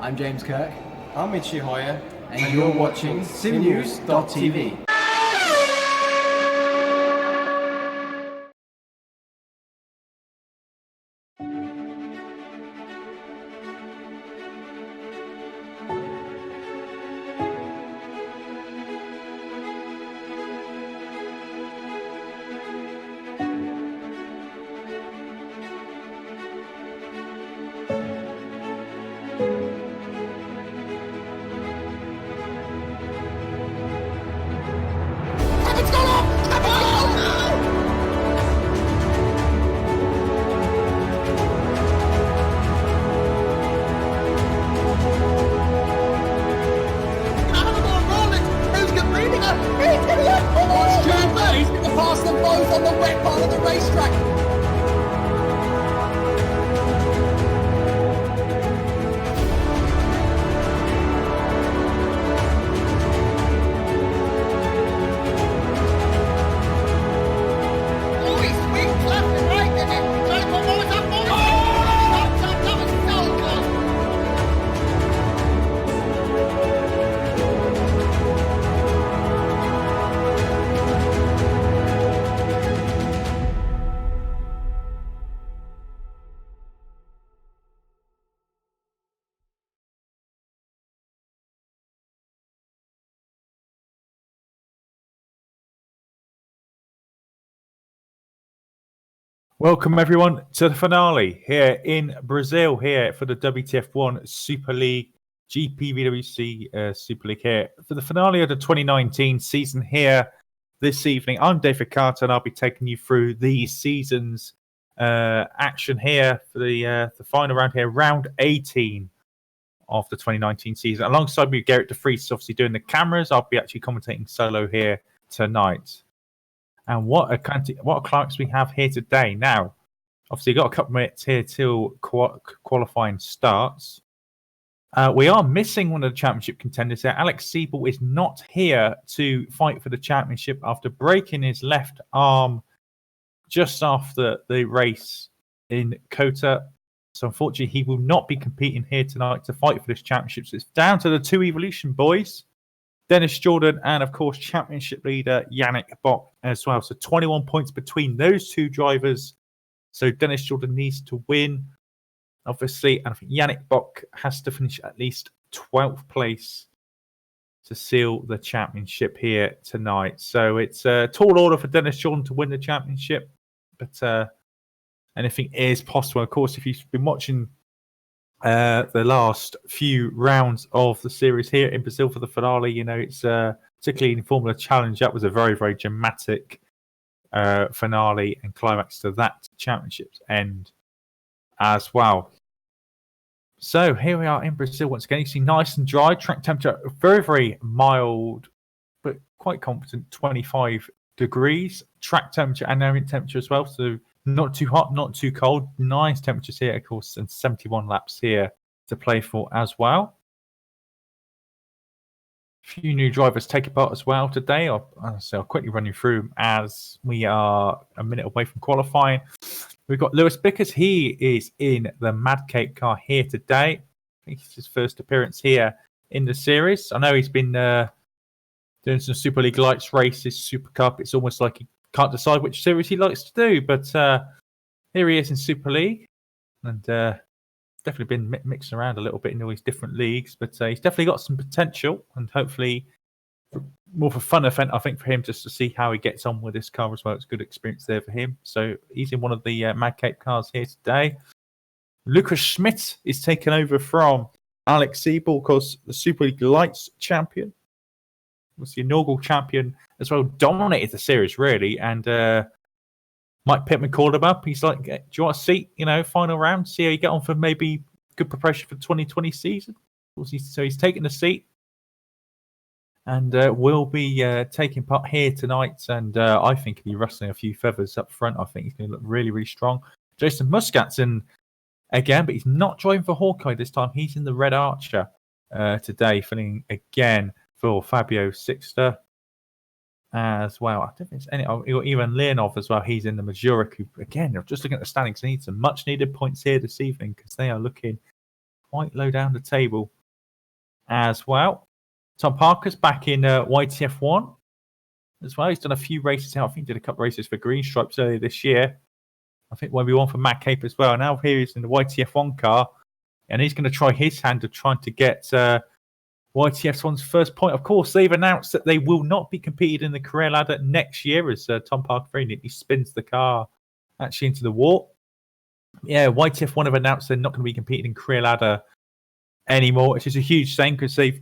I'm James Kirk. I'm Michi Hoyer. And you're watching simnews.tv. Welcome everyone to the finale here in Brazil, here for the WTF1 Superleague, GPVWC Super League here for the finale of the 2019 season here this evening. I'm David Carter and I'll be taking you through the season's action here for the final round here, round 18 of the 2019 season. Alongside me, Gerrit De Vries, obviously doing the cameras. I'll be actually commentating solo here tonight. And what a climax we have here today. Now, obviously, you've got a couple of minutes here till qualifying starts. We are missing one of the championship contenders here. Alex Siebel is not here to fight for the championship after breaking his left arm just after the race in Kota. So, unfortunately, he will not be competing here tonight to fight for this championship. So, it's down to the two Evolution boys. Dennis Jordan and, of course, championship leader Yannick Bock as well. So 21 points between those two drivers. So Dennis Jordan needs to win, obviously. And I think Yannick Bock has to finish at least 12th place to seal the championship here tonight. So it's a tall order for Dennis Jordan to win the championship. But anything is possible. Of course, if you've been watching the last few rounds of the series here in Brazil for the finale, you know, it's particularly in Formula Challenge, that was a very, very dramatic finale and climax to that championship's end as well. So here we are in Brazil once again. You see nice and dry, track temperature very, very mild, but quite competent, 25 degrees. Track temperature and ambient temperature as well, so not too hot, not too cold. Nice temperatures here, of course, and 71 laps here to play for as well. A few new drivers taking part as well today. I'll quickly run you through as we are a minute away from qualifying. We've got Lewis Bickers. He is in the Mad Cape car here today. I think it's his first appearance here in the series. I know he's been doing some Super League Lights races, Super Cup. It's almost like he can't decide which series he likes to do, but here he is in Super League, and definitely been mixing around a little bit in all these different leagues, but he's definitely got some potential, and hopefully more of a fun event, I think, for him, just to see how he gets on with this car as well. It's a good experience there for him. So he's in one of the Mad Cape cars here today. Lucas Schmidt is taken over from Alex Siebel, of course, the Super League Lights champion. Was the inaugural champion as well. Dominated the series, really. And Mike Pittman called him up. He's like, do you want a seat, final round? See how you get on for maybe good preparation for the 2020 season. So he's taking a seat. And will be taking part here tonight. And I think he'll be rustling a few feathers up front. I think he's going to look really, really strong. Jason Muscat's in again, but he's not driving for Hawkeye this time. He's in the Red Archer today, filling again for Fabio Sixter as well. I don't think there's any. Even Leonov as well. He's in the Majorek. Who, again, just looking at the standings, they need some much-needed points here this evening because they are looking quite low down the table as well. Tom Parker's back in YTF1 as well. He's done a few races now. I think he did a couple of races for Green Stripes earlier this year. I think when we won for Matt Cape as well. Now here he's in the YTF1 car, and he's going to try his hand of trying to get YTF1's first point. Of course, they've announced that they will not be competing in the career ladder next year as Tom Parker very neatly spins the car actually into the wall. Yeah, YTF1 have announced they're not going to be competing in career ladder anymore, which is a huge thing because they've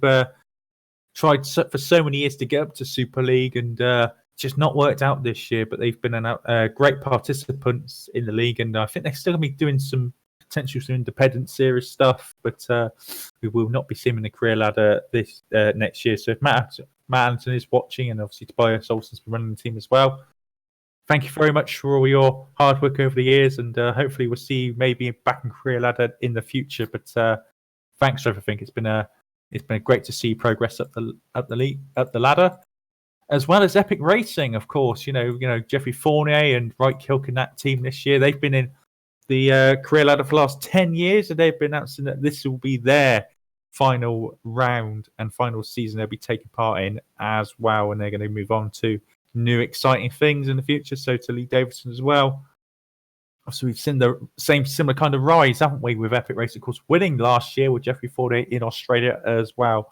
tried for so many years to get up to Super League and just not worked out this year, but they've been great participants in the league, and I think they're still going to be doing some independent series stuff, but we will not be seeing in the career ladder this next year. So if Matt Anderson is watching, and obviously Tobias Olsen's been running the team as well, thank you very much for all your hard work over the years, and hopefully we'll see you maybe back in career ladder in the future. But thanks for everything. It's been great to see progress up the ladder, as well as Epic Racing, of course. Jeffrey Fournier and Wright Kilk in that team this year. They've been in the career ladder for the last 10 years, and they've been announcing that this will be their final round and final season they'll be taking part in as well, and they're going to move on to new exciting things in the future. So to Lee Davidson as well. So we've seen the similar kind of rise, haven't we, with Epic Racing, of course, winning last year with Jeffrey Fournier in Australia as well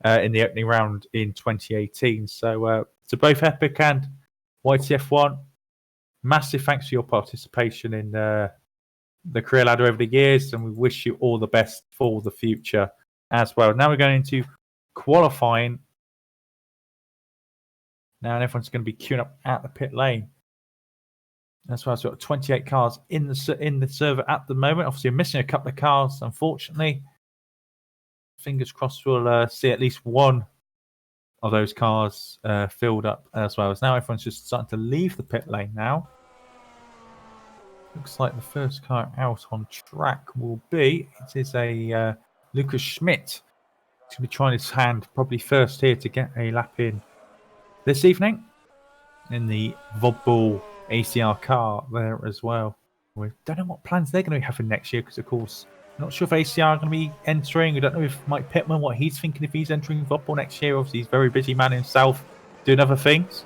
in the opening round in 2018. So to both Epic and YTF1, massive thanks for your participation in the career ladder over the years, and we wish you all the best for the future as well. Now we're going into qualifying. Now everyone's going to be queuing up at the pit lane. That's why I've got 28 cars in the server at the moment. Obviously, I'm missing a couple of cars, unfortunately. Fingers crossed we'll see at least one of those cars filled up as well. As now everyone's just starting to leave the pit lane now. Looks like the first car out on track will be, it is a Lucas Schmidt. He's going to be trying his hand probably first here to get a lap in this evening in the Vodball ACR car there as well. We don't know what plans they're going to be having next year because, of course, I'm not sure if ACR are going to be entering. We don't know if Mike Pittman, what he's thinking if he's entering football next year. Obviously, he's a very busy man himself doing other things.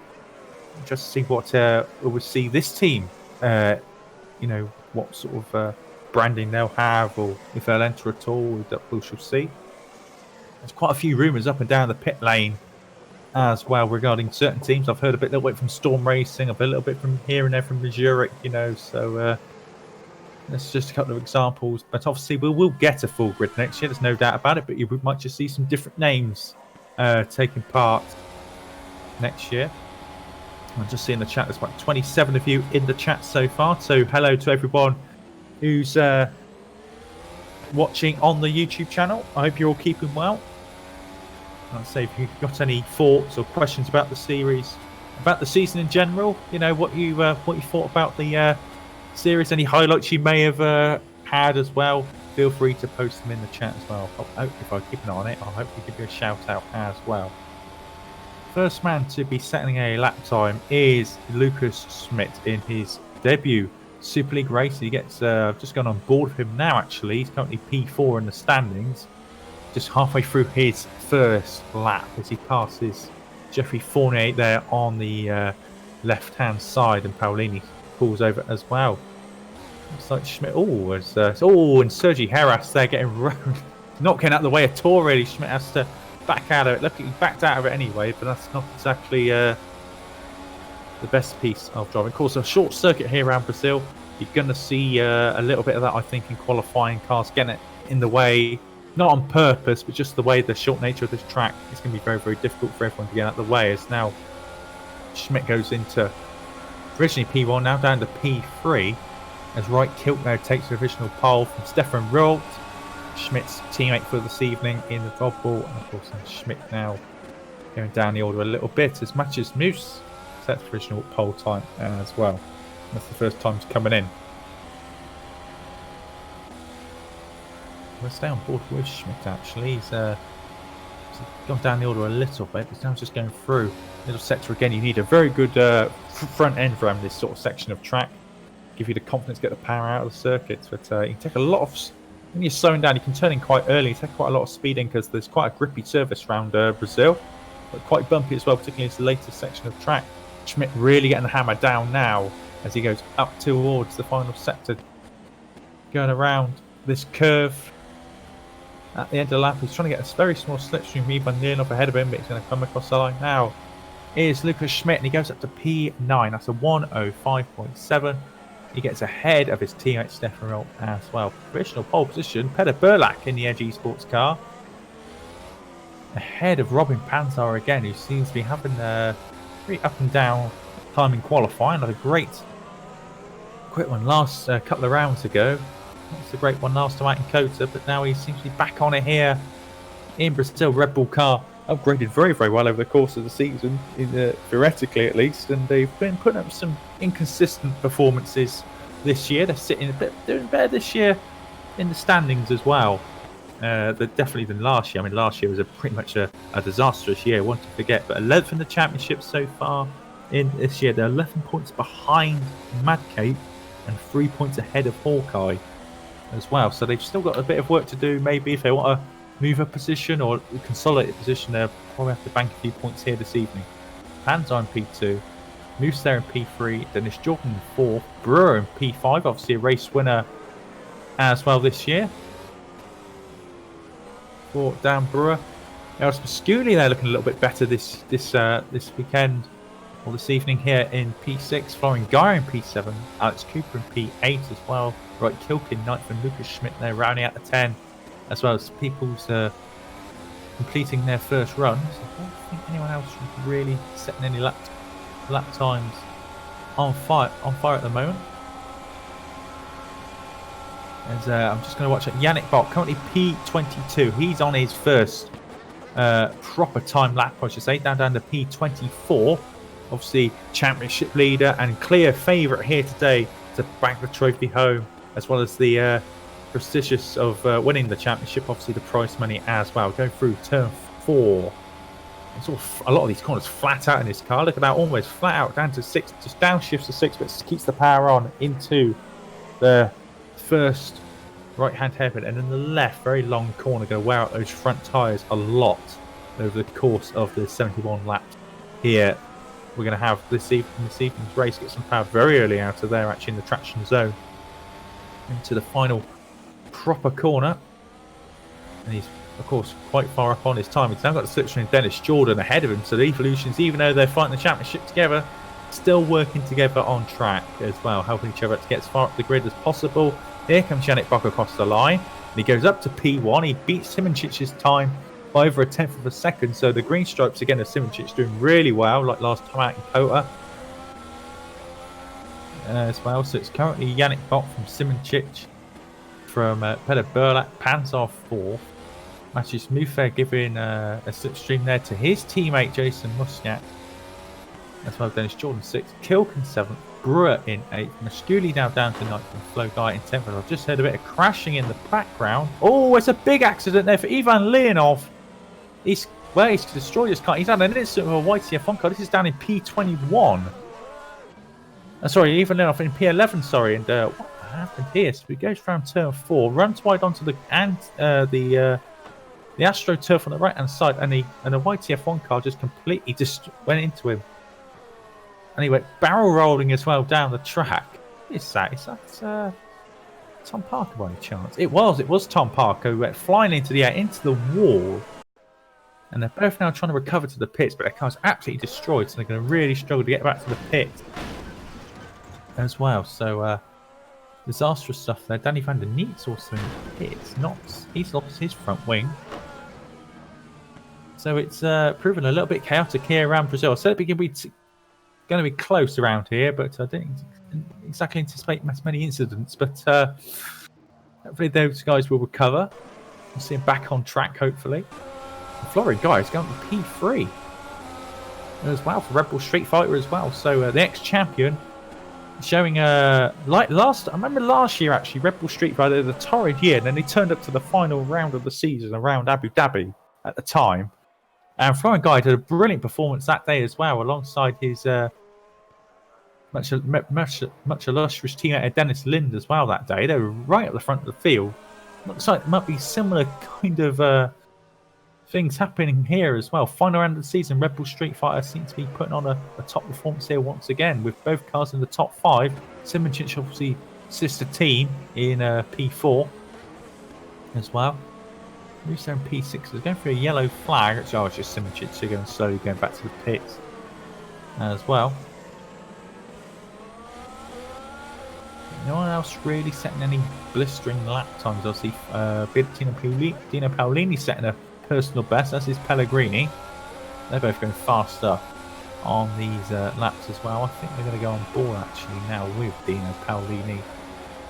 Just to see what we'll see this team, what sort of branding they'll have or if they'll enter at all. We shall see. There's quite a few rumours up and down the pit lane as well regarding certain teams. I've heard a little bit from Storm Racing. I've heard a little bit from here and there from Majorek, so that's just a couple of examples. But obviously we will get a full grid next year, there's no doubt about it, but you might just see some different names taking part next year. I'm just seeing the chat, there's about 27 of you in the chat so far, so hello to everyone who's watching on the YouTube channel. I hope you're all keeping well. I'd say if you've got any thoughts or questions about the series, about the season in general, what you thought about the series, any highlights you may have had as well, feel free to post them in the chat as well. If I keep an eye on it, I'll hopefully give you a shout out as well. First man to be setting a lap time is Lucas Schmidt in his debut Super League race. He gets just gone on board with him now. Actually, he's currently P4 in the standings. Just halfway through his first lap as he passes Jeffrey Fournier there on the left-hand side, and Paolini pulls over as well. Looks like Schmidt. And Sergi Heras there getting not getting out of the way at all. Really, Schmidt has to back out of it. Look, he backed out of it anyway, but that's not exactly the best piece of driving. Of course, a short circuit here around Brazil. You're going to see a little bit of that, I think, in qualifying. Cars getting it in the way, not on purpose, but just the way the short nature of this track. It's going to be very, very difficult for everyone to get out of the way. As now Schmidt goes into originally P1, now down to P3. As Wright Kiltner takes the original pole from Stefan Rolt, Schmidt's teammate for this evening in the Red Bull. And of course, Schmidt now going down the order a little bit as much as Moose sets the original pole time as well. That's the first time he's coming in. We'll stay on board with Schmidt actually. He's gone down the order a little bit. He's now just going through little sector again. You need a very good front end for this sort of section of track. Give you the confidence to get the power out of the circuits. But you can take a lot of, when you're slowing down, you can turn in quite early. You take quite a lot of speed in because there's quite a grippy surface around Brazil, but quite bumpy as well, particularly in the latest section of track. Schmidt really getting the hammer down now as he goes up towards the final sector, going around this curve at the end of the lap. He's trying to get a very small slipstream lead by Nirnov ahead of him, but he's going to come across the line now. Here's Lucas Schmidt, and he goes up to P9. That's a 1:05.7. He gets ahead of his teammate Stefan Rolt as well. Provisional pole position, Peter Burlak in the Edge Esports car. Ahead of Robin Panzar again, who seems to be having a pretty up and down time in qualifying. Had a great quick one last couple of rounds ago. That's a great one last time out in Kota, but now he seems to be back on it here in Brazil. Red Bull car upgraded very, very well over the course of the season, theoretically at least, and they've been putting up some inconsistent performances this year. They're sitting a bit doing better this year in the standings as well. They're definitely than last year. I mean, last year was pretty much a disastrous year, one to forget. But 11th in the championship so far in this year. They're 11 points behind Madcape and 3 points ahead of Hawkeye as well. So they've still got a bit of work to do. Maybe if they want to move a position or consolidate a position, they'll probably have to bank a few points here this evening. Panzar in P2, Moose there in P3, Dennis Jordan in 4th, Brewer in P5, obviously a race winner as well this year for Dan Brewer. Eros Pasculi there looking a little bit better this weekend or this evening here in P6. Florian Geyer in P7, Alex Cooper in P8 as well. Wright Kilkin 9th and Lucas Schmidt there rounding out the 10, as well as people's completing their first runs. I don't think anyone else is really setting any lap times on fire at the moment. As I'm just going to watch it. Yannick Bock, currently P22. He's on his first proper time lap, I should say, down to P24. Obviously, championship leader and clear favourite here today to bag the trophy home, as well as the prestigious of winning the championship. Obviously, the prize money as well. Going through turn 4. It's all a lot of these corners flat out in this car. Look at that, almost flat out down to 6. Just downshifts to 6, but keeps the power on into the first right-hand hairpin, and then the left, very long corner. Going to wear out those front tyres a lot over the course of the 71 laps here. We're going to have this evening's race get some power very early out of there, actually in the traction zone, into the final proper corner. And he's, of course, quite far up on his time. He's now got the slipstream Dennis Jordan ahead of him. So the Evolutions, even though they're fighting the championship together, still working together on track as well, helping each other to get as far up the grid as possible. Here comes Yannick Bock across the line, and he goes up to P1. He beats Simoncic's time by over 1/10 of a second. So the green stripes again of Simoncic doing really well, like last time out in Kota as well. So it's currently Yannick Bock from Simoncic, from Peter Burlak, Panzar 4th. Matthews Mufair giving a slipstream there to his teammate Jason Muscat, as well as Dennis Jordan 6th, Kilkin 7th, Brewer in 8th, Masculi now down to 9th, and Flo Guy in 10th. I've just heard a bit of crashing in the background. Oh, it's a big accident there for Ivan Leonov. He's destroyed his car. He's had an incident with a WTF1 car. This is down in P21. Sorry, Ivan Leonov in P11. Sorry, and what happened here? So he goes around turn 4, runs wide onto the AstroTurf on the right hand side, and a YTF1 car just completely went into him. And he went barrel rolling as well down the track. Is that Tom Parker by any chance? It was Tom Parker who went flying into the air, into the wall. And they're both now trying to recover to the pits, but their car's absolutely destroyed, so they're going to really struggle to get back to the pit as well. So disastrous stuff there. Danny van der Neet's also in the pits. He's lost his front wing. So it's proven a little bit chaotic here around Brazil. I said it's going to be close around here, but I didn't exactly anticipate many incidents. But hopefully those guys will recover. We'll see him back on track, hopefully. The Florida guy is going to P3 as well for Red Bull Street Fighter as well. So the ex-champion showing like I remember last year actually, Red Bull Street Fighter, the torrid year, and then he turned up to the final round of the season around Abu Dhabi at the time. And Florian Guy did a brilliant performance that day as well, alongside his much illustrious teammate Dennis Lind as well that day. They were right at the front of the field. Looks like it might be similar kind of things happening here as well. Final round of the season, Red Bull Street Fighter seems to be putting on a top performance here once again, with both cars in the top 5. Simracing obviously sister team in P4 as well. Russo in P6 is going for a yellow flag. It's just Simracing, so going slowly going back to the pits as well. No one else really setting any blistering lap times. I see Dino Paolini setting a personal best. That's his Pellegrini. They're both going faster on these laps as well. I think they're going to go on board actually now with Dino Paolini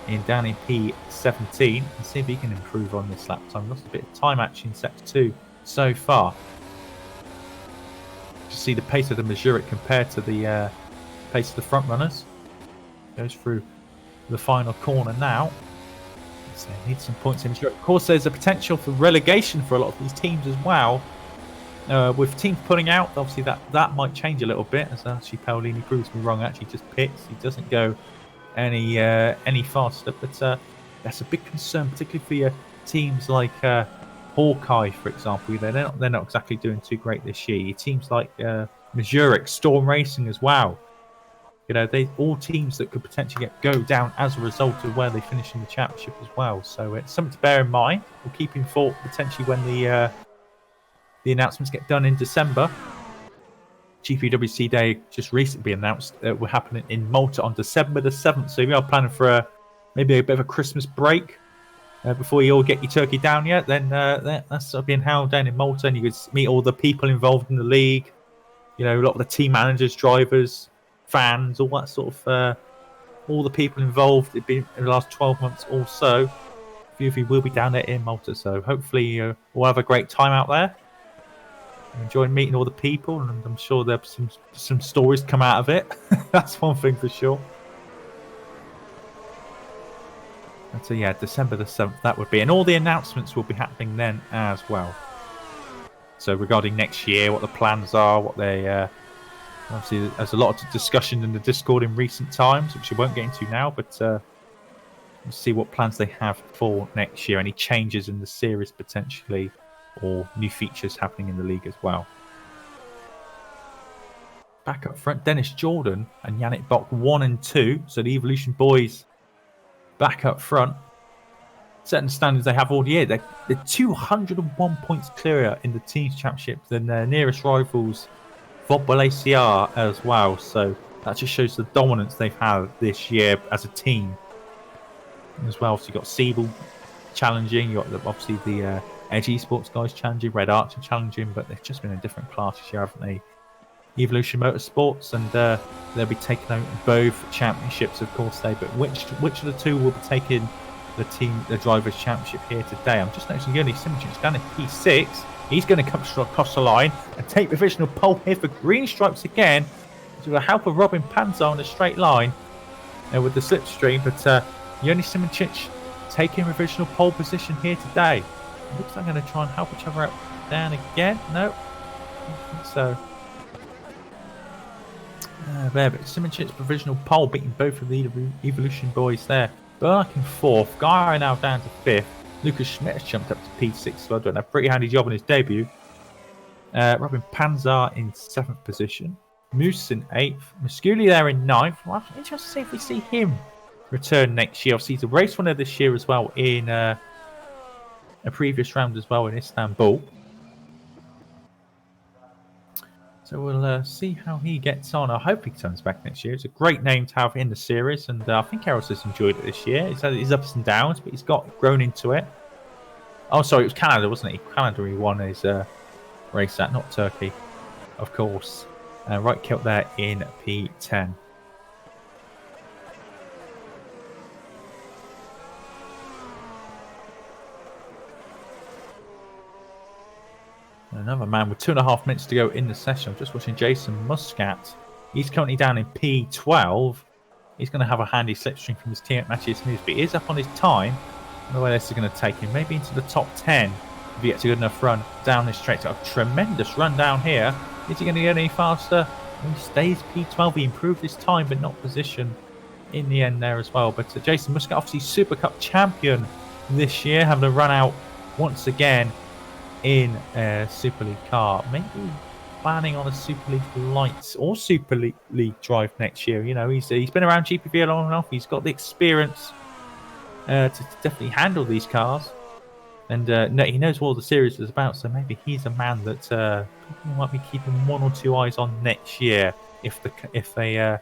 in down in P17 and see if he can improve on this lap time. Lost a bit of time actually in sector 2 so far. Just see the pace of the Mazurek compared to the pace of the front runners. Goes through the final corner now. So need some points in. Of course, there's a potential for relegation for a lot of these teams as well. With teams pulling out, obviously that might change a little bit. As actually Paolini proves me wrong. Actually, just pits. He doesn't go any faster. But that's a big concern, particularly for your teams like Hawkeye, for example. They're not exactly doing too great this year. Your teams like Mazurek, Storm Racing as well. You know, they all teams that could potentially go down as a result of where they finish in the championship as well. So it's something to bear in mind. We'll keep in thought potentially when the announcements get done in December. GPWC Day just recently announced that will happen in Malta on December the 7th. So if you are planning for maybe a bit of a Christmas break before you all get your turkey down yet, then that's being held down in Malta, and you could meet all the people involved in the league. You know, a lot of the team managers, drivers, fans, all that sort of all the people involved in the last 12 months or so. A few of you will be down there in Malta, so hopefully we'll have a great time out there. Enjoy meeting all the people, and I'm sure there'll be some stories come out of it. That's one thing for sure. So yeah, December the 7th that would be, and all the announcements will be happening then as well. So regarding next year, what the plans are, what they obviously there's a lot of discussion in the Discord in recent times, which we won't get into now, but we'll see what plans they have for next year, any changes in the series potentially, or new features happening in the league as well. Back up front, Dennis Jordan and Yannick Bock 1 and 2, so the Evolution boys back up front. Setting standards they have all year. They're 201 points clearer in the teams championship than their nearest rivals, Football ACR as well, so that just shows the dominance they've had this year as a team as well. So you've got Siebel challenging, you've got obviously the Edge Esports guys challenging, Red Archer challenging, but they've just been in different classes here, haven't they? Evolution Motorsports, and they'll be taking out both championships, of course. But which of the two will be taking the drivers' championship here today? I'm just noticing Yoni Simracing's down in P6. He's going to come across the line and take provisional pole here for green stripes again, with the help of Robin Panzer on a straight line with the slipstream. But Yoni Simracing taking provisional pole position here today. It looks like they're going to try and help each other out down again. No, I don't think so. There, but Simracing's provisional pole, beating both of the Evolution boys there. Burke in 4th, Guy now down to 5th. Lucas Schmidt has jumped up to P6, so doing a pretty handy job in his debut. Robin Panzer in 7th position. Moose in 8th. Musculi there in 9th. Well, I'm interested to see if we see him return next year. Obviously, he's a race winner this year as well in a previous round as well in Istanbul. So we'll see how he gets on. I hope he comes back next year. It's a great name to have in the series, and I think Harris has enjoyed it this year. He's had his ups and downs, but he's grown into it. Oh, sorry, it was Canada, wasn't it? Canada he won his race at, not Turkey, of course. Right kilt there in P10. Another man with 2.5 minutes to go in the session. I'm just watching Jason Muscat. He's currently down in P12. He's going to have a handy slipstream from his teammate Matthews Smooth, but he is up on his time. I don't know where this is going to take him. Maybe into the top 10 if he gets a good enough run down this straight. A tremendous run down here. Is he going to get any faster? He stays P12. He improved his time, but not position in the end there as well. But Jason Muscat, obviously Super Cup champion this year, having a run out once again in a Super League car. Maybe planning on a Super League Lights or Super League drive next year. You know, he's been around GPV long enough. He's got the experience to definitely handle these cars, and he knows what the series is about. So maybe he's a man that people might be keeping 1 or 2 eyes on next year if they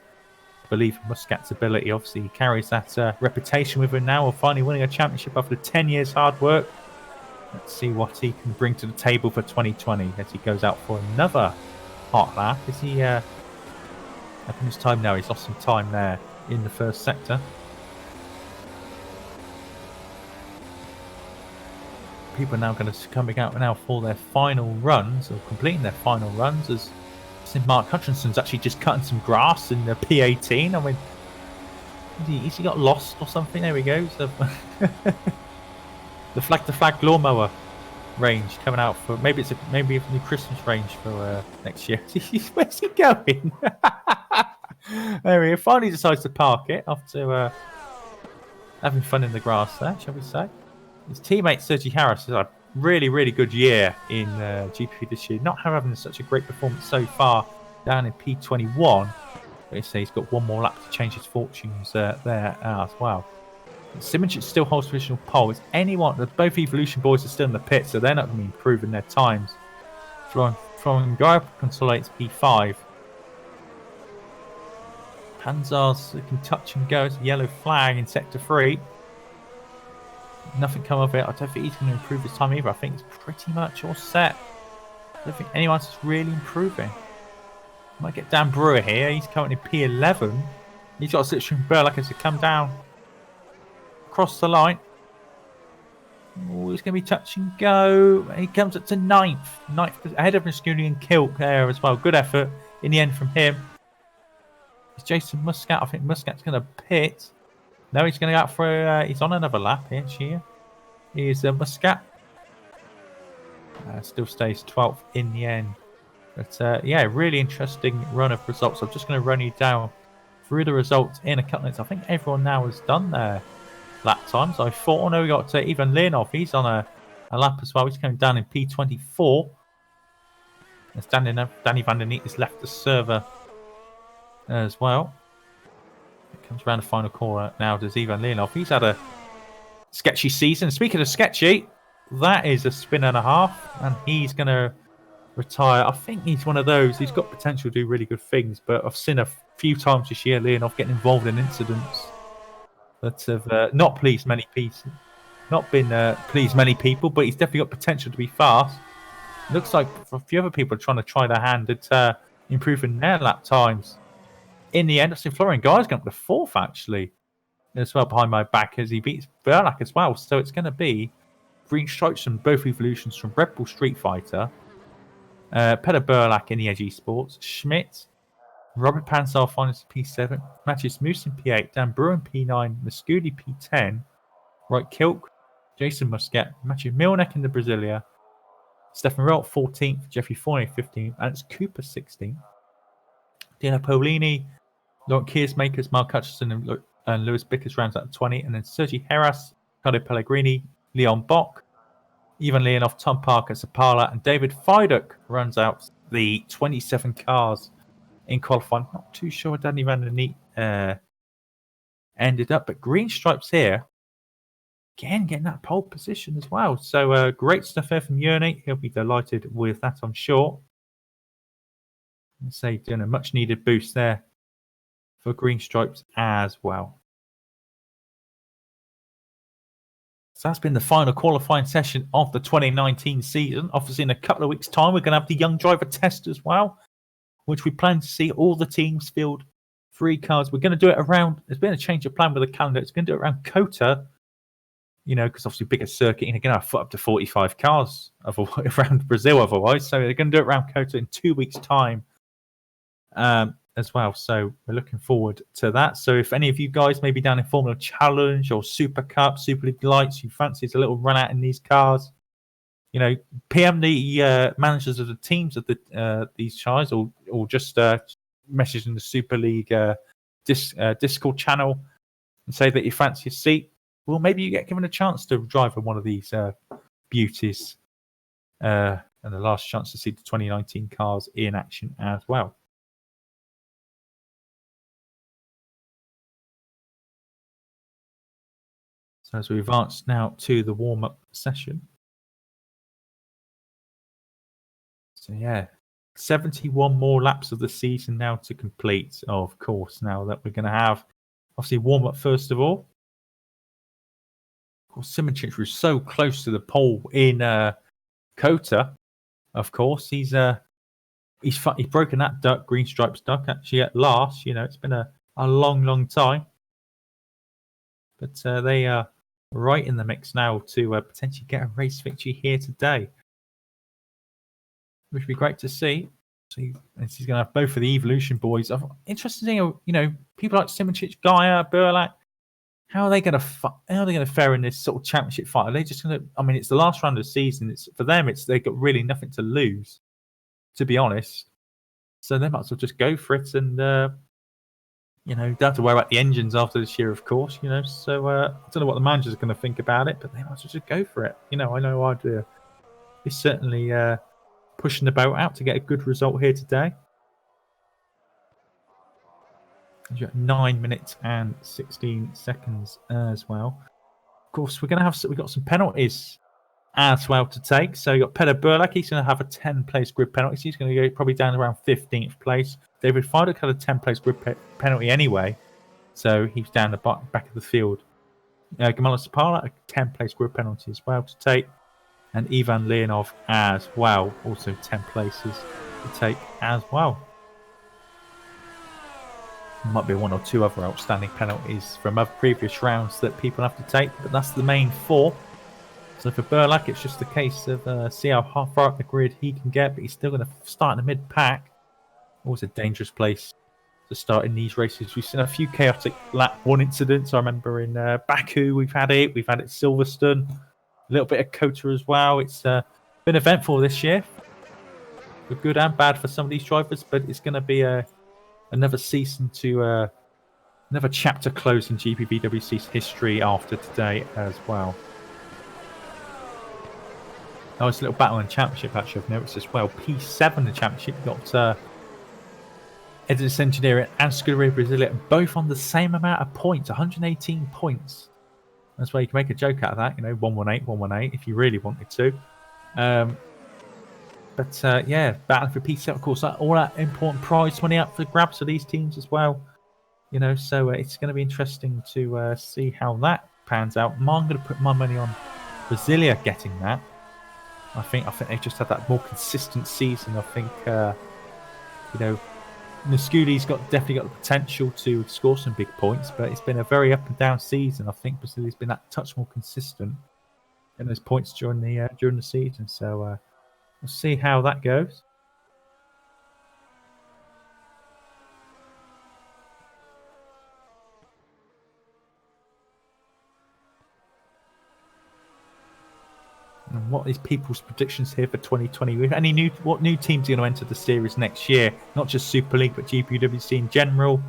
believe in Muscat's ability. Obviously, he carries that reputation with him now of finally winning a championship after 10 years hard work. Let's see what he can bring to the table for 2020 as he goes out for another hot lap. Is he up in his time now? He's lost some time there in the first sector. People are now going to coming out now for their final runs, or completing their final runs, as Mark Hutchinson's actually just cutting some grass in the P18. I mean, has he got lost or something? There we go. So the flag lawnmower range coming out for maybe a new Christmas range for next year. Where's he going? There we go. Finally decides to park it after having fun in the grass there, shall we say. His teammate Sergi Harris has had a really, really good year in GP this year. Not having such a great performance so far down in P21. But he's got 1 more lap to change his fortunes there as well. Simracing still holds provisional pole. Is anyone? Both Evolution boys are still in the pit, so they're not going to be improving their times. From Guy consolidates P5. Panzar's can touch and go. It's a yellow flag in sector 3. Nothing come of it. I don't think he's going to improve his time either. I think it's pretty much all set. I don't think anyone's really improving. Might get Dan Brewer here. He's currently P11. He's got a situation from Burlack as to come down. Across the line. Oh, he's going to be touch and go. He comes up to 9th. 9th ahead of Rascuni and Kilk there as well. Good effort in the end from him. It's Jason Muscat. I think Muscat's going to pit. No, he's going to go out for... he's on another lap here. Here's Muscat. Still stays 12th in the end. But yeah, really interesting run of results. I'm just going to run you down through the results in a couple minutes. I think everyone now has done their lap times. I thought, we got Ivan Leonov. He's on a lap as well. He's coming down in P24. As Danny van der Neet has left the server as well. It comes around the final corner now. Does Ivan Leonov? He's had a sketchy season. Speaking of sketchy, that is a spin and a half, and he's going to retire. I think he's one of those. He's got potential to do really good things, but I've seen a few times this year Leonov getting involved in incidents that have not pleased many people. Not been pleased many people, but he's definitely got potential to be fast. Looks like a few other people are trying to try their hand at improving their lap times. In the end, I've seen Florian Guy's going up to 4th actually, as well behind my back as he beats Burlack as well. So it's going to be green stripes from both evolutions from Red Bull Street Fighter, Peter Burlack in the Edgy Sports, Schmidt, Robert Pansar finals P7, Matthews Moose in P8, Dan Brewer in P9, Mascudi P10, Right Kilk, Jason Muscat, Matthew Milnek in the Brasilia, Stefan Relt 14th, Jeffrey Fournier 15th, and it's Cooper 16th. Dino Paulini, Laurent Kearsmakers, Mark Hutchinson, and Lewis Bickers rounds out 20, and then Sergi Heras, Ricardo Pellegrini, Leon Bock, Ivan Leonov, Tom Parker, Sapala, and David Fiduk runs out the 27 cars in qualifying. Not too sure where Danny van der Neet ended up, but green stripes here. Again, getting that pole position as well. So great stuff there from Yerny. He'll be delighted with that, I'm sure. Say, doing a much needed boost there for Green Stripes as well. So that's been the final qualifying session of the 2019 season. Obviously, in a couple of weeks' time, we're going to have the young driver test as well, which we plan to see all the teams field 3 cars. We're going to do it around, there's been a change of plan with the calendar. It's going to do it around COTA, because obviously bigger circuit, and you're going to have up to 45 cars around Brazil otherwise. So they're going to do it around COTA in 2 weeks' time as well. So we're looking forward to that. So if any of you guys may be down in Formula Challenge or Super Cup, Super League Lights, you fancy a little run out in these cars, PM the managers of the teams of these cars, or just message in the Super League Discord channel and say that you fancy a seat. Well, maybe you get given a chance to drive in one of these beauties, and the last chance to see the 2019 cars in action as well. So as we advance now to the warm-up session. So yeah, 71 more laps of the season now to complete, of course, now that we're going to have, obviously, warm-up first of all. Of course, Simracing was so close to the pole in COTA, of course. He's broken that duck, Green Stripes duck, actually, at last. It's been a long time. But they are right in the mix now to potentially get a race victory here today, which would be great to see. So he's going to have both of the Evolution boys. Interesting thing, people like Simracing, Gaia, Burlak. How are they going to fare in this sort of championship fight? Are they just going to? I mean, it's the last round of the season. It's for them. They've got really nothing to lose, to be honest. So they might as well just go for it, and don't have to worry about the engines after this year, of course. So I don't know what the managers are going to think about it, but they might as well just go for it. I know I'd be certainly pushing the boat out to get a good result here today. You're at 9 minutes and 16 seconds as well. Of course, we've got some penalties as well to take. So you've got Peter Burlak. He's going to have a 10-place grid penalty. So he's going to go probably down around 15th place. David Fidek had a 10-place grid penalty anyway, so he's down the back of the field. Gamala Sapala, a 10-place grid penalty as well to take. And Ivan Leonov as well, also 10 places to take as well. There might be one or two other outstanding penalties from other previous rounds that people have to take, but that's the main 4. So for Burlak, it's just a case of see how far up the grid he can get, but he's still going to start in the mid-pack. Always a dangerous place to start in these races. We've seen a few chaotic lap 1 incidents. I remember in Baku we've had it at Silverstone, a little bit of COTA as well. It's been eventful this year, for good and bad for some of these drivers, but it's going to be another season to another chapter closed in GPVWC's history after today as well. Oh, it's a little battle in the championship, actually, I've noticed as well. P7 in the championship, got Edis Engineering and Scuderia Brasilia both on the same amount of points, 118 points. That's where you can make a joke out of that, 118, 118 if you really wanted to. But yeah, battling for P7, of course, all that important prize money up for grabs for these teams as well. So it's going to be interesting to see how that pans out. I'm going to put my money on Brasilia getting that. I think they just had that more consistent season. I think Nascudi's definitely got the potential to score some big points, but it's been a very up and down season. I think Brasilia's been that touch more consistent in those points during the season. So we'll see how that goes. And what is people's predictions here for 2020? What new teams are going to enter the series next year? Not just Super League, but GPWC in general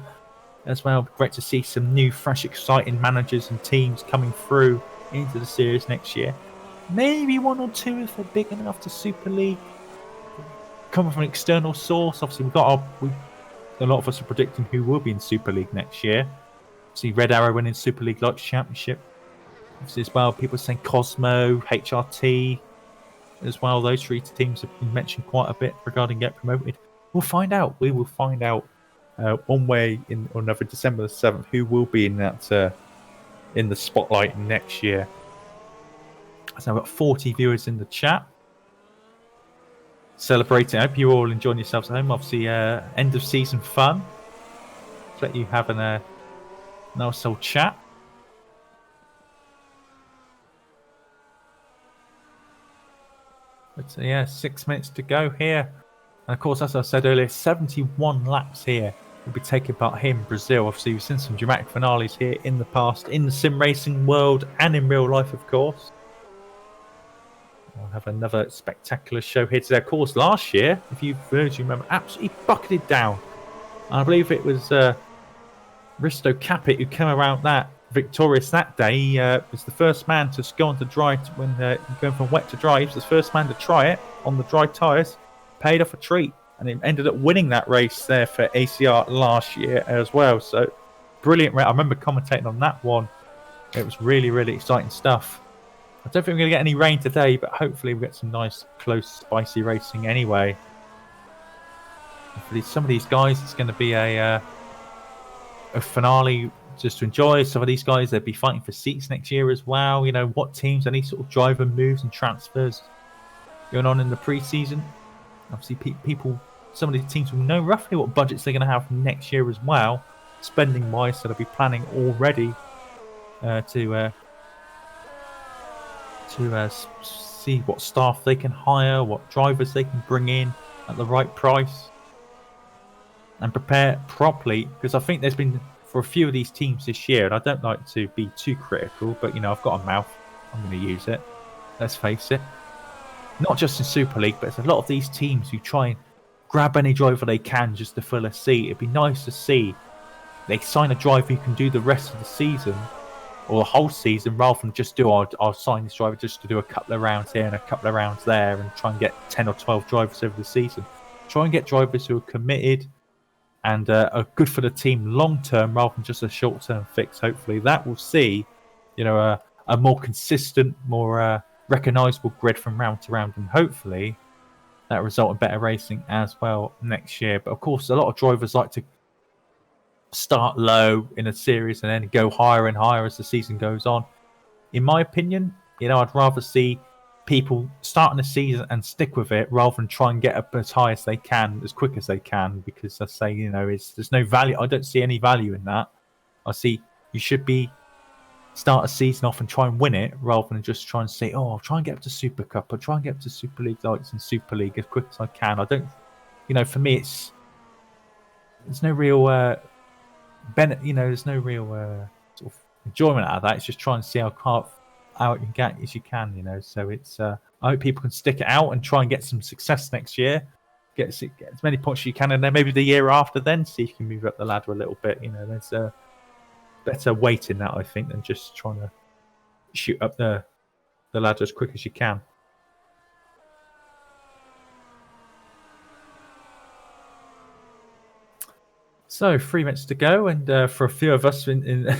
as well. Great to see some new, fresh, exciting managers and teams coming through into the series next year. Maybe 1 or 2 if they're big enough to Super League. Coming from an external source. Obviously, a lot of us are predicting who will be in Super League next year. See Red Arrow winning Super League Lights Championship. Obviously, as well, people are saying Cosmo, HRT as well. Those 3 teams have been mentioned quite a bit regarding get promoted. we'll find out. We will find out one way or another, December the 7th, who will be in that in the spotlight next year. So I've got 40 viewers in the chat celebrating. I hope you're all enjoying yourselves at home. Obviously, end of season fun. Let's let you have a nice old chat. But yeah, 6 minutes to go here. And of course, as I said earlier, 71 laps here will be taken part here in Brazil. Obviously, we've seen some dramatic finales here in the past, in the sim racing world and in real life, of course. We'll have another spectacular show here today. Of course, last year, if you remember, absolutely bucketed down. I believe it was Risto Capit who came around that victorious that day. He was the first man to go on to dry when going from wet to dry. He was the first man to try it on the dry tyres. Paid off a treat, and he ended up winning that race there for ACR last year as well. So brilliant race. I remember commentating on that one. It was really, really exciting stuff. I don't think we're going to get any rain today, but hopefully we'll get some nice, close, spicy racing anyway. For some of these guys, it's going to be a finale just to enjoy. Some of these guys, they'll be fighting for seats next year as well. You know, what teams, any sort of driver moves and transfers going on in the pre-season. Obviously, people, some of these teams will know roughly what budgets they're going to have next year as well, spending-wise, so they'll be planning already to see what staff they can hire, what drivers they can bring in at the right price, and prepare properly. Because I think there's been, for a few of these teams this year, and I don't like to be too critical, but, you know, I've got a mouth, I'm going to use it, let's face it. Not just in Super League, but there's a lot of these teams who try and grab any driver they can just to fill a seat. It'd be nice to see they sign a driver who can do the rest of the season or the whole season, rather than just do, I'll sign this driver just to do a couple of rounds here and a couple of rounds there and try and get 10 or 12 drivers over the season. Try and get drivers who are committed and are good for the team long term, rather than just a short term fix. Hopefully that will see, you know, a more consistent, more recognisable grid from round to round, and hopefully that result in better racing as well next year. But of course, a lot of drivers like to start low in a series and then go higher and higher as the season goes on. In my opinion, you know, I'd rather see people starting the season and stick with it rather than try and get up as high as they can, as quick as they can, because I say, you know, there's no value. I don't see any value in that. I see you should be start a season off and try and win it, rather than just try and say, oh, I'll try and get up to Super Cup, I'll try and get up to Super League lights and Super League as quick as I can. I don't, you know, for me, there's no real there's no real sort of enjoyment out of that. It's just trying to see how out you can get as you can, you know. So it's I hope people can stick it out and try and get some success next year, get as many points as you can, and then maybe the year after, then see if you can move up the ladder a little bit. You know, there's better weight in that, I think, than just trying to shoot up the ladder as quick as you can. So 3 minutes to go, and for a few of us, a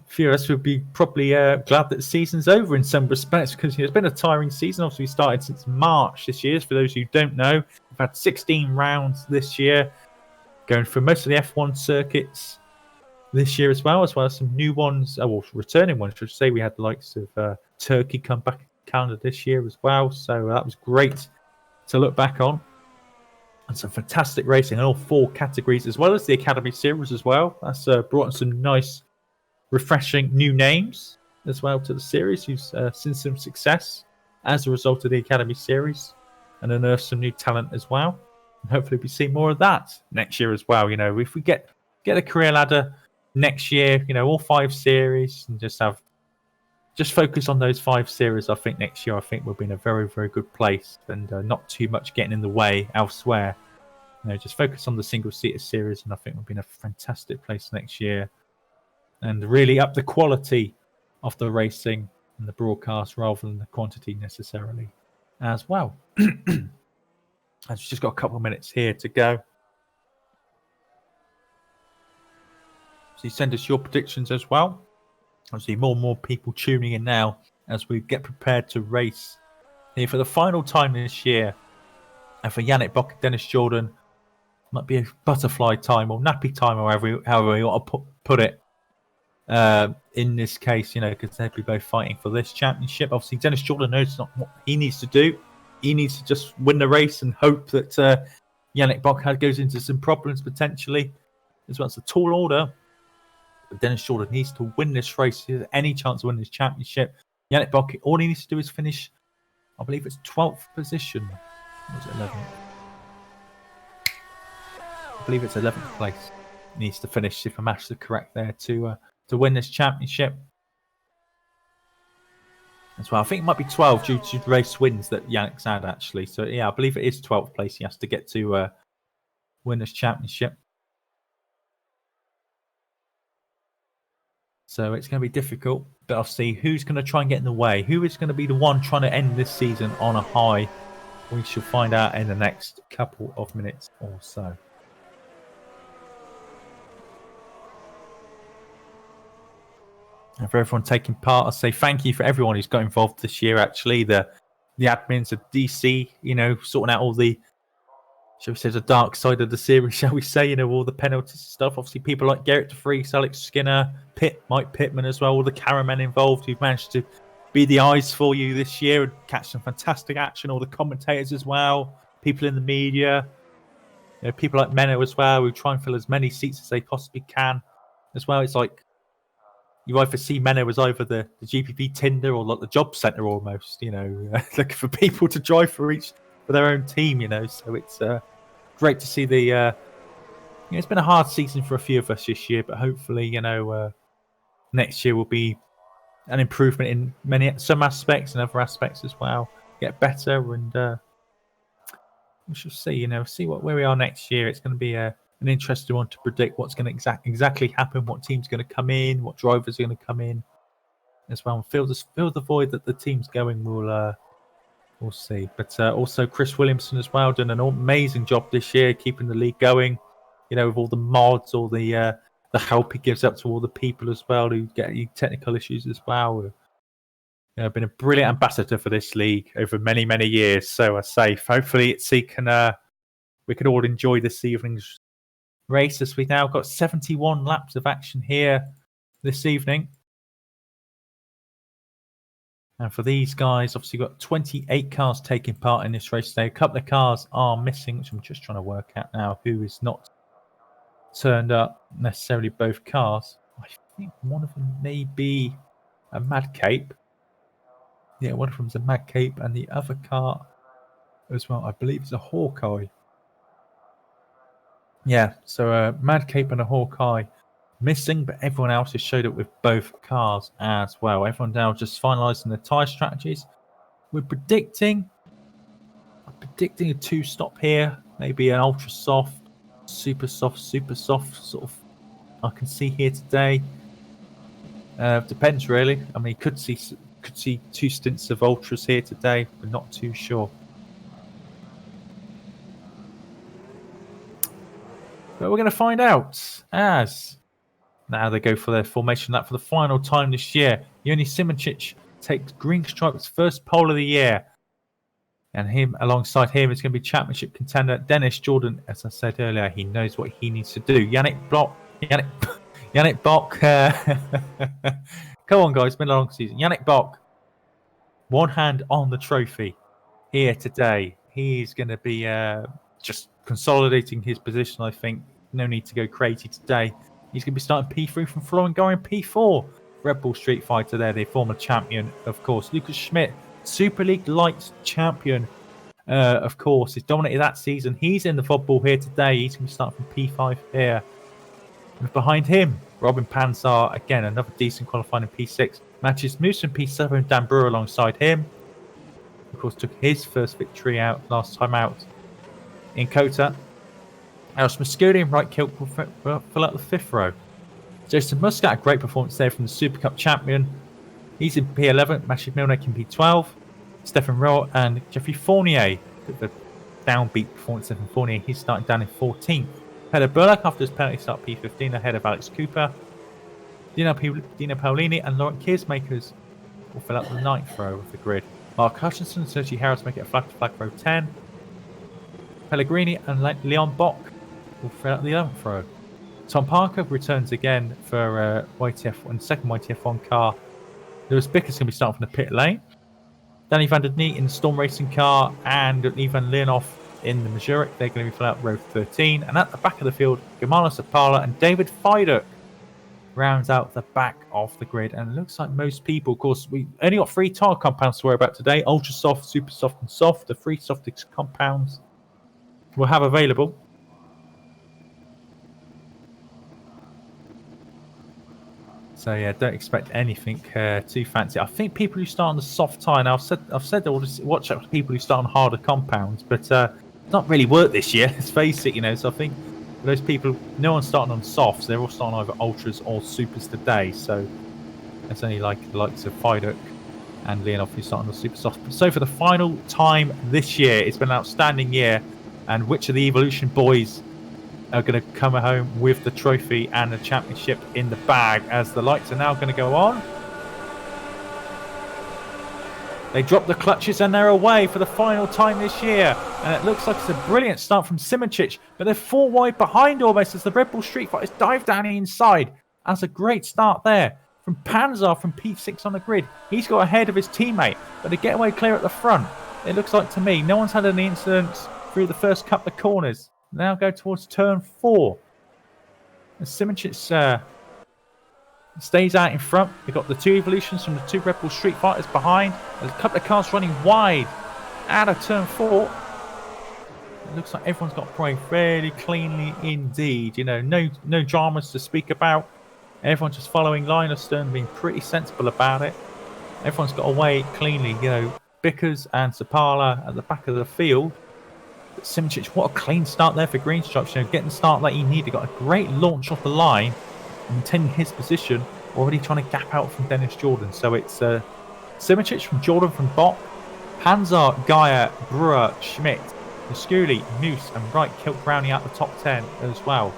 few of us would be probably glad that the season's over in some respects, because it's been a tiring season. Obviously, we started since March this year. For those who don't know, we've had 16 rounds this year, going through most of the F1 circuits this year as well as some new ones, returning ones. I should say we had the likes of Turkey come back in calendar this year as well. So that was great to look back on. And some fantastic racing in all 4 categories, as well as the Academy Series as well. That's brought in some nice, refreshing new names as well to the series, who's seen some success as a result of the Academy Series, and unearthed some new talent as well. And hopefully we see more of that next year as well. You know, if we get a career ladder next year, you know, all 5 series, and just focus on those 5 series. I think next year, we'll be in a very, very good place, and not too much getting in the way elsewhere. You know, just focus on the single-seater series, and I think we'll be in a fantastic place next year, and really up the quality of the racing and the broadcast rather than the quantity necessarily as well. I've just got a couple of minutes here to go. So you send us your predictions as well. I see more and more people tuning in now as we get prepared to race here for the final time this year. And for Yannick Bock and Dennis Jordan, might be a butterfly time or nappy time, or however you want to put it. In this case, because they'd be both fighting for this championship. Obviously, Dennis Jordan knows not what he needs to do. He needs to just win the race and hope that Yannick Bock goes into some problems potentially, as well as a tall order. But Dennis Jordan needs to win this race. He has any chance of winning this championship. Yannick Bock, all he needs to do is finish, I believe it's 12th position. Or was it 11th? I believe it's 11th place. He needs to finish, if my maths are correct there, to win this championship. As well, I think it might be 12 due to race wins that Yannick's had, actually. So, yeah, I believe it is 12th place he has to get to win this championship. So it's going to be difficult, but I'll see who's going to try and get in the way. Who is going to be the one trying to end this season on a high? We shall find out in the next couple of minutes or so. And for everyone taking part, I'll say thank you for everyone who's got involved this year, actually. The admins of DC, sorting out all the, shall we say, the dark side of the series, shall we say, all the penalties and stuff. Obviously, people like Gerrit De Vries, Alex Skinner, Mike Pittman as well, all the cameramen involved who've managed to be the eyes for you this year and catch some fantastic action. All the commentators as well, people in the media, people like Menno as well, who try and fill as many seats as they possibly can as well. It's like, you either see Menno as either the GPV Tinder or like the job centre almost, looking for people to drive for their own team, So it's great to see the. It's been a hard season for a few of us this year, but hopefully, next year will be an improvement in some aspects and other aspects as well. Get better, and we shall see. See where we are next year. It's going to be an interesting one to predict what's going to exactly happen, what team's going to come in, what drivers are going to come in as well. And fill the void that the team's going. We'll see. But also Chris Williamson as well, done an amazing job this year, keeping the league going. With all the mods, all the help he gives up to all the people as well who get technical issues as well. Been a brilliant ambassador for this league over many, many years. So I say, hopefully we can all enjoy this evening's race, as we've now got 71 laps of action here this evening. And for these guys, obviously got 28 cars taking part in this race today. A couple of cars are missing, which I'm just trying to work out now who is not turned up, necessarily both cars. I think one of them may be a Mad Cape. Yeah, one of them's a Mad Cape, and the other car as well, I believe, is a Hawkeye. Yeah, so a Mad Cape and a Hawkeye missing, but everyone else has showed up with both cars as well. Everyone now just finalising the tyre strategies. We're predicting a two-stop here, maybe an ultra soft, super soft sort of. I can see here today. Depends really. I mean, could see 2 stints of ultras here today, but not too sure. But we're going to find out as now they go for their formation lap for the final time this year. Yoni Simoncic takes Green Stripe's first pole of the year. And alongside him is going to be championship contender Dennis Jordan. As I said earlier, he knows what he needs to do. Yannick Bock. Come on, guys. It's been a long season. Yannick Bock, one hand on the trophy here today. He's going to be just consolidating his position, I think. No need to go crazy today. He's going to be starting P3 from Florian Goring P4. Red Bull Street Fighter there, the former champion, of course. Lucas Schmidt, Super League Lights champion, of course. He's dominated that season. He's in the football here today. He's going to start from P5 here. And behind him, Robin Panzar, again, another decent qualifying in P6. Matches Moose in P7, Dan Brewer alongside him. Of course, took his first victory out last time out in Kota. Alice Muscudi and Right Kilt will fill out the 5th row. Jason Muscat, a great performance there from the Super Cup champion. He's in P11, Maciej Milnek in P12. Stefan Rowe and Jeffrey Fournier. The downbeat performance of Fournier. He's starting down in 14th. Peter Burlock after his penalty start P15 ahead of Alex Cooper. Dino Paolini and Laurent Kiersmakers will fill out the 9th row of the grid. Mark Hutchinson and Sergi Harris make it a flag-to-flag row 10. Pellegrini and Leon Bock will fill out the 11th row. Tom Parker returns again for YTF1, second YTF1 car. Lewis Bicker's going to be starting from the pit lane. Danny van der Neet in the Storm Racing car and Ivan Leonov in the Mazurek. They're going to be filling out row 13. And at the back of the field, Gamala Sapala and David Fiduk rounds out the back of the grid. And it looks like most people, of course, we only got 3 tire compounds to worry about today. Ultra Soft, Super Soft and Soft. The 3 softest compounds we'll have available. So yeah, don't expect anything too fancy. I think people who start on the soft tyre now, I've said they'll just watch out for people who start on harder compounds, but it's not really worked this year. Let's face it, you know. So I think for those people, no one's starting on softs. They're all starting either ultras or supers today. So it's only like the likes of Fiduk and Leonov who start on the super soft. So for the final time this year, it's been an outstanding year. And which of the Evolution boys are going to come home with the trophy and the championship in the bag, as the lights are now going to go on. They drop the clutches and they're away for the final time this year, and it looks like it's a brilliant start from Simracing, but they're 4 wide behind almost as the Red Bull Street Fighters dive down the inside. That's a great start there from Panzer from P6 on the grid. He's got ahead of his teammate, but the getaway clear at the front. It looks like to me no one's had any incidents through the first couple of corners. Now go towards turn 4. And Simracing stays out in front. We've got the 2 Evolutions from the 2 Red Bull Street Fighters behind. There's a couple of cars running wide out of turn 4. It looks like everyone's got away fairly cleanly indeed. You know, no dramas to speak about. Everyone's just following line of stern, being pretty sensible about it. Everyone's got away cleanly. You know, Bickers and Sapala at the back of the field. But Simracing, what a clean start there for Green Stripes. You know, getting the start that he needed. Got a great launch off the line, maintaining his position, already trying to gap out from Dennis Jordan. So it's Simracing from Jordan from Bock, Panzer, Geyer, Brewer, Schmidt, Musculi, Moose and Wright Kilk rounding out the top 10 as well.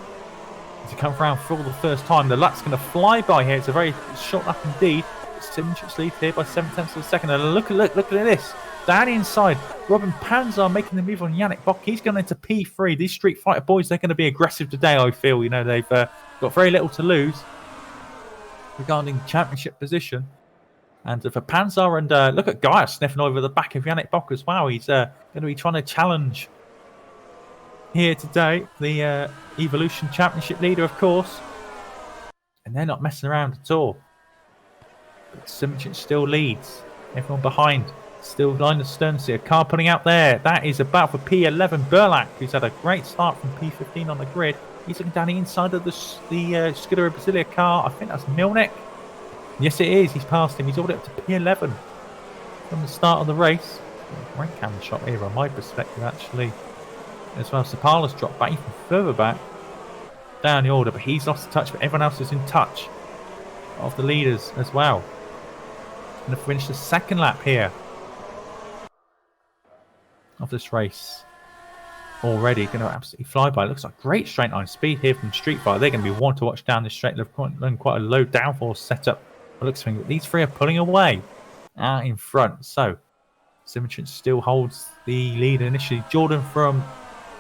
As he comes round for the first time, the lap's going to fly by here. It's a very short lap indeed. Simracing lead here by 7/10 of a second. And look at this. Down the inside, Robin Panzer making the move on Yannick Bock. He's going into P3. These Street Fighter boys, they're going to be aggressive today, I feel. You know, they've got very little to lose regarding championship position. And for Panzer, and look at Gaia sniffing over the back of Yannick Bock as well. He's going to be trying to challenge here today. The Evolution Championship leader, of course. And they're not messing around at all. But Simracing still leads. Everyone behind. Still line of stern. See a car putting out there. That is about for P11 Burlak, who's had a great start from P15 on the grid. He's looking down the inside of the Scuderia Brasilia car. I think that's Milnek. Yes, it is. He's passed him. He's all the way up to P11 from the start of the race. Great camera shot here on my perspective, actually. As well, Sapala's dropped back even further back down the order, but he's lost touch. But everyone else is in touch of the leaders as well. Going to finish the second lap here of this race already. Going to absolutely fly by. It looks like great straight line speed here from Street Fighter. They're going to be one to watch down this straight. They've quite a low downforce setup. It looks like these 3 are pulling away out in front. So Simracing still holds the lead initially. Jordan from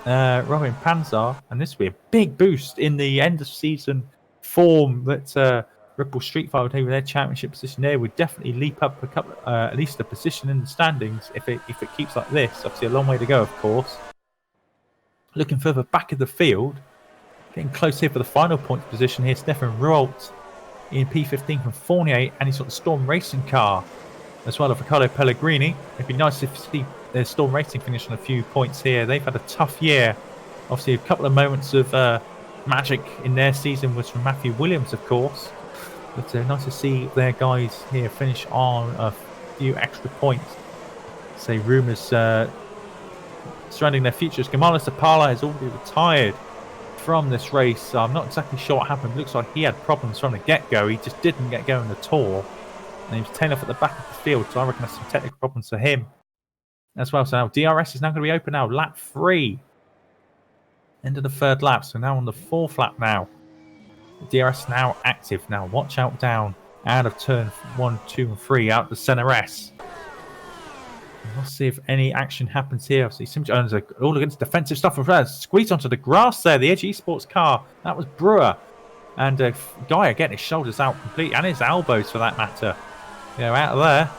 Robin Panzer, and this will be a big boost in the end of season form that Red Bull Street Fighter would take with their championship position there. Would definitely leap up a couple, at least a position in the standings if it keeps like this. Obviously a long way to go, of course. Looking further back of the field, getting close here for the final point position here. Stefan Rolt in P15 from Fournier, and he's got the Storm Racing car as well of Riccardo Pellegrini. It'd be nice if see their Storm Racing finish on a few points here. They've had a tough year. Obviously a couple of moments of magic in their season was from Matthew Williams, of course. But nice to see their guys here finish on a few extra points. Say rumours surrounding their futures. Gamala Sapala has already retired from this race. I'm not exactly sure what happened. It looks like he had problems from the get-go. He just didn't get going at all. And he was tailing off at the back of the field. So I reckon that's some technical problems for him as well. So now DRS is now going to be open now. Lap 3. End of the 3rd lap. So now on the 4th lap now. The DRS now active. Now watch out down out of turn 1, 2 and 3 out the center S. We'll see if any action happens here. See, Simracing all against defensive stuff. Squeeze onto the grass there. The Edge Esports car. That was Brewer. And Guy getting his shoulders out completely. And his elbows for that matter. Out of there.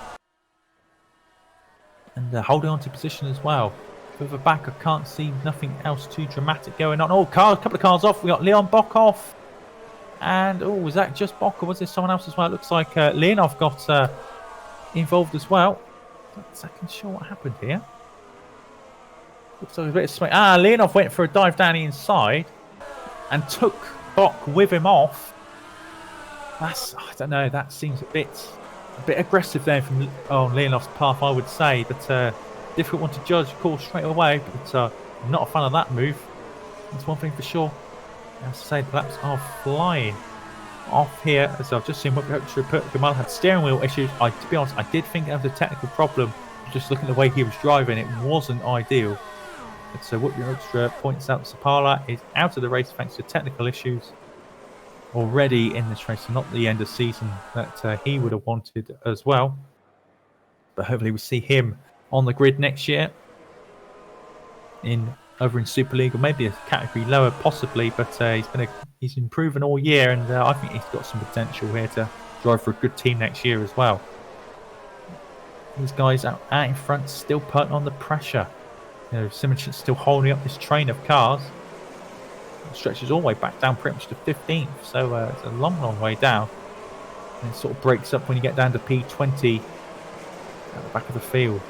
And holding on to position as well. Further back, I can't see nothing else too dramatic going on. Oh, a couple of cars off. We got Leon Bock off. And, was that just Bock or was there someone else as well? It looks like Leonov got involved as well. Not exactly sure what happened here. Looks like a bit of smoke. Leonov went for a dive down the inside and took Bock with him off. I don't know, that seems a bit aggressive there from Leonov's path, I would say, but difficult one to judge, of course, straight away. But I'm not a fan of that move. That's one thing for sure. As I say, the laps are flying off here, as I've just seen what Gamal had steering wheel issues. To be honest, I did think that was a technical problem. Just looking at the way he was driving, it wasn't ideal. But so what your extra points out, Sapala is out of the race thanks to technical issues already in this race, and not the end of season that he would have wanted as well. But hopefully we see him on the grid next year over in Super League, or maybe a category lower possibly, but he's improving all year, and I think he's got some potential here to drive for a good team next year as well. These guys out in front still putting on the pressure. Simracing still holding up this train of cars. It stretches all the way back down pretty much to 15th, so it's a long way down. And it sort of breaks up when you get down to P20 at the back of the field.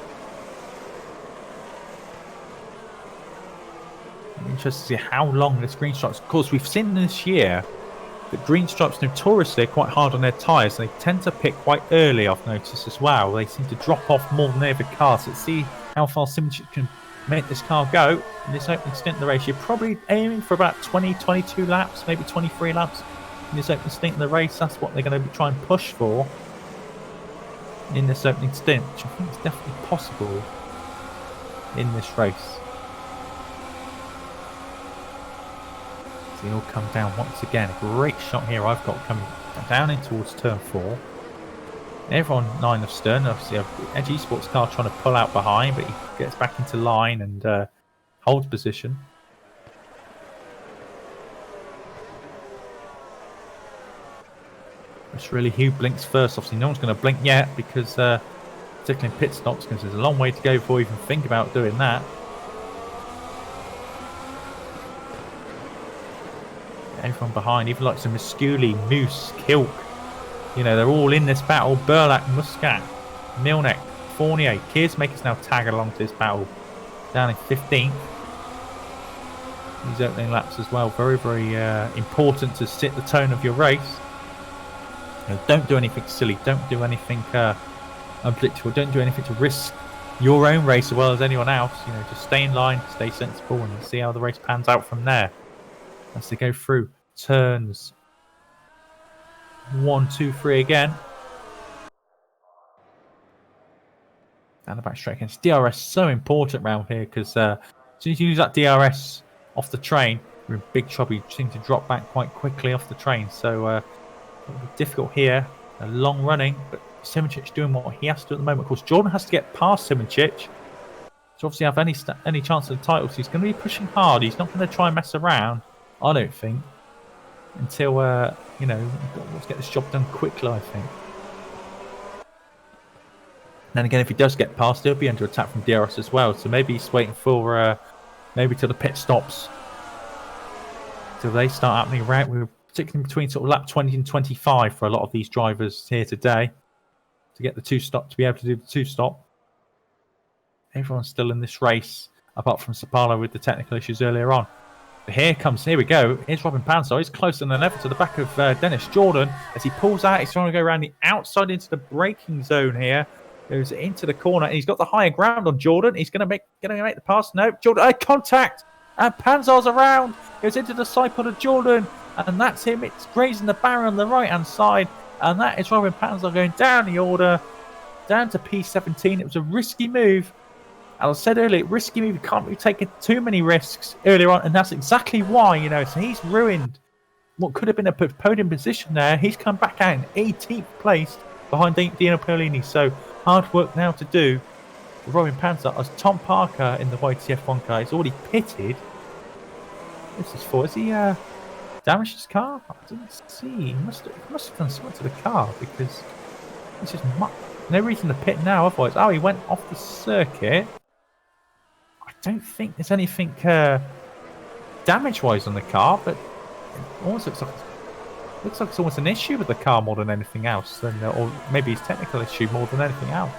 Interesting to see how long this green stripes. Of course, we've seen this year that green stripes notoriously are quite hard on their tyres. They tend to pick quite early, I've noticed as well. They seem to drop off more than every car. So let's see how far Simracing can make this car go in this opening stint in the race. You're probably aiming for about 22 laps, maybe 23 laps in this opening stint in the race. That's what they're going to try and push for in this opening stint, which I think is definitely possible in this race. He'll come down once again. A great shot here I've got coming down in towards turn 4. Everyone line of stern. Obviously, Edge Esports car trying to pull out behind, but he gets back into line and holds position. It's really who blinks first. Obviously, no one's going to blink yet because, particularly in pit stops, because there's a long way to go before you even think about doing that. Everyone behind, even like some Musculi, Moose, Kilk. They're all in this battle. Burlak, Muscat, Milnek, Fournier. Kearsmaker's now tagging along to this battle. Down in 15th. These opening laps as well. Very, very important to set the tone of your race. Don't do anything silly. Don't do anything unpredictable. Don't do anything to risk your own race as well as anyone else. Just stay in line, stay sensible, and see how the race pans out from there. As they go through turns 1, 2, 3 again. Down the back straight against DRS, so important around here because as soon as you use that DRS off the train, you're in big trouble. You seem to drop back quite quickly off the train, so it'll be difficult here. A long running, but Simracing doing what he has to do at the moment. Of course, Jordan has to get past Simracing to obviously have any chance of the title. So he's going to be pushing hard. He's not going to try and mess around, I don't think, until let's get this job done quickly, I think. Then again, if he does get past, he'll be under attack from DRS as well. So maybe he's waiting for maybe till the pit stops, till they start happening around. We're particularly between sort of lap 20 and 25 for a lot of these drivers here today to get the 2-stop, to be able to do the 2-stop. Everyone's still in this race, apart from Sapala with the technical issues earlier on. Here we go. Here's Robin Pansar. He's closer than ever to the back of Dennis Jordan as he pulls out. He's trying to go around the outside into the braking zone here. Goes into the corner, and he's got the higher ground on Jordan. He's going to make the pass. No, Jordan, contact, and Pansar's around. Goes into the side pod of Jordan, and that's him. It's grazing the barrier on the right-hand side, and that is Robin Pansar going down the order, down to P17. It was a risky move. As I said earlier, risky move. You can't be taking too many risks earlier on, and that's exactly why, so he's ruined what could have been a podium position there. He's come back out in 18th place behind Dino Paolini. So hard work now to do Robin Panzer as Tom Parker in the WTF1 car is already pitted. This is for, is he damaged his car? I didn't see. He must have done something to the car because it's just no reason to pit now. Otherwise, he went off the circuit. I don't think there's anything damage-wise on the car, but it almost looks like it's almost an issue with the car more than anything else, or maybe it's a technical issue more than anything else.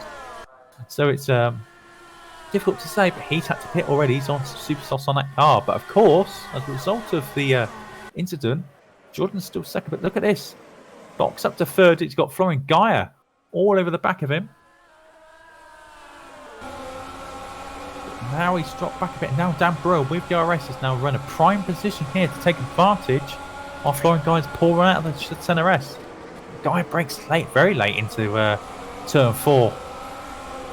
So it's difficult to say, but he's had to pit already. He's on super sauce on that car. But of course, as a result of the incident, Jordan's still second. But look at this. Box up to third. He's got Florian Gaia all over the back of him. Now he's dropped back a bit. Now Dan Brewer with DRS has now run a prime position here to take advantage of Florian Gaia's poor run out of the centre S. Gaia breaks late, very late into turn 4.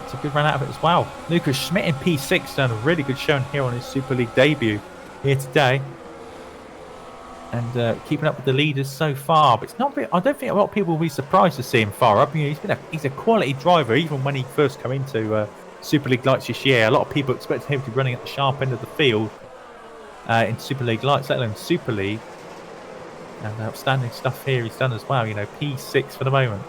It's a good run out of it as well. Lucas Schmidt in P6 done a really good showing here on his Super League debut here today. And keeping up with the leaders so far. But it's not. I don't think a lot of people will be surprised to see him far up. You know, he's a quality driver, even when he first came into Super League Lights this year. A lot of people expected him to be running at the sharp end of the field in Super League Lights, let alone Super League. And outstanding stuff here he's done as well. You know, P6 for the moment.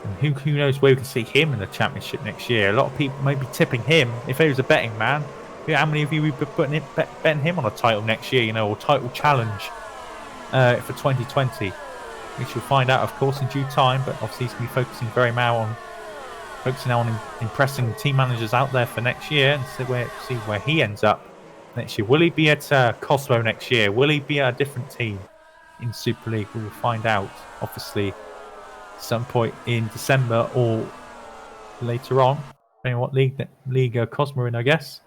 And who knows where we can see him in the championship next year. A lot of people may be tipping him. If he was a betting man, how many of you would be betting him on a title next year, you know, or title challenge for 2020? We shall find out, of course, in due time. But obviously, he's going to be focusing on impressing team managers out there for next year and see where he ends up next year. Will he be at Cosmo next year? Will he be at a different team in Super League? We will find out, obviously, at some point in December or later on, depending on what league Cosmo in, I guess.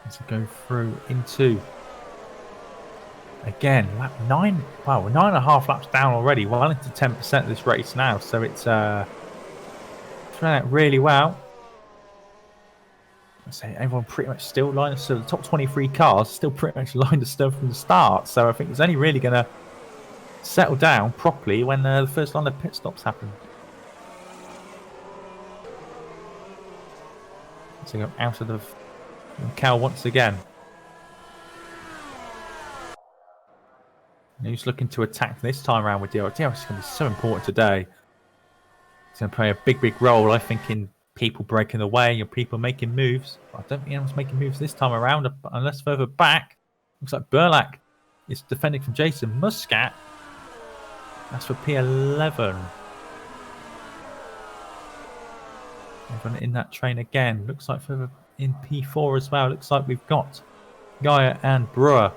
Let's go through into again lap 9. Wow, we're 9.5 laps down already. Well into 10% of this race now, so it's turned out really well. I say everyone pretty much still lined up. So the top 23 cars still pretty much lined up from the start. So I think it's only really going to settle down properly when the first line of pit stops happen. So go out of the Cal once again. And he's looking to attack this time around with DRS. DRS is going to be so important today. It's going to play a big role, I think, in people breaking away and people making moves. But I don't think anyone's making moves this time around unless further back. Looks like Burlack is defending from Jason Muscat. That's for P11. Everyone in that train again. Looks like further in P4 as well. Looks like we've got Gaia and Brewer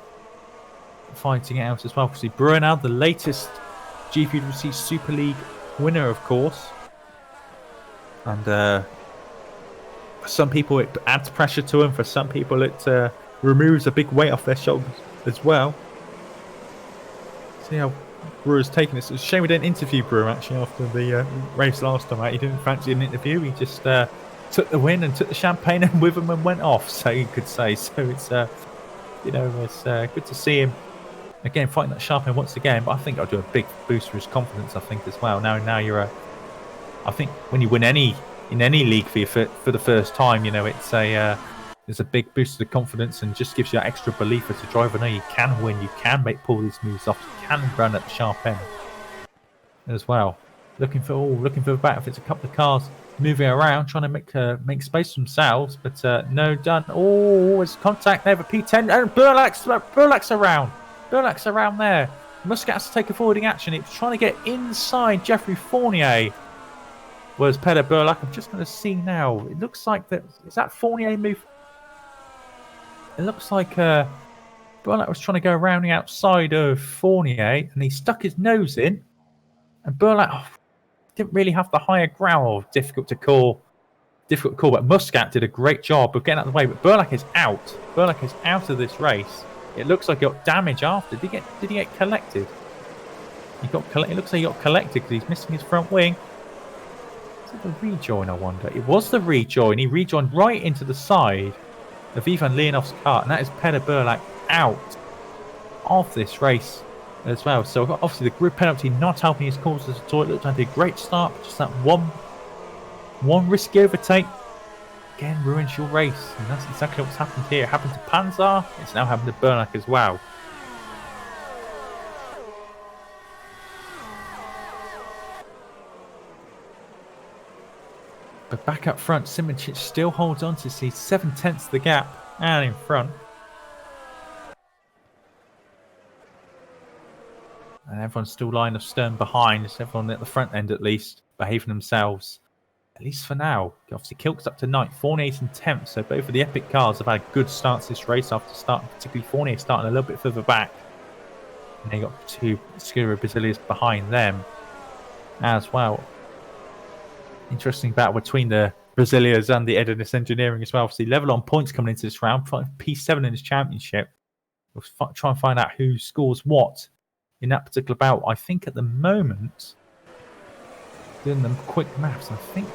fighting it out as well. Obviously, Brewer now the latest GPVWC Super League winner, of course. And for some people it adds pressure to them. For some people it removes a big weight off their shoulders as well. See how Brewer's taking this. It's a shame we didn't interview Brewer actually after the race last time out. He didn't fancy an interview. He just took the win and took the champagne and with him and went off, so you could say. So it's it's good to see him again fighting that sharp end once again. But I think I'll do a big boost for his confidence, I think, as well. Now you're I think when you win in any league for the first time, you know, it's there's a big boost to the confidence and just gives you that extra belief as a driver. Now you can win, you can pull these moves off, you can run at the sharp end as well. Looking for the back. If it's a couple of cars moving around, trying to make space for themselves, but no done. Oh, it's contact there for P10 and Burlack's around. Burlack's around there. Muscat has to take a forwarding action. It was trying to get inside Jeffrey Fournier. Was Peter Burlack. I'm just going to see now. It looks like is that Fournier move? It looks like Burlack was trying to go around the outside of Fournier, and he stuck his nose in. And Burlack didn't really have the higher ground. Difficult to call. But Muscat did a great job of getting out of the way. But Burlack is out. Burlack is out of this race. It looks like he got damage after. Did he get collected? It looks like he got collected because he's missing his front wing. The rejoin, I wonder. It was the rejoin. He rejoined right into the side of Ivan Leonov's car, and that is Peter Burlack out of this race as well. So obviously the grid penalty not helping his causes at all. It looked like a great start, but just that one risky overtake again ruins your race, and that's exactly what's happened here. It happened to Panzer, it's now happened to Bernach as well. But back up front, Simracing still holds on to see 7/10 the gap and in front. And everyone's still line of stern behind. It's everyone at the front end at least behaving themselves, at least for now. Obviously Kilk's up to 9th, Fournier's in 10th, so both of the epic cars have had good starts this race after starting, particularly Fournier starting a little bit further back. And they got 2 Skura Brasilias behind them as well. Interesting battle between the Brasilias and the Edinus Engineering as well. Obviously level on points coming into this round, P7 in this championship. We'll try and find out who scores what in that particular bout. I think at the moment, doing them quick maths, I think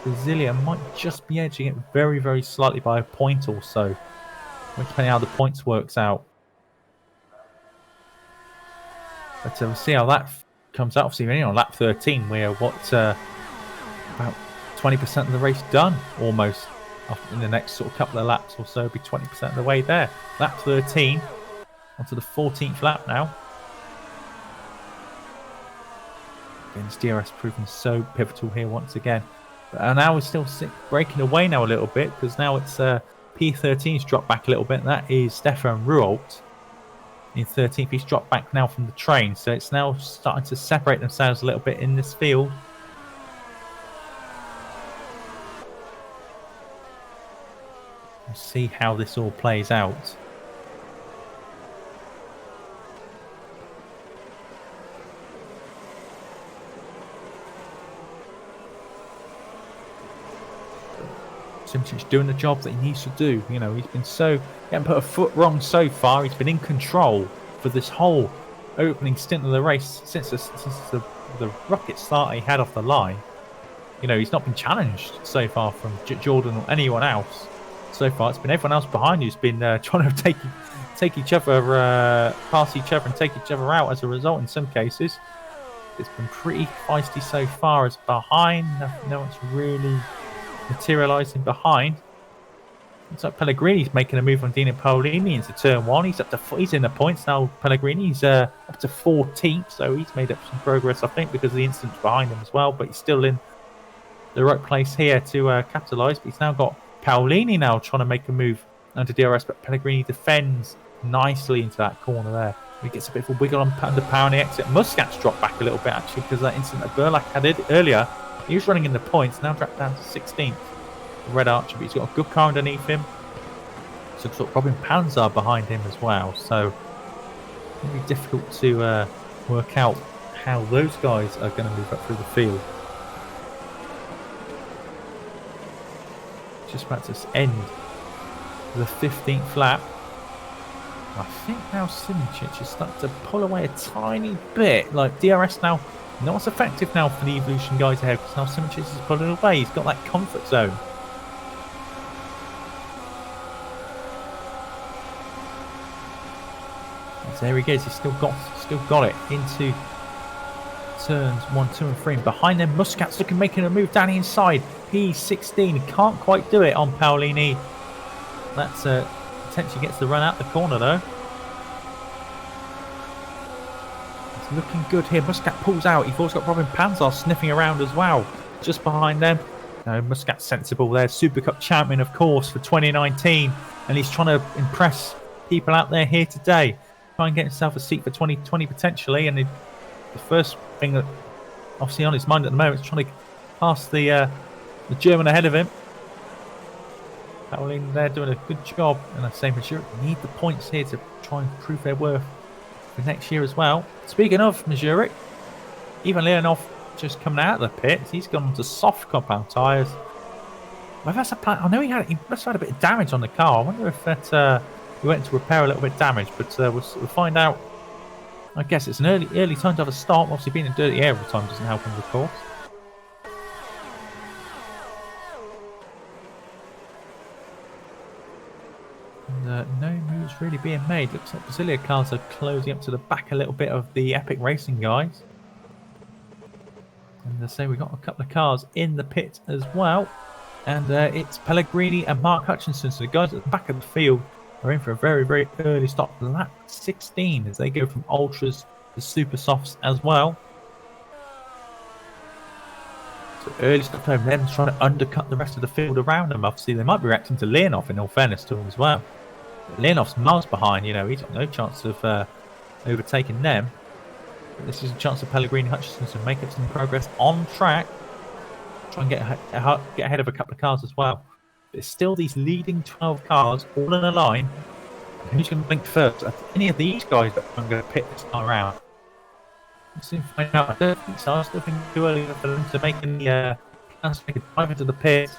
Brasilia might just be edging it very, very slightly by a point or so, depending how the points works out. But we'll see how that comes out. Obviously, we're only on lap 13. We're about 20% of the race done almost. In the next sort of couple of laps or so, be 20% of the way there. Lap 13, onto the 14th lap now. Again, this DRS proving so pivotal here once again. But now we're still breaking away now a little bit, because now it's P13's dropped back a little bit, and that is Stefan Ruolt. In 13th, he's dropped back now from the train, so it's now starting to separate themselves a little bit in this field. We'll see how this all plays out. Simracing's doing the job that he needs to do. You know, he's been he hasn't put a foot wrong so far. He's been in control for this whole opening stint of the race since the rocket start he had off the line. You know, he's not been challenged so far from Jordan or anyone else. So far, it's been everyone else behind who's been trying to take each other, pass each other, and take each other out. As a result, in some cases, it's been pretty feisty so far. As behind, no one's really materialising behind. Looks like Pellegrini's making a move on Dino Paolini into turn 1. He's in the points now. Pellegrini's up to 14th, so he's made up some progress, I think, because of the incidents behind him as well. But he's still in the right place here to capitalise. But he's now got Paolini now trying to make a move under DRS, but Pellegrini defends nicely into that corner there. He gets a bit of a wiggle under power on the exit. Muscat's dropped back a little bit actually, because that incident that Burlak had earlier. He was running in the points, now dropped down to 16th. The Red Archer, but he's got a good car underneath him. So sort of Robin Panzer behind him as well. So it'll be difficult to work out how those guys are going to move up through the field. Just about to end the 15th lap. I think now Simracing is starting to pull away a tiny bit. Like DRS now not as effective now for the Evolution guys ahead, because now Simracing is pulling away. He's got that comfort zone. So there he goes. He's still got it into turns 1, 2, and 3. And behind them, Muscat's making a move down the inside. P16 can't quite do it on Paolini. That's potentially gets the run out the corner though. It's looking good here. Muscat pulls out. You've also got Robin Panzer sniffing around as well, just behind them. No, Muscat's sensible there. Super Cup champion, of course, for 2019, and he's trying to impress people out there here today. Try and get himself a seat for 2020 potentially. And the first thing that obviously on his mind at the moment is trying to pass the German ahead of him. Paolini there doing a good job, and the same as you need the points here to try and prove their worth for next year as well. Speaking of Mazurek, Ivan Leonov just coming out of the pits. He's gone on to soft compound tyres. Well, that's a plan. I know he must have had a bit of damage on the car. I wonder if that he went to repair a little bit of damage, but we'll find out. I guess it's an early time to have a start. Obviously, being in dirty air all the time doesn't help him, of course. And no moves really being made. Looks like Brasilia cars are closing up to the back a little bit of the Epic Racing guys. And they say we've got a couple of cars in the pit as well. And it's Pellegrini and Mark Hutchinson. So the guys at the back of the field are in for a very, very early stop. Lap 16 as they go from Ultras to Super Softs as well. So early stop home, them trying to undercut the rest of the field around them. Obviously, they might be reacting to Leonov, in all fairness to him as well. But Leonov's miles behind, you know, he's got no chance of overtaking them. But this is a chance for Pellegrini Hutchinson to make up some progress on track. Try and get ahead of a couple of cars as well. But it's still these leading 12 cars all in a line. And who's going to blink first? Are any of these guys that are going to pit this time around? We'll soon find out. I don't think so. I still think it's too early for them to make any plans to make a dive into the pit.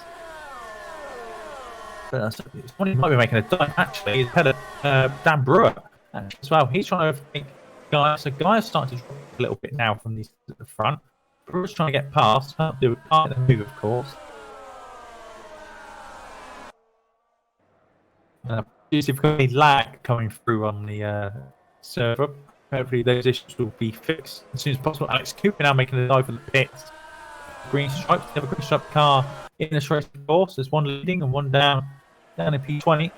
But somebody might be making a dive actually. He's had Dan Brewer as well. He's trying to overtake Guy. So Guy's starting to drop a little bit now from these at the front. Brewer's trying to get past. Can't do the move, of course. If you've got any lag coming through on the server, hopefully those issues will be fixed as soon as possible. Alex Cooper now making a dive for the pits. Green stripes. They have a green stripe car in this race, of course. There's one leading and one down in P20.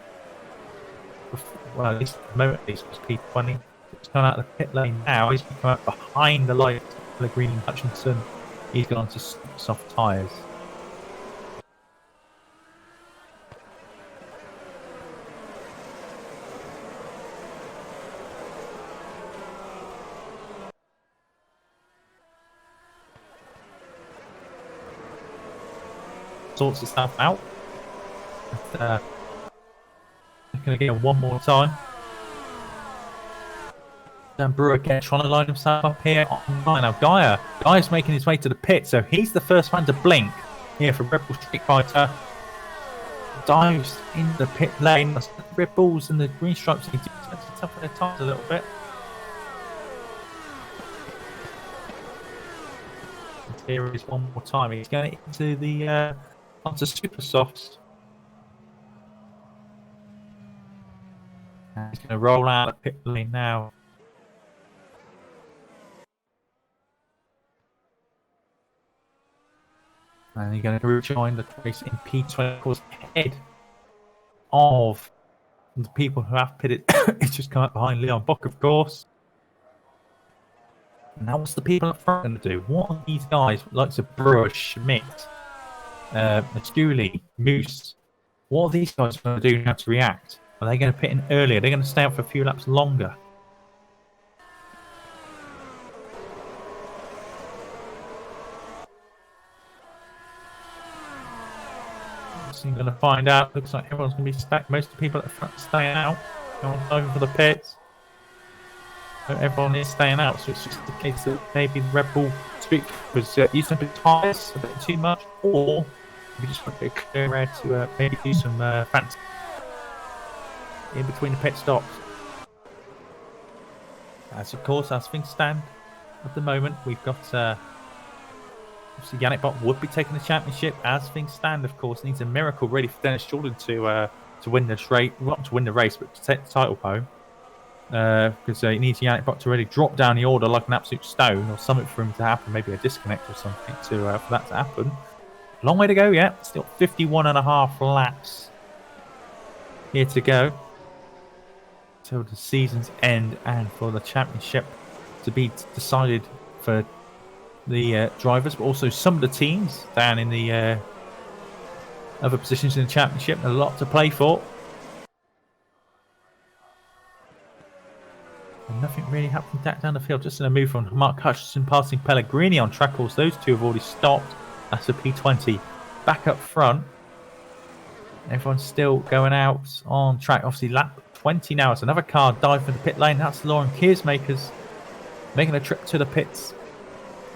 Well, at least at the moment, it's P20. He's coming out of the pit lane now. He's coming out behind the light. Pellegrini Hutchinson. He's gone to soft tyres. Sorts itself out. Going to get one more time. Dan Brewer again trying to line himself up here on line. Now Guy's making his way to the pit, so he's the first one to blink here for Red Bull Street Fighter. Dives in the pit lane. The Red Bulls and the green stripes need to toughen their tires a little bit. And here is one more time. He's going into the onto Super Softs. And he's going to roll out the pit lane now. And you're going to rejoin the race in P20, of course, ahead of the people who have pitted. It's just come up behind Leon Bock, of course. And now what's the people up front going to do? What are these guys, like Brewer, Schmidt, Masculi, Moose, what are these guys going to do now to react? Are they going to pit in earlier? Are they going to stay out for a few laps longer? I'm going to find out. Looks like everyone's going to be stacked. Most of the people at the front staying out. Everyone's going for the pits. So everyone is staying out. So it's just the case that maybe the Red Bull Street was using a bit of tyres a bit too much, or we just want to clear air to maybe do some fancy in between the pit stops. As of course, as things stand at the moment, we've got. Obviously, Yannick Bott would be taking the championship as things stand. Of course, needs a miracle really for Dennis Jordan to win this race, not to win the race, but to take the title home. Because he needs Yannick Bott to really drop down the order like an absolute stone, or something for him to happen, maybe a disconnect or something to for that to happen. Long way to go yet. Still 51.5 laps here to go till the season's end, and for the championship to be decided for the drivers, but also some of the teams down in the other positions in the championship. A lot to play for. And nothing really happened down the field. Just in a move from Mark Hutchinson passing Pellegrini on track course. Those two have already stopped. That's a P20 back up front. Everyone's still going out on track. Obviously, lap 20 now. It's another car dive for the pit lane. That's Lauren Kearsmakers making a trip to the pits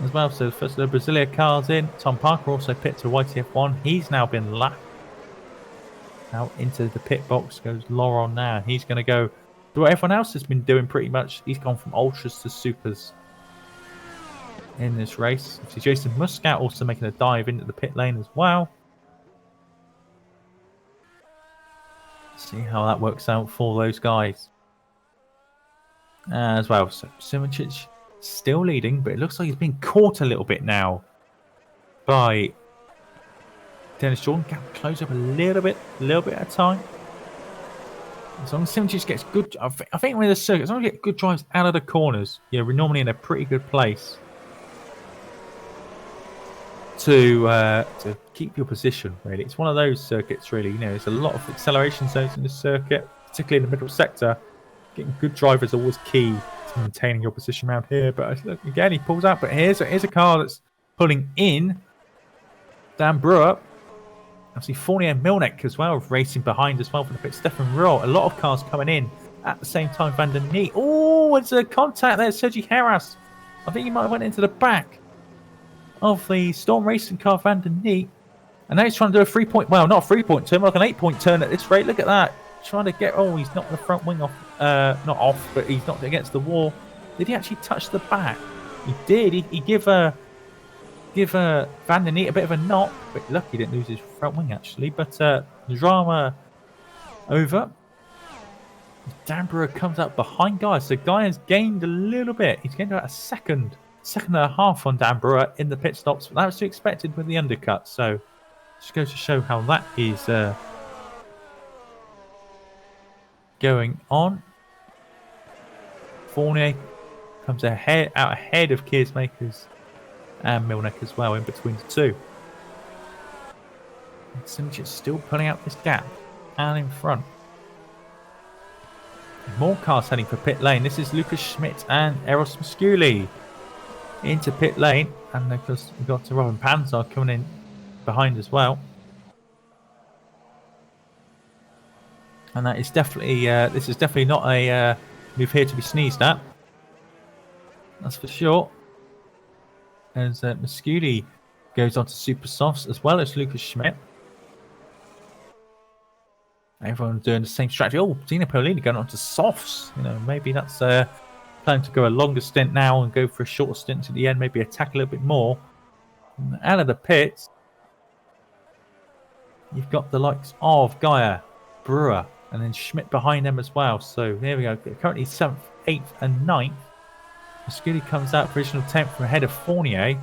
as well. So first of the Brasilia cars in. Tom Parker also pit to WTF1. He's now been lapped. Out into the pit box goes Laurent now. He's going to go to what everyone else has been doing pretty much. He's gone from ultras to supers in this race. Obviously, Jason Muscat also making a dive into the pit lane as well. See how that works out for those guys as well. So Simracing still leading, but it looks like he's been caught a little bit now by Dennis Jordan. Can close up a little bit at a time. As long as Simracing gets good, I think with the circuit, as long as you get good drives out of the corners, yeah, we're normally in a pretty good place to keep your position. Really, it's one of those circuits. Really, there's a lot of acceleration zones in this circuit, particularly in the middle sector. Getting good drivers is always key to maintaining your position around here. But look, again, he pulls out. But here's a car that's pulling in. Dan Brewer. Obviously, Fournier and Milnek as well, racing behind as well for the pit. Stefan Roll. A lot of cars coming in at the same time. Van der Neet. Oh, it's a contact there. Sergi Harras. I think he might have went into the back of the Storm Racing car, Van der Neet. And now he's trying to do a 3-point, well, not a 3-point turn, like an 8-point turn at this rate. Look at that. Trying to get, he's knocked the front wing off. Not off, but he's knocked it against the wall. Did he actually touch the back? He did. He give Van der Neet a bit of a knock, but lucky he didn't lose his front wing actually. But drama over. Dan Brewer comes up behind Guy. So Guy has gained a little bit. He's gained about a second and a half on Dan Brewer in the pit stops. But that was to be expected with the undercut. So just goes to show how that is going on. Fournier comes out ahead of Keersmakers and Milnek as well in between the two. Simracing still pulling out this gap and in front. More cars heading for pit lane. This is Lucas Schmidt and Eros Musculi into pit lane, and of course we've got Robin Panzer coming in behind as well. And that is definitely this is definitely not a move here to be sneezed at. That's for sure. As Musculi goes on to super softs as well as Lucas Schmidt. Everyone doing the same strategy. Oh, Dino Paolini going on to softs. Maybe that's planning to go a longer stint now and go for a shorter stint to the end. Maybe attack a little bit more. And out of the pits, you've got the likes of Gaia, Brewer, and then Schmidt behind them as well. So there we go. Currently 7th, 8th, and 9th. Musculi comes out for additional 10th from ahead of Fournier.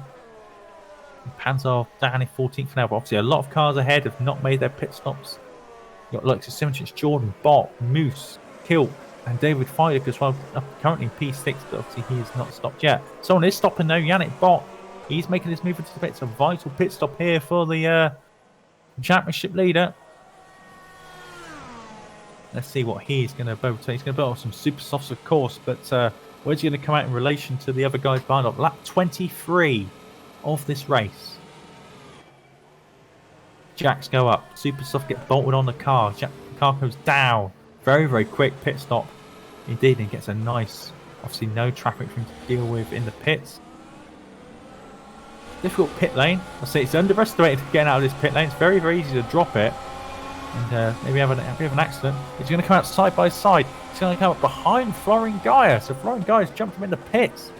Panzer down in 14th now, but obviously a lot of cars ahead have not made their pit stops. You've got likes of Simracing, Jordan, Bott, Moose, Kilt, and David Fidek as well. Currently in P6, but obviously he has not stopped yet. Someone is stopping though, Yannick Bott. He's making his move into the pit. It's a vital pit stop here for the championship leader. Let's see what he's going to build. He's going to build some super softs, of course, but where's he going to come out in relation to the other guys behind up? Lap 23 of this race. Jacks go up. Super soft get bolted on the car. The car goes down. Very, very quick pit stop. Indeed, and gets a nice, obviously no traffic for him to deal with in the pits. Difficult pit lane. I say it's underestimated getting out of this pit lane. It's very, very easy to drop it. And maybe have an accident. He's going to come out side by side. He's going to come up behind Florian Gaia. So Florian Gaia's jumped him in the pits.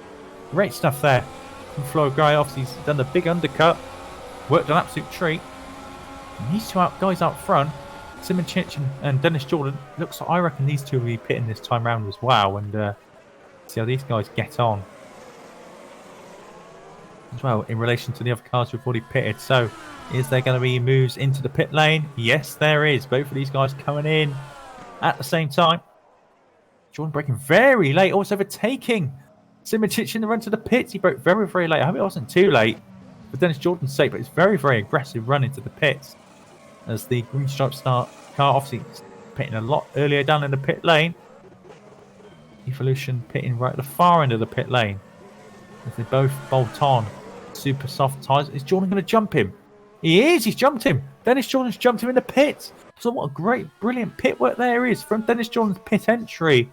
Great stuff there from Florian Gaia. Obviously, he's done the big undercut. Worked an absolute treat. And these two guys out front, Simracing and Dennis Jordan, looks like I reckon these two will be pitting this time round as well. And see how these guys get on. As well, in relation to the other cars who've already pitted. So, is there going to be moves into the pit lane? Yes, there is. Both of these guys coming in at the same time. Jordan breaking very late, also overtaking Simracing in the run to the pits. He broke very, very late. I hope it wasn't too late for Dennis Jordan's sake, but it's very, very aggressive run into the pits. As the green stripe car obviously pitting a lot earlier down in the pit lane. Evolution pitting right at the far end of the pit lane. As they both bolt on super soft tyres. Is Jordan going to jump him? He is. He's jumped him. Dennis Jordan's jumped him in the pits. So what a great, brilliant pit work there is from Dennis Jordan's pit entry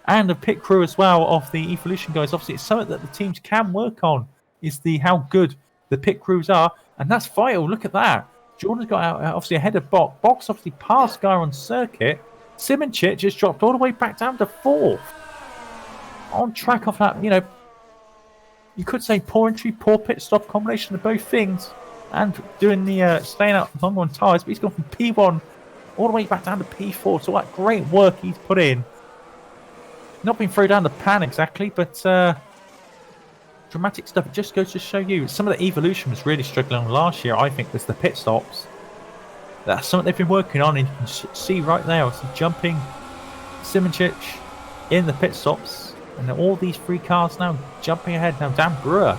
and the pit crew as well of the Evolution guys. Obviously, it's something that the teams can work on. Is how good the pit crews are, and that's vital. Look at that. Jordan's got out obviously ahead of Bok. Bok's obviously passed Guy on circuit. Simracing just dropped all the way back down to 4th. On track off that, you could say poor entry, poor pit stop, combination of both things, and doing the staying out long on tyres. But he's gone from P1 all the way back down to P4. So all that great work he's put in. Not been thrown down the pan exactly, but dramatic stuff. It just goes to show you some of the evolution was really struggling last year. I think was the pit stops. That's something they've been working on, and you can see right there, obviously jumping Simracing in the pit stops, and all these three cars now jumping ahead. Now Dan Brewer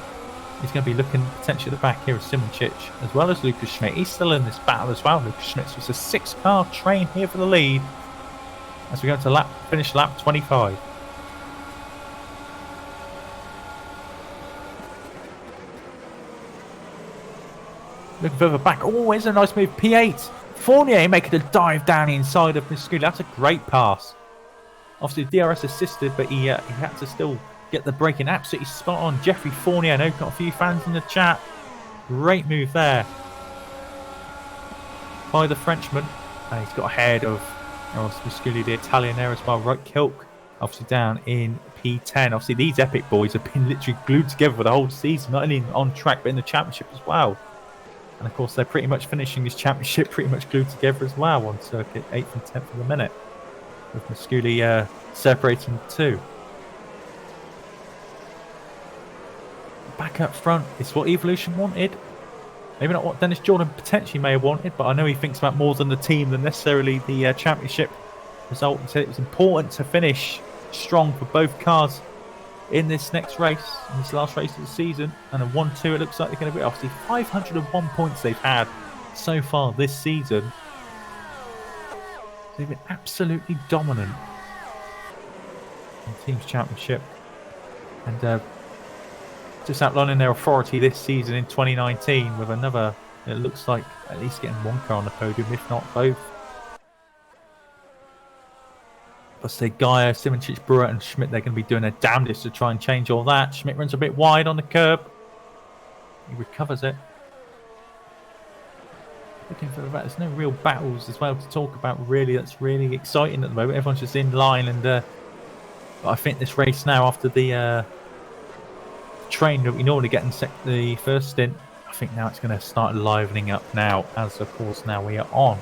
is going to be looking potentially at the back here of Simracing, as well as Lucas Schmidt. He's still in this battle as well. Lucas Schmidt was a 6-car train here for the lead as we go to finish lap 25. Looking further back. Oh, it's a nice move. P8. Fournier making a dive down the inside of Musculi. That's a great pass. Obviously, DRS assisted, but he had to still get the braking absolutely spot on. Jeffrey Fournier. I know got a few fans in the chat. Great move there by the Frenchman. And he's got ahead of Musculi, the Italian there as well. Right, Kilk, obviously down in P10. Obviously, these epic boys have been literally glued together for the whole season, not only on track, but in the championship as well. And of course, they're pretty much finishing this championship pretty much glued together as well on circuit 8th and 10th of the minute, with Musculi separating the two. Back up front is what Evolution wanted. Maybe not what Dennis Jordan potentially may have wanted, but I know he thinks about more than the team than necessarily the championship result. He said it was important to finish strong for both cars in this next race, in this last race of the season, and a 1-2 it looks like they're going to be. Obviously 501 points they've had so far this season. They've been absolutely dominant in the team's championship, and just outlining their authority this season in 2019 with another, it looks like at least getting one car on the podium, if not both. But say Gaia, Simracing, Brewer and Schmidt, they're going to be doing their damnedest to try and change all that. Schmidt runs a bit wide on the curb. He recovers it. Looking for that. There's no real battles as well to talk about, really. That's really exciting at the moment. Everyone's just in line, and but I think this race now, after the train that we normally get in the first stint, I think now it's going to start livening up now, as of course now we are on.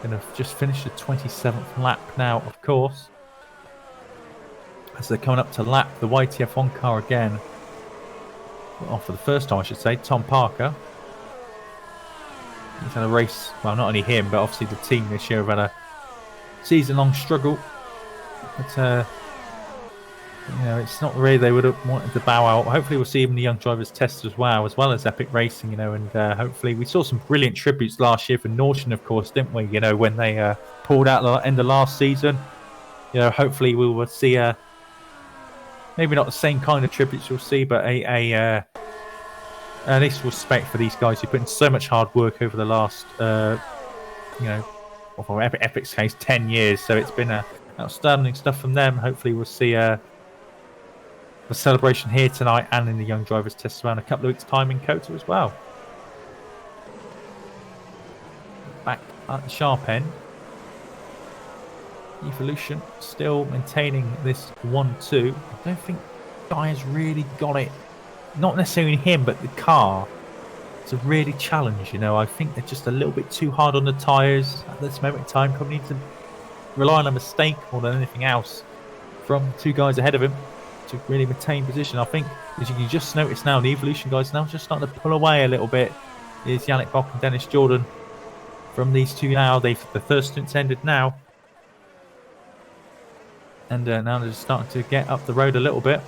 Going to just finish the 27th lap now, of course, as they're coming up to lap the YTF1 car again. Well, for the first time, I should say, Tom Parker. He's had a race, well, not only him, but obviously the team this year have had a season-long struggle. But you know, it's not really they would have wanted to bow out. Hopefully we'll see even the young drivers test as well as Epic Racing, you know, and hopefully we saw some brilliant tributes last year for Norton, of course, didn't we? You know, when they pulled out the end of last season. You know, hopefully we will see maybe not the same kind of tributes we'll see, but at least respect for these guys who put in so much hard work over the last, you know, or for Epic's case, 10 years. So it's been outstanding stuff from them. Hopefully we'll see the celebration here tonight and in the young drivers test around a couple of weeks' time in Kota as well. Back at the sharp end, Evolution still maintaining this 1-2. I don't think Guy has really got it. Not necessarily him, but the car. It's a really challenge, you know. I think they're just a little bit too hard on the tyres at this moment in time. Probably need to rely on a mistake more than anything else from the two guys ahead of him to really maintain position. I think, as you can just notice now, the Evolution guys now just starting to pull away a little bit. Here's Yannick Bock and Dennis Jordan from these two now. The first stint's ended now. And now they're just starting to get up the road a little bit.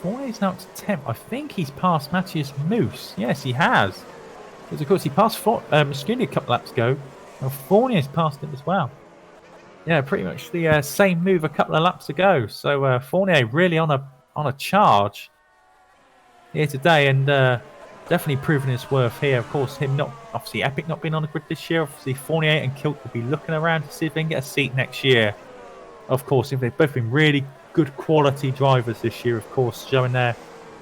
Fournier's now to 10th. I think he's passed Matthias Moose. Yes, he has. Because, of course, he passed Musculi a couple laps ago. And Fournier's passed him as well. Yeah, pretty much the same move a couple of laps ago. So Fournier really on a charge here today, and definitely proving his worth here. Of course, him not obviously Epic not being on the grid this year. Obviously, Fournier and Kilk will be looking around to see if they can get a seat next year. Of course, if they've both been really good quality drivers this year, of course, showing their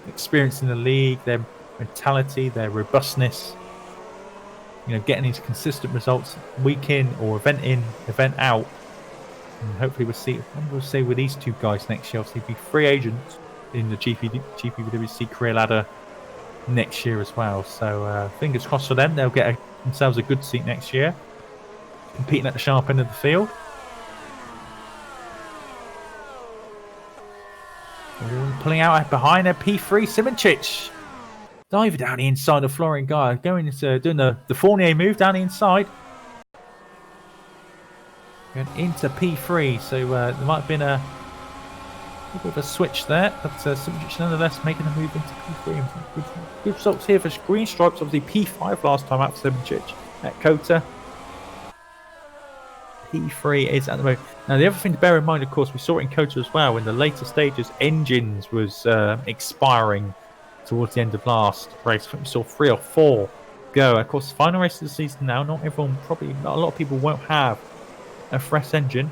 experience in the league, their mentality, their robustness. You know, getting these consistent results week in or event in, event out. And hopefully we'll see with these two guys next year. Obviously, be free agents in the GPVWC career ladder next year as well. So fingers crossed for them. They'll get themselves a good seat next year, competing at the sharp end of the field. Pulling out behind a P3 Simracing. Dive down the inside of Florian Guy, going into doing the Fournier move down the inside. Going into P3, so there might have been a bit of a switch there, but Simracing nonetheless making a move into P3. Good results here for Green Stripes, obviously P5 last time out for Simracing at Kota. P3 is at the moment. Now the other thing to bear in mind, of course, we saw it in Kota as well, in the later stages, engines was expiring towards the end of last race. I think we saw 3 or 4 go. Of course, final race of the season now, not a lot of people won't have a fresh engine,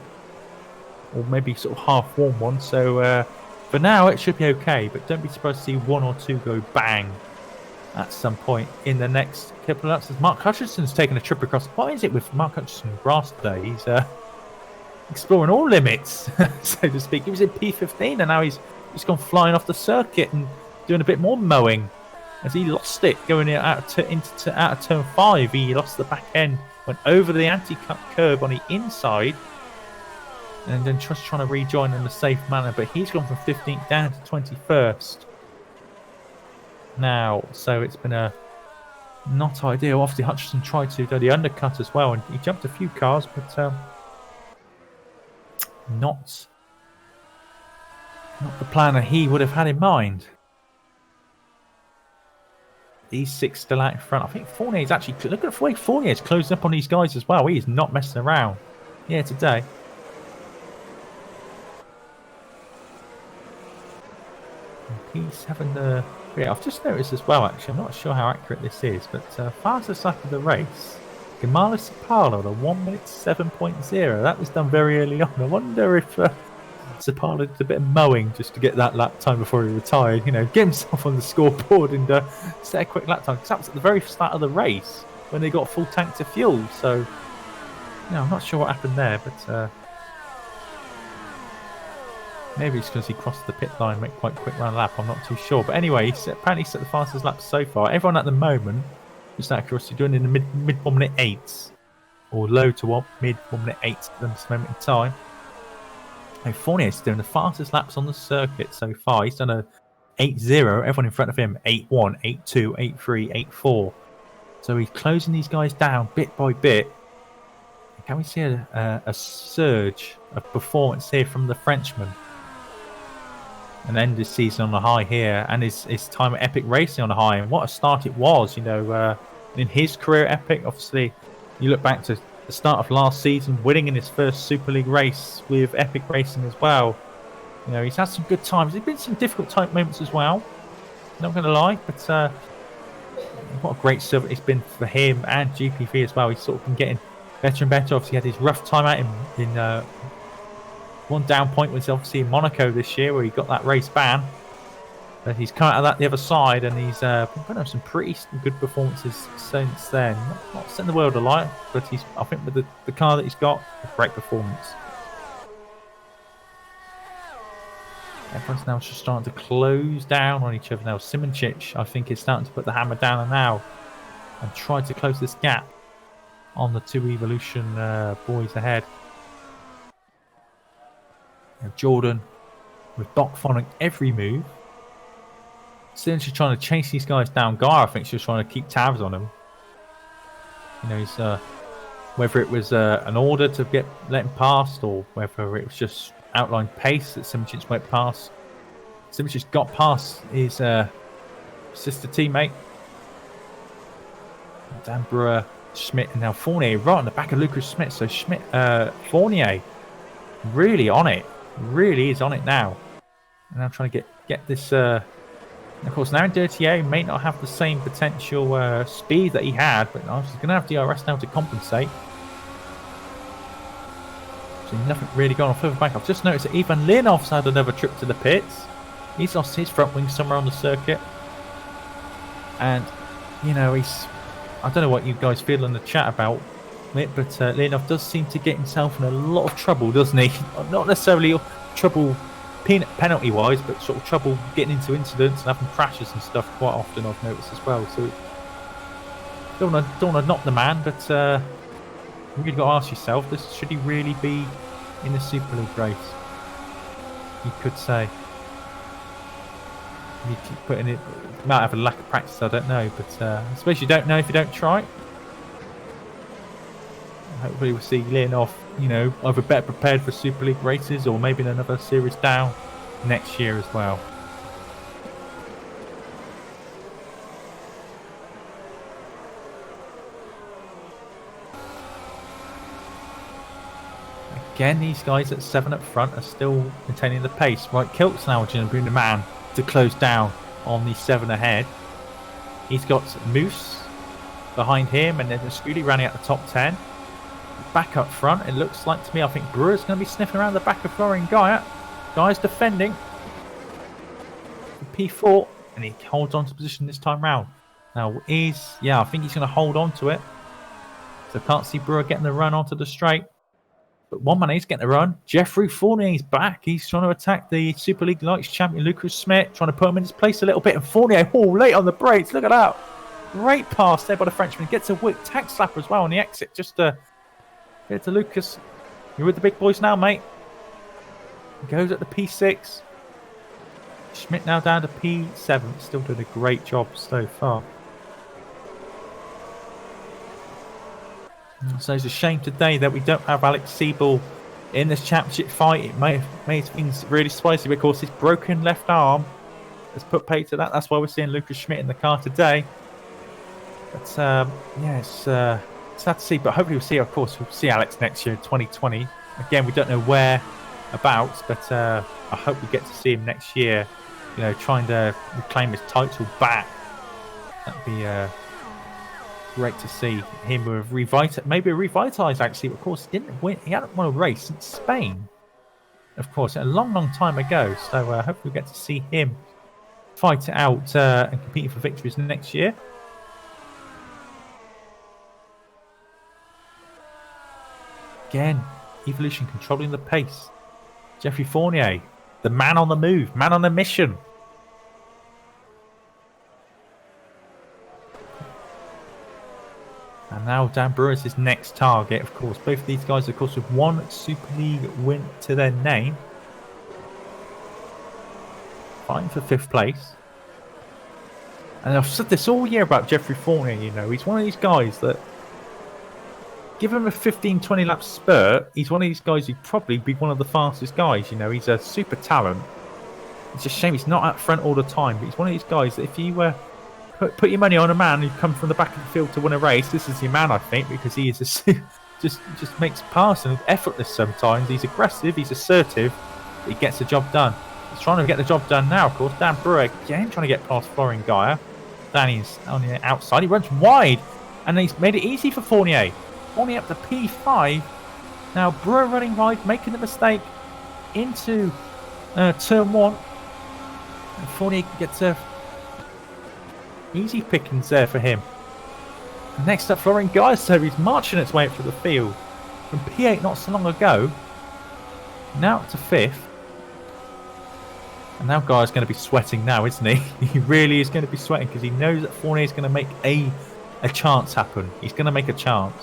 or maybe sort of half warm one, so for now it should be okay, but don't be surprised to see 1 or 2 go bang at some point in the next couple of laps. Mark Hutchinson's taken a trip across. What is it with Mark Hutchinson grass today? He's exploring all limits, so to speak. He was in P15 and now he's gone flying off the circuit and doing a bit more mowing, as he lost it going out of turn 5. He lost the back end, went over the anti-cut curb on the inside, and then just trying to rejoin in a safe manner. But he's gone from 15th down to 21st now, so it's been a not ideal. Obviously Hutchinson tried to do the undercut as well, and he jumped a few cars, but not the plan that he would have had in mind. These 6 still out in front. I think Fournier's actually, look at the way Fournier's closing up on these guys as well. He is not messing around here today. He's having the... Yeah, I've just noticed as well, actually, I'm not sure how accurate this is, but fastest lap of the race, Gamala Sapala, the 1 minute 7.0. That was done very early on. I wonder if Sapala did a bit of mowing just to get that lap time before he retired. You know, get himself on the scoreboard and set a quick lap time. Because that was at the very start of the race when they got full tanks of fuel. So, you know, I'm not sure what happened there, but maybe it's because he crossed the pit line, make quite a quick round lap. I'm not too sure. But anyway, apparently set the fastest lap so far. Everyone at the moment, just out of curiosity, doing in the mid 1 minute 8s, or low to mid 1 minute 8s at this moment in time. And Fournier's doing the fastest laps on the circuit so far. He's done a 8.0. Everyone in front of him, 8.1, 8.2, 8.3, 8.4. So he's closing these guys down bit by bit. Can we see a surge of performance here from the Frenchman? And end his season on a high here, and his time at Epic Racing on a high. And what a start it was, you know, in his career at Epic. Obviously, you look back to the start of last season, winning in his first Super League race with Epic Racing as well. You know, he's had some good times. There's been some difficult type moments as well, not going to lie, but what a great servant it's been for him and GPV as well. He's sort of been getting better and better. Obviously, he had his rough time out in one down point was obviously in Monaco this year, where he got that race ban. But he's come out of that the other side, and he's been putting up some pretty good performances since then. Not setting the world alight, but I think with the car that he's got, a great performance. Everyone's now just starting to close down on each other now. Simracing, I think, is starting to put the hammer down now and try to close this gap on the 2 Evolution boys ahead. Jordan with Doc following every move. Since she's trying to chase these guys down. Guy, I think she's trying to keep tabs on him. You know, he's whether it was an order to let him past, or whether it was just outlined pace that Simracing went past. Simracing got past his sister teammate, Dan Brewer, Schmidt, and now Fournier right on the back of Lucas Schmidt. So Fournier really on it. Really is on it now, and I'm trying to get this. Of course, now in Dirty A may not have the same potential speed that he had, but he's going to have DRS now to compensate. So nothing really gone further back. I've just noticed that Ivan Leonov's had another trip to the pits. He's lost his front wing somewhere on the circuit, and you know I don't know what you guys feel in the chat about it, but Leonov does seem to get himself in a lot of trouble, doesn't he? Not necessarily trouble penalty-wise, but sort of trouble getting into incidents and having crashes and stuff quite often, I've noticed as well. So don't want to knock the man, but you really got to ask yourself, should he really be in the Super League race? You could say. You keep putting it. Might have a lack of practice, I don't know, but I suppose you don't know if you don't try. Hopefully we'll see Leonov, either better prepared for Super League races or maybe in another series down next year as well. Again, these guys at 7 up front are still maintaining the pace. Right, Kilt's now going to bring the man to close down on the 7 ahead. He's got Moose behind him, and then Scooty running at the top 10. Back up front, it looks like to me, I think Brewer's going to be sniffing around the back of Florian Gaia. Guy's defending P4, and he holds on to position this time round. Now, I think he's going to hold on to it. So can't see Brewer getting the run onto the straight. But one man he's getting the run. Jeffrey Fournier's back. He's trying to attack the Super League Lights champion Lucas Smith, trying to put him in his place a little bit. And Fournier, late on the brakes. Look at that. Great pass there by the Frenchman. Gets a wick tag slapper as well on the exit. Just to get it to Lucas. You're with the big boys now, mate. Goes at the P6. Schmidt now down to P7. Still doing a great job so far. So it's a shame today that we don't have Alex Siebel in this championship fight. It may have made things really spicy, but of course his broken left arm has put pay to that. That's why we're seeing Lucas Schmidt in the car today. But it's sad to see, but hopefully we'll see Alex next year in 2020. Again, we don't know whereabouts, but I hope we get to see him next year, trying to reclaim his title back. That'd be great to see him revitalized actually. Of course, he hadn't won a race since Spain, of course, a long time ago. So hopefully we get to see him fight it out and competing for victories next year. Again, Evolution controlling the pace. Jeffrey Fournier, the man on the move, man on a mission. And now Dan Brewer is his next target, of course. Both of these guys, of course, with one Super League win to their name. Fighting for 5th place. And I've said this all year about Jeffrey Fournier, He's one of these guys that, give him a 15-20 lap spurt, he's one of these guys who'd probably be one of the fastest guys, He's a super talent. It's a shame he's not up front all the time, but he's one of these guys that if you put your money on a man who comes from the back of the field to win a race, this is your man, I think, because he is just makes passing effortless sometimes. He's aggressive, he's assertive, but he gets the job done. He's trying to get the job done now, of course. Dan Brewer again trying to get past Florian Gaia. Danny's on the outside, he runs wide, and he's made it easy for Fournier. Fournier up to P5. Now Brewer running wide, making the mistake into turn 1. And Fournier gets a easy pickings there for him. And next up, Florian Gaia, so he's marching its way up through the field from P8 not so long ago. Now up to 5th. And now Gaia's going to be sweating now, isn't he? He really is going to be sweating because he knows that Fournier is going to make a chance happen. He's going to make a chance.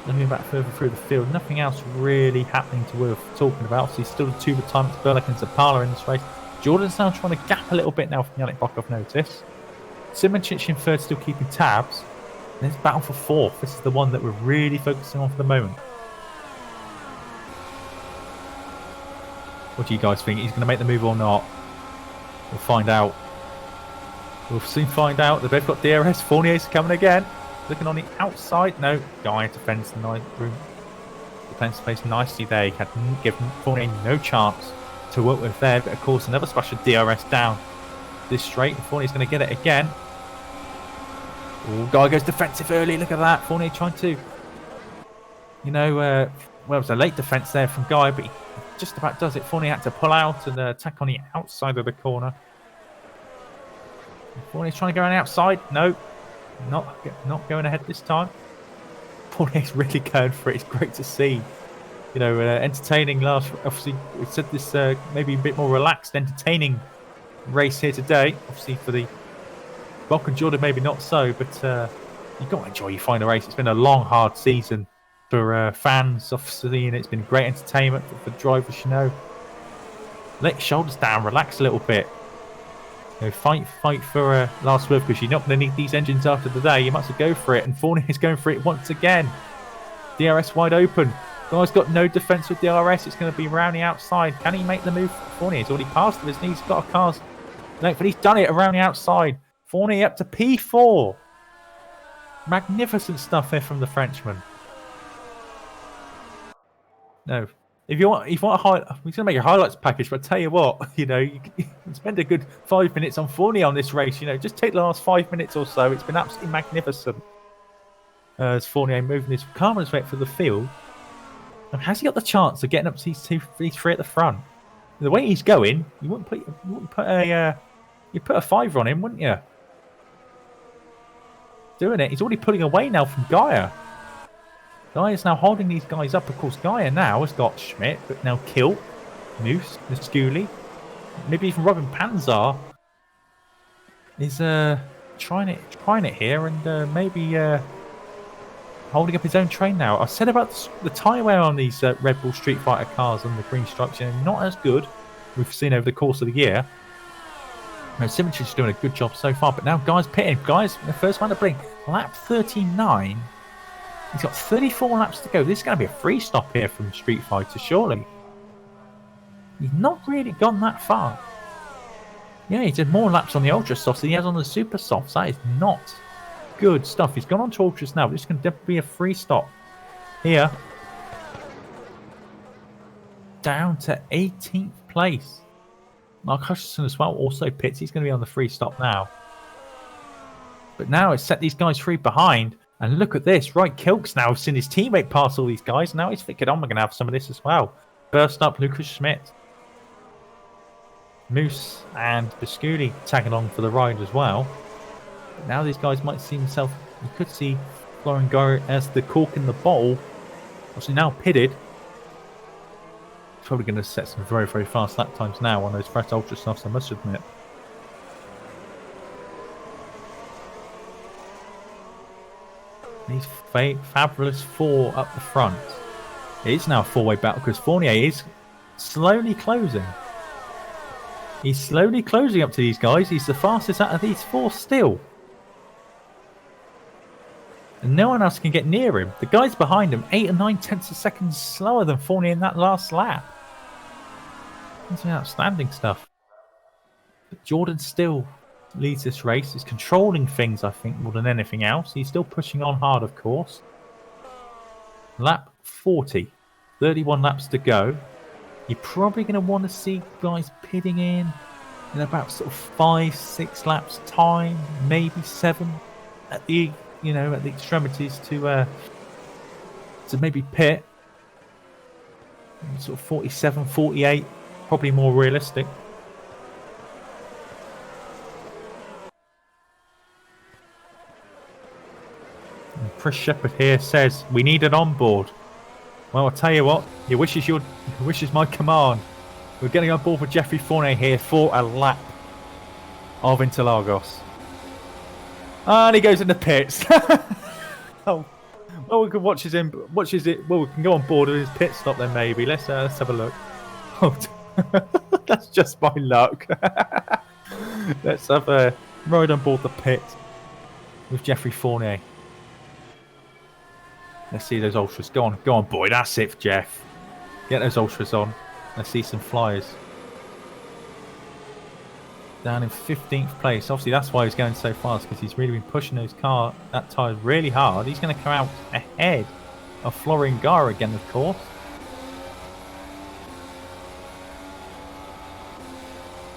Looking back further through the field, nothing else really happening to worth talking about. So he's still the 2 retirements, Berlik and Zapala in this race. Jordan's now trying to gap a little bit now from Yannick Bokov notice. Simracing in 3rd, still keeping tabs. And it's battle for 4th. This is the one that we're really focusing on for the moment. What do you guys think? He's going to make the move or not? We'll find out. We'll soon find out. They've both got DRS. Fournier's coming again. Looking on the outside. No. Gaia defends the room. Defends space nicely there. He had given Fournier no chance to work with there. But of course, another splash of DRS down this straight. And Fournier's going to get it again. Oh, Gaia goes defensive early. Look at that. Fournier trying to, well, it was a late defense there from Gaia, but he just about does it. Fournier had to pull out and attack on the outside of the corner. Fournier's trying to go on the outside. No. Not going ahead this time. Fournier's really going for it. It's great to see entertaining last. Obviously, we said this maybe a bit more relaxed, entertaining race here today. Obviously, for the Bulk and Jordan, maybe not so, but you've got to enjoy your final race. It's been a long, hard season for fans, obviously, and it's been great entertainment for drivers. Let your shoulders down, relax a little bit. Fight for last word, because you're not going to need these engines after the day. You might as well go for it, and Fournier is going for it once again. DRS wide open. Guy's got no defence with DRS. It's going to be around the outside. Can he make the move? Fournier's already passed him, isn't he? He's got a car's length, but he's done it around the outside. Fournier up to P4. Magnificent stuff here from the Frenchman. No. If you want a highlight, we're going to make a highlights package, but I tell you what, you can spend a good 5 minutes on Fournier on this race. Just take the last 5 minutes or so. It's been absolutely magnificent. As Fournier moving his car on his way for the field. And has he got the chance of getting up to these three at the front? The way he's going, you wouldn't put a 5 on him, wouldn't you? Doing it. He's already pulling away now from Gaia. Gaia's now holding these guys up. Of course, Gaia now has got Schmidt, but now Kilt, Moose, Musculi, maybe even Robin Panzar is trying it here, and maybe holding up his own train now. I said about the tyre wear on these Red Bull Street Fighter cars and the green stripes, not as good we've seen over the course of the year. Simracing is doing a good job so far, but now Guy's pitting. Guy's the first one to blink. Lap 39. He's got 34 laps to go. This is going to be a free stop here from Street Fighter, surely. He's not really gone that far. Yeah, he did more laps on the Ultra Softs than he has on the Super Softs. That is not good stuff. He's gone on to Ultras now. This is going to be a free stop here. Down to 18th place. Mark Hutchinson as well also pits. He's going to be on the free stop now. But now it's set these guys free behind. And look at this. Right, Kilk's now seen his teammate pass all these guys. Now he's thinking, we're going to have some of this as well. Burst up Lucas Schmidt. Moose and Biscudi tagging along for the ride as well. But now these guys might see themselves. You could see Florian Garrett as the cork in the bowl. Obviously now pitted. Probably going to set some very, very fast lap times now on those fresh Ultra Softs, I must admit. These fabulous 4 up the front. It is now a 4-way battle because Fournier is slowly closing. He's slowly closing up to these guys. He's the fastest out of these 4 still. And no one else can get near him. The guys behind him, 8 and 9 tenths of seconds slower than Fournier in that last lap. That's outstanding stuff. But Jordan still leads this race. He's controlling things, I think, more than anything else. He's still pushing on hard, of course. Lap 40. 31 laps to go. You're probably going to want to see guys pitting in about sort of 5-6 laps time, maybe 7 at the at the extremities to maybe pit. Sort of 47, 48, probably more realistic. And Chris Shepherd here says we need an onboard. Well, I'll tell you what, your wish is my command. We're getting on board with Jeffrey Fournier here for a lap of Interlagos. And he goes in the pits. Oh, well, we can watch it. Well, we can go on board with his pit stop then, maybe. Let's have a look. Oh, that's just my luck. Let's have a ride on board the pit with Jeffrey Fournier. Let's see those ultras. Go on, boy. That's it, Jeff. Get those ultras on. Let's see some flyers. Down in 15th place. Obviously, that's why he's going so fast, because he's really been pushing that tyre really hard. He's going to come out ahead of Florian Gara again, of course.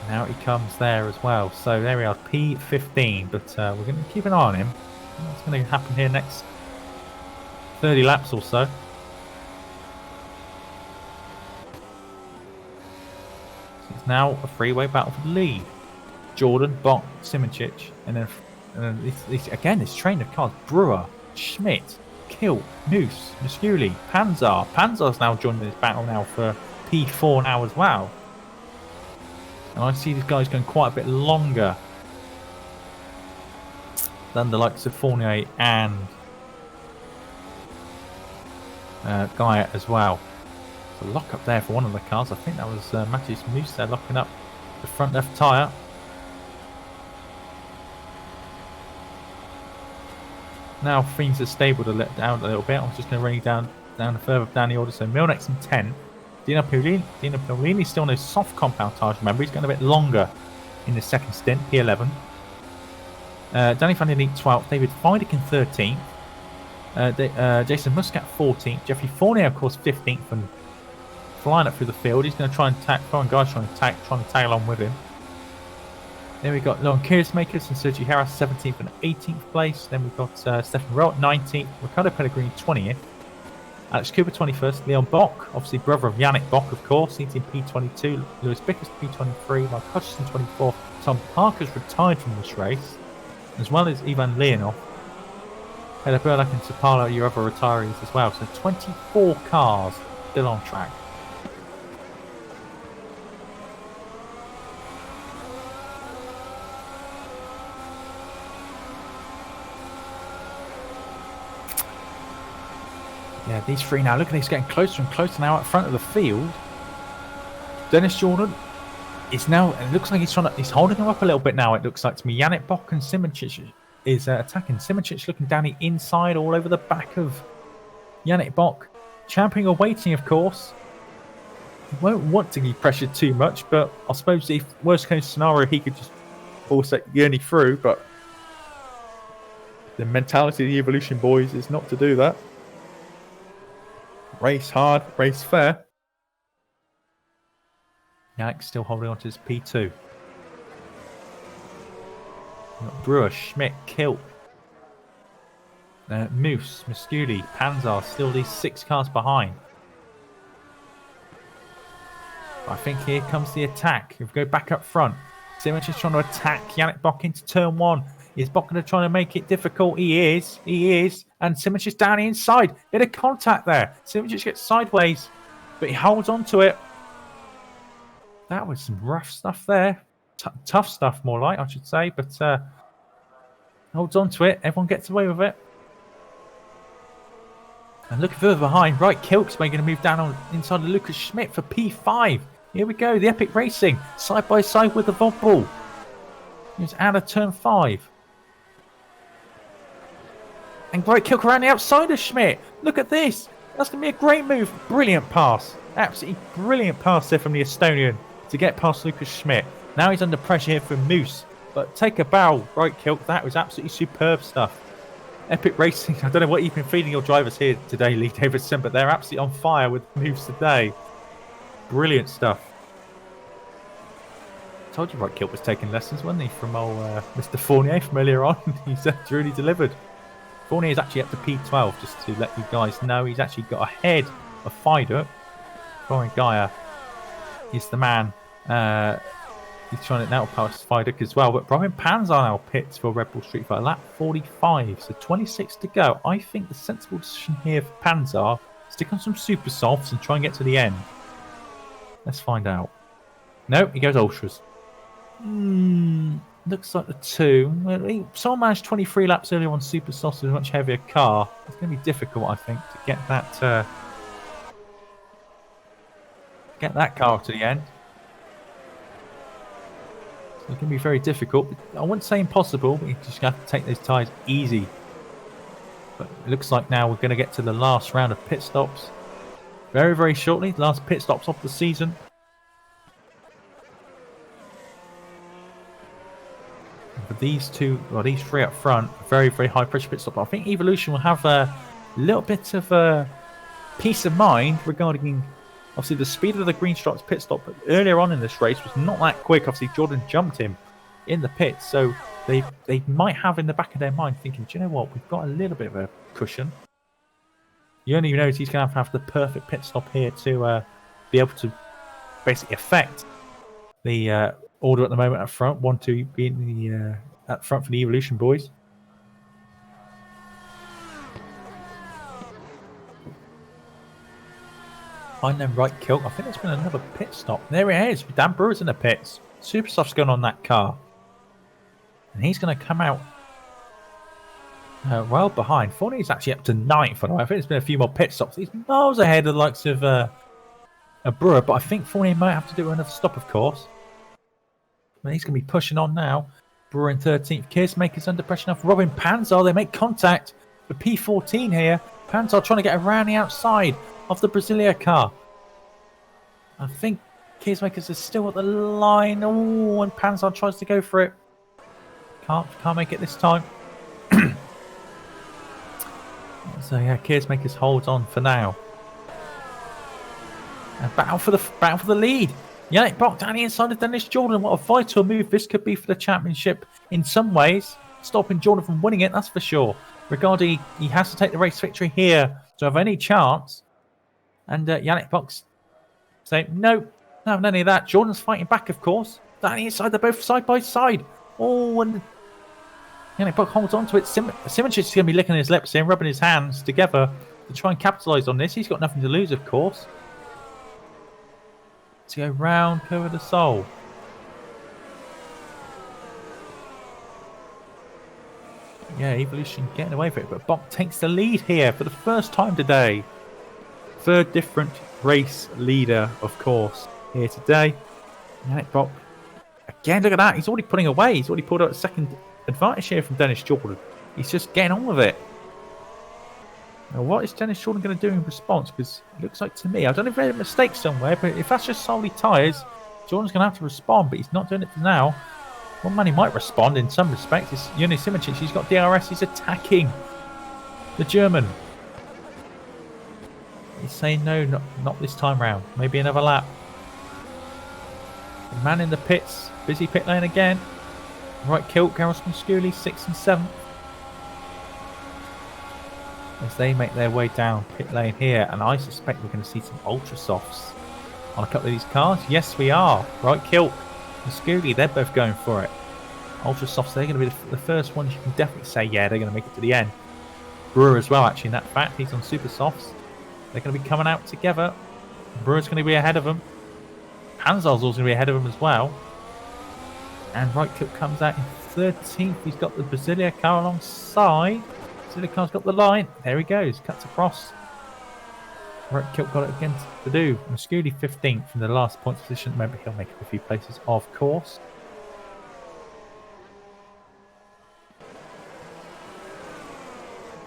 Now he comes there as well. So there we are, P15. But we're going to keep an eye on him. What's going to happen here next 30 laps or so. It's now a freeway battle for the lead. Jordan, Bok, Simoncic, and then again this train of cars: Brewer, Schmidt, Kilt, Moose, Musculi, Panzer. Panzer's now joining this battle now for P4 now as well. And I see these guys going quite a bit longer than the likes of Fournier and Gaia as well. So lock up there for one of the cars. I think that was Matthews Moose there locking up the front left tyre. Now things are stable to let down a little bit. I'm just going to bring you down further down the order. So Milnex in 10. Dino Paolini still on those soft compound tyres, remember. He's going a bit longer in the second stint, P11. Danny van den Eek 12th. David Feideck in 13th. Jason Muscat 14th. Jeffrey Fournier, of course, 15th and flying up through the field. He's going to try and tag. Foreign guys trying to tag along with him. Then we've got Lauren Kierismakers and Sergio Harris 17th and 18th place. Then we've got Stefan Rowe 19th. Ricardo Pellegrini 20th. Alex Cooper 21st. Leon Bock, obviously brother of Yannick Bock, of course. He's in P22. Lewis Bickers P23. Mark Hutchison 24th. Tom Parker's retired from this race, as well as Ivan Leonov. Peder Burlak and Sapalo, your other retirees as well. So 24 cars still on track. Yeah, these three now. Look at this, getting closer and closer now at front of the field. Dennis Jordan is now, it looks like he's holding him up a little bit now, it looks like to me. Yannick Bock and Simoncic is attacking. Simoncic looking down the inside all over the back of Yannick Bock. Championing or waiting, of course. He won't want to be pressured too much, but I suppose if worst case scenario, he could just force Yerny through, but the mentality of the Evolution boys is not to do that. Race hard, race fair. Yannick still holding on to his P2. Brewer, Schmidt, Kilt, Moose, Musculi, Panzer, still these 6 cars behind. I think here comes the attack. If we go back up front, Simmons is trying to attack Yannick Bock into turn 1. Is Bock going to try to make it difficult? He is. And Simmons is down the inside. Bit of contact there. Simmons just gets sideways, but he holds on to it. That was some rough stuff there. Tough stuff, more like, I should say. But holds on to it. Everyone gets away with it. And looking further behind, right, Kilk's making a move down on inside of Lucas Schmidt for P5. Here we go. The Epic Racing side by side with the Vauxball. He's out of turn 5. And right, Kilk around the outside of Schmidt. Look at this. That's going to be a great move. Brilliant pass. Absolutely brilliant pass there from the Estonian to get past Lucas Schmidt. Now he's under pressure here from Moose. But take a bow. Right, Kilk. That was absolutely superb stuff. Epic Racing. I don't know what you've been feeding your drivers here today, Lee Davidson, but they're absolutely on fire with moves today. Brilliant stuff. Told you right, Kilk was taking lessons, wasn't he, from old Mr. Fournier from earlier on. He's really delivered. Fournier is actually up to P12, just to let you guys know. He's actually got ahead of Feideck. Florian Gaia is the man. He's trying to now pass Feideck as well. But Brian Panzer now pits for Red Bull Street Fighter. Lap 45, so 26 to go. I think the sensible decision here for Panzer, stick on some super softs and try and get to the end. Let's find out. No, he goes ultras. Looks like the 2. Someone managed 23 laps earlier on super softs with a much heavier car. It's going to be difficult, I think, to get that car to the end. It's going to be very difficult. I wouldn't say impossible, but you just have to take those tyres easy. But it looks like now we're going to get to the last round of pit stops. Very, very shortly. Last pit stops of the season. For these 3 up front, very, very high pressure pit stop. I think Evolution will have a little bit of a peace of mind regarding obviously the speed of the green stripes pit stop. But earlier on in this race was not that quick. Obviously Jordan jumped him in the pits, so they might have in the back of their mind thinking, do you know what, we've got a little bit of a cushion. You only know he's going to have the perfect pit stop here to be able to basically affect the order at the moment up front. 1, 2 being the up front for the Evolution boys. Behind them, right kilt. I think there's been another pit stop. There it is. Dan Brewer's in the pits. Supersoft's going on that car. And he's going to come out well behind. Fournier's actually up to 9th. I think there's been a few more pit stops. He's miles ahead of the likes of Brewer. But I think Fournier might have to do another stop, of course. But he's going to be pushing on now. Brewer in 13th. Keersmaker's under pressure now. Robin Panzar. They make contact. The P14 here. Panzar trying to get around the outside of the Brasilia car. I think Keersmakers is still at the line. Oh, and Panzar tries to go for it. Can't make it this time. So yeah, Keersmakers holds on for now. And battle for the lead. Yannick Bock down the inside of Dennis Jordan. What a vital move this could be for the championship in some ways. Stopping Jordan from winning it, that's for sure. Regarding he has to take the race victory here to have any chance. And Yannick Bock's saying, no, not any of that. Jordan's fighting back, of course. Down the inside, they're both side by side. Oh, and Yannick Bock holds on to it. Simracing is going to be licking his lips here and rubbing his hands together to try and capitalise on this. He's got nothing to lose, of course. To go round Cover the Soul. Yeah, Evolution getting away with it, but Bock takes the lead here for the first time today. Third different race leader, of course, here today. Yannick Bock, again, look at that. He's already putting away. He's already pulled out a second advantage here from Dennis Jordan. He's just getting on with it. Now, what is Dennis Jordan going to do in response? Because it looks like to me, I don't know if there's a mistake somewhere, but if that's just solely tyres, Jordan's going to have to respond, but he's not doing it for now. One man he might respond in some respects is Yuni Simicic. He's got DRS. He's attacking the German. He's saying no, not this time round. Maybe another lap. The man in the pits. Busy pit lane again. Right kilt, Gareth Musculi, 6th and 7th. As they make their way down pit lane here. And I suspect we're going to see some ultra softs on a couple of these cars. Yes, we are. Right kilt. Musculi, they're both going for it. Ultra softs, they're going to be the first ones you can definitely say, yeah, they're going to make it to the end. Brewer as well, actually, in that fact. He's on super softs. They're going to be coming out together. Brewer's going to be ahead of them. Panzar's also going to be ahead of them as well. And Right Kilt comes out in 13th. He's got the Brasilia car alongside. Brasilia car's got the line. There he goes. Cuts across. Right Kilt got it again to do. Musculi 15th from the last points position. Remember, he'll make up a few places, of course.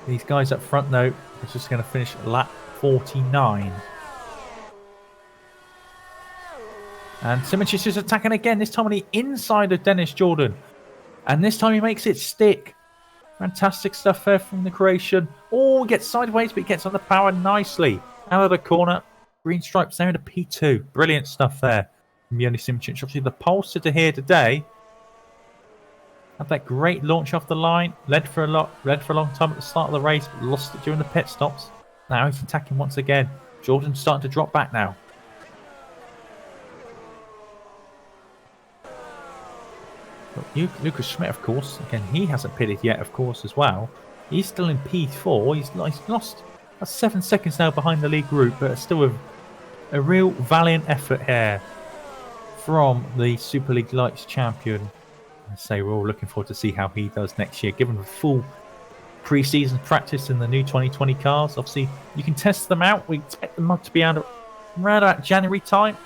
These guys up front, though, are just going to finish lap 49. And Simicic is attacking again, this time on the inside of Dennis Jordan. And this time he makes it stick. Fantastic stuff there from the Croatian. Oh, he gets sideways, but he gets on the power nicely. Out of the corner. Green stripes there in a P2. Brilliant stuff there from Yoni Simicic. Obviously, the pole sitter here today. Had that great launch off the line. Led for a long time at the start of the race, but lost it during the pit stops. Now he's attacking once again. Jordan's starting to drop back now. Lucas Schmidt, of course, again, he hasn't pitted yet, of course, as well. He's still in P4. He's lost 7 seconds now behind the lead group, but still a real valiant effort here from the Super League Lights champion. I say we're all looking forward to see how he does next year, given the full pre-season practice in the new 2020 cars. Obviously, you can test them out. We expect them to be out around about January time.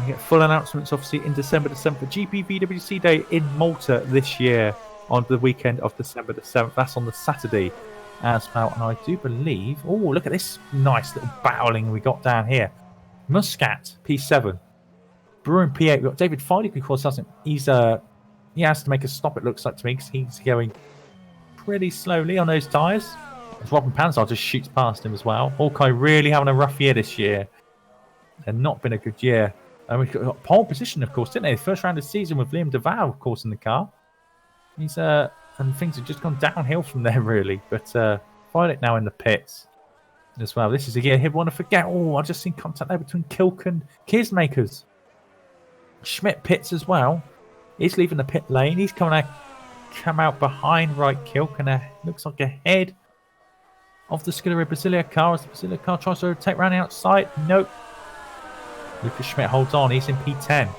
We get full announcements, obviously, in December the 7th for GPVWC Day in Malta this year on the weekend of December the 7th. That's on the Saturday as well. And I do believe... Oh, look at this nice little battling we got down here. Muscat, P7. Brewer in P8. We've got David Fidey, who, of course, hasn't... he has to make a stop, it looks like to me, because he's going pretty slowly on those tyres. As Robin Panzar just shoots past him as well. Hawkeye really having a rough year this year. And not been a good year. And we got pole position, of course, didn't they? The first round of the season with Liam DeVal, of course, in the car. And things have just gone downhill from there, really. But Violet now in the pits as well. This is a year he'd want to forget. Oh, I've just seen contact there between Kilk and Keersmakers. Schmidt pits as well. He's leaving the pit lane. He's come out behind Right Kilk and looks like ahead of the Scuderia Brasilia car as the Brasilia car tries to overtake around the outside. Nope. Lucas Schmidt holds on. He's in P10.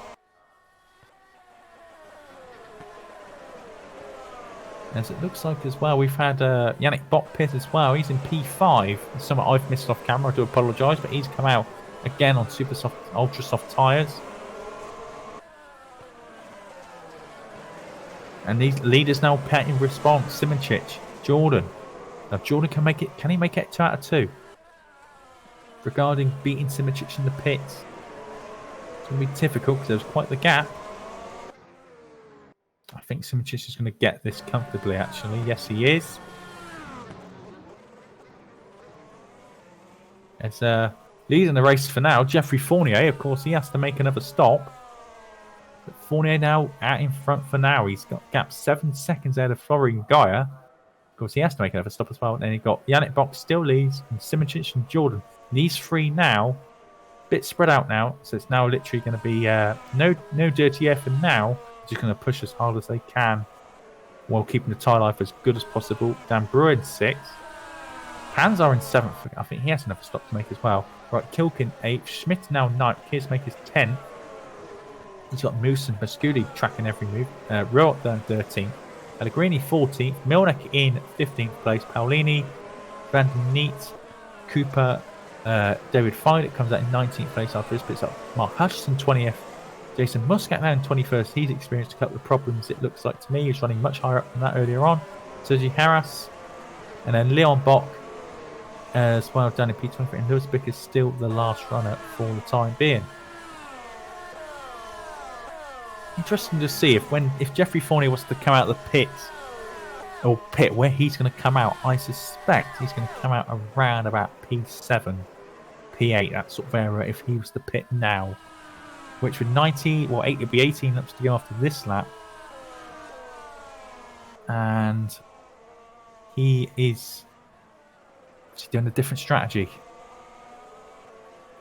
As it looks like as well, we've had Yannick Bock pit as well. He's in P5. Something I've missed off camera. I do apologise, but he's come out again on super soft, ultra soft tyres. And these leaders now pet in response. Simoncic, Jordan. Now Jordan can make it. Can he make it 2 out of 2? Regarding beating Simoncic in the pits, it's going to be difficult because there's quite the gap. I think Simoncic is going to get this comfortably, actually. Yes, he is. As leading the race for now, Geoffrey Fournier, of course, he has to make another stop. But Fournier now out in front for now. He's got gap 7 seconds ahead of Florian Gaia. Of course, he has to make another stop as well. And then you've got Yannick Bock still leads, and Simoncic and Jordan. These three now, a bit spread out now. So it's now literally going to be no dirty effort now. Just going to push as hard as they can while keeping the tyre life as good as possible. Dan Brewer in 6th. Panzar in 7th. I think he has another stop to make as well. Right, Kilkin 8th. Schmidt now 9th. Keersmaker's 10th. He's got Moose and Basculi tracking every move. Roat 13th. Pellegrini 14th. Milnek in 15th place. Paolini, Van den Neet, Cooper, David Fide comes out in 19th place after his pits up. Mark Hutchison 20th. Jason Muscat now in 21st. He's experienced a couple of problems, it looks like to me. He's running much higher up than that earlier on. Sergi Harras. And then Leon Bock as well, down in P23. And Lewis Bick is still the last runner for the time being. Interesting to see if Geoffrey Fournier was to come out of the pit, or pit where he's going to come out. I suspect he's going to come out around about P7, P8, that sort of area, if he was to pit now. Which would 90, well, 8, it'd be 18 laps to go after this lap. And he is doing a different strategy.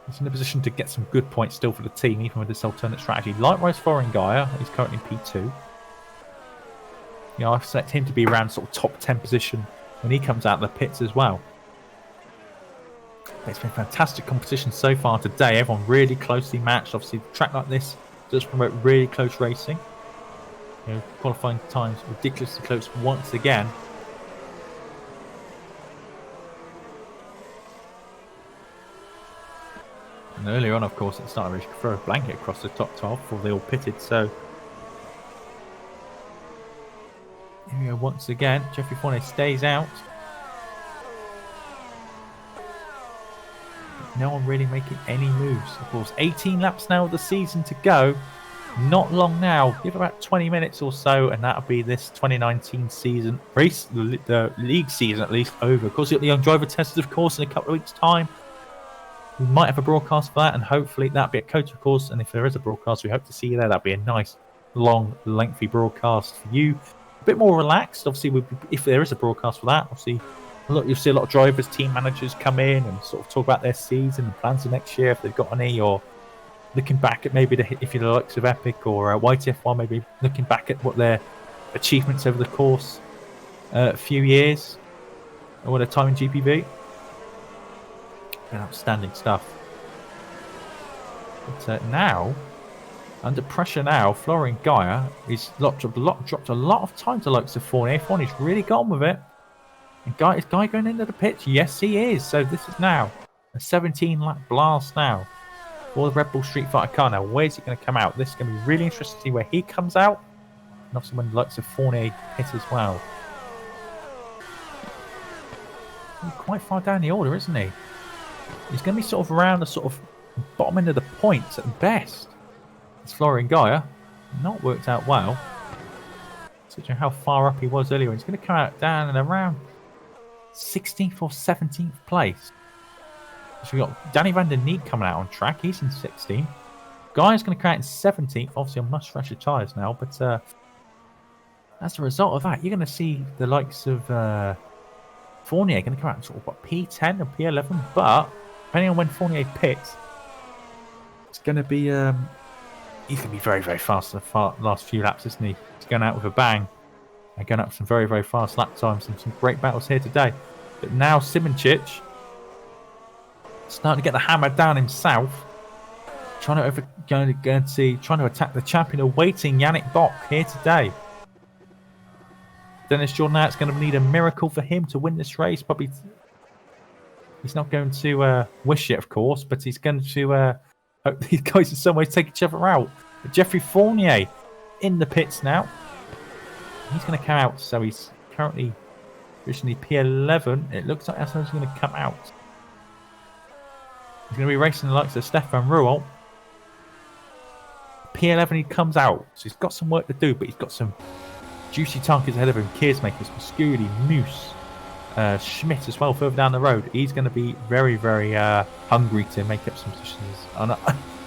He's in a position to get some good points still for the team, even with this alternate strategy. Likewise, Florian Gaia, he's currently in P2. You know, I expect him to be around sort of top 10 position when he comes out of the pits as well. It's been fantastic competition so far today. Everyone really closely matched. Obviously, a track like this does promote really close racing. You know, qualifying times ridiculously close once again. And earlier on, of course, at the start of the race, you could throw a blanket across the top 12 before they all pitted. So here we go once again. Geoffrey Fournier stays out. No one really making any moves. Of course, 18 laps now of the season to go. Not long now. Give about 20 minutes or so, and that'll be this 2019 season race, the league season at least, over. Of course, you've got the young driver tests, of course, in a couple of weeks' time. We might have a broadcast for that, and hopefully that'll be at Coach, of course. And if there is a broadcast, we hope to see you there. That'll be a nice, long, lengthy broadcast for you. A bit more relaxed, obviously. If there is a broadcast for that, obviously. Look, you'll see a lot of drivers, team managers come in and sort of talk about their season and plans for next year if they've got any, or looking back at maybe if you're the likes of Epic or YTF1, maybe looking back at what their achievements over the course a few years or their time in GPV. And outstanding stuff. But now, under pressure now, Florian Gaia is dropped a lot of time to the likes of Fournier. Fournier's really gone with it. And is Guy going into the pits? Yes, he is. So this is now a 17-lap blast now for the Red Bull Street Fighter car. Now, where's he going to come out? This is going to be really interesting to see where he comes out. And obviously when the likes of Fournier hit as well. He's quite far down the order, isn't he? He's going to be sort of around the sort of bottom end of the points at best. It's Florian Gaia. Not worked out well. Considering how far up he was earlier. He's going to come out down and around 16th or 17th place. So we've got Danny Van der Neet coming out on track. He's in 16th. Guy's going to come out in 17th. Obviously on much fresher tyres now. But as a result of that, you're going to see the likes of Fournier going to come out in sort of P10 or P11. But depending on when Fournier pits, it's going to be... he's going to be very, very fast in the last few laps, isn't he? He's going out with a bang. And going out with some very, very fast lap times and some great battles here today. But now Simracing starting to get the hammer down himself. Trying to attack the champion, awaiting Yannick Bock here today. Dennis Jordan, it's going to need a miracle for him to win this race. Probably he's not going to wish it, of course, but he's going to hope these guys in some ways take each other out. But Jeffrey Fournier in the pits now. He's going to come out, so he's currently originally P11. It looks like that's how he's going to come out. He's going to be racing the likes of Stefan Ruel. P11 he comes out, so he's got some work to do, but he's got some juicy targets ahead of him. Keersmakers, Musculi, Moose, Schmidt as well further down the road. He's going to be very, very hungry to make up some positions. And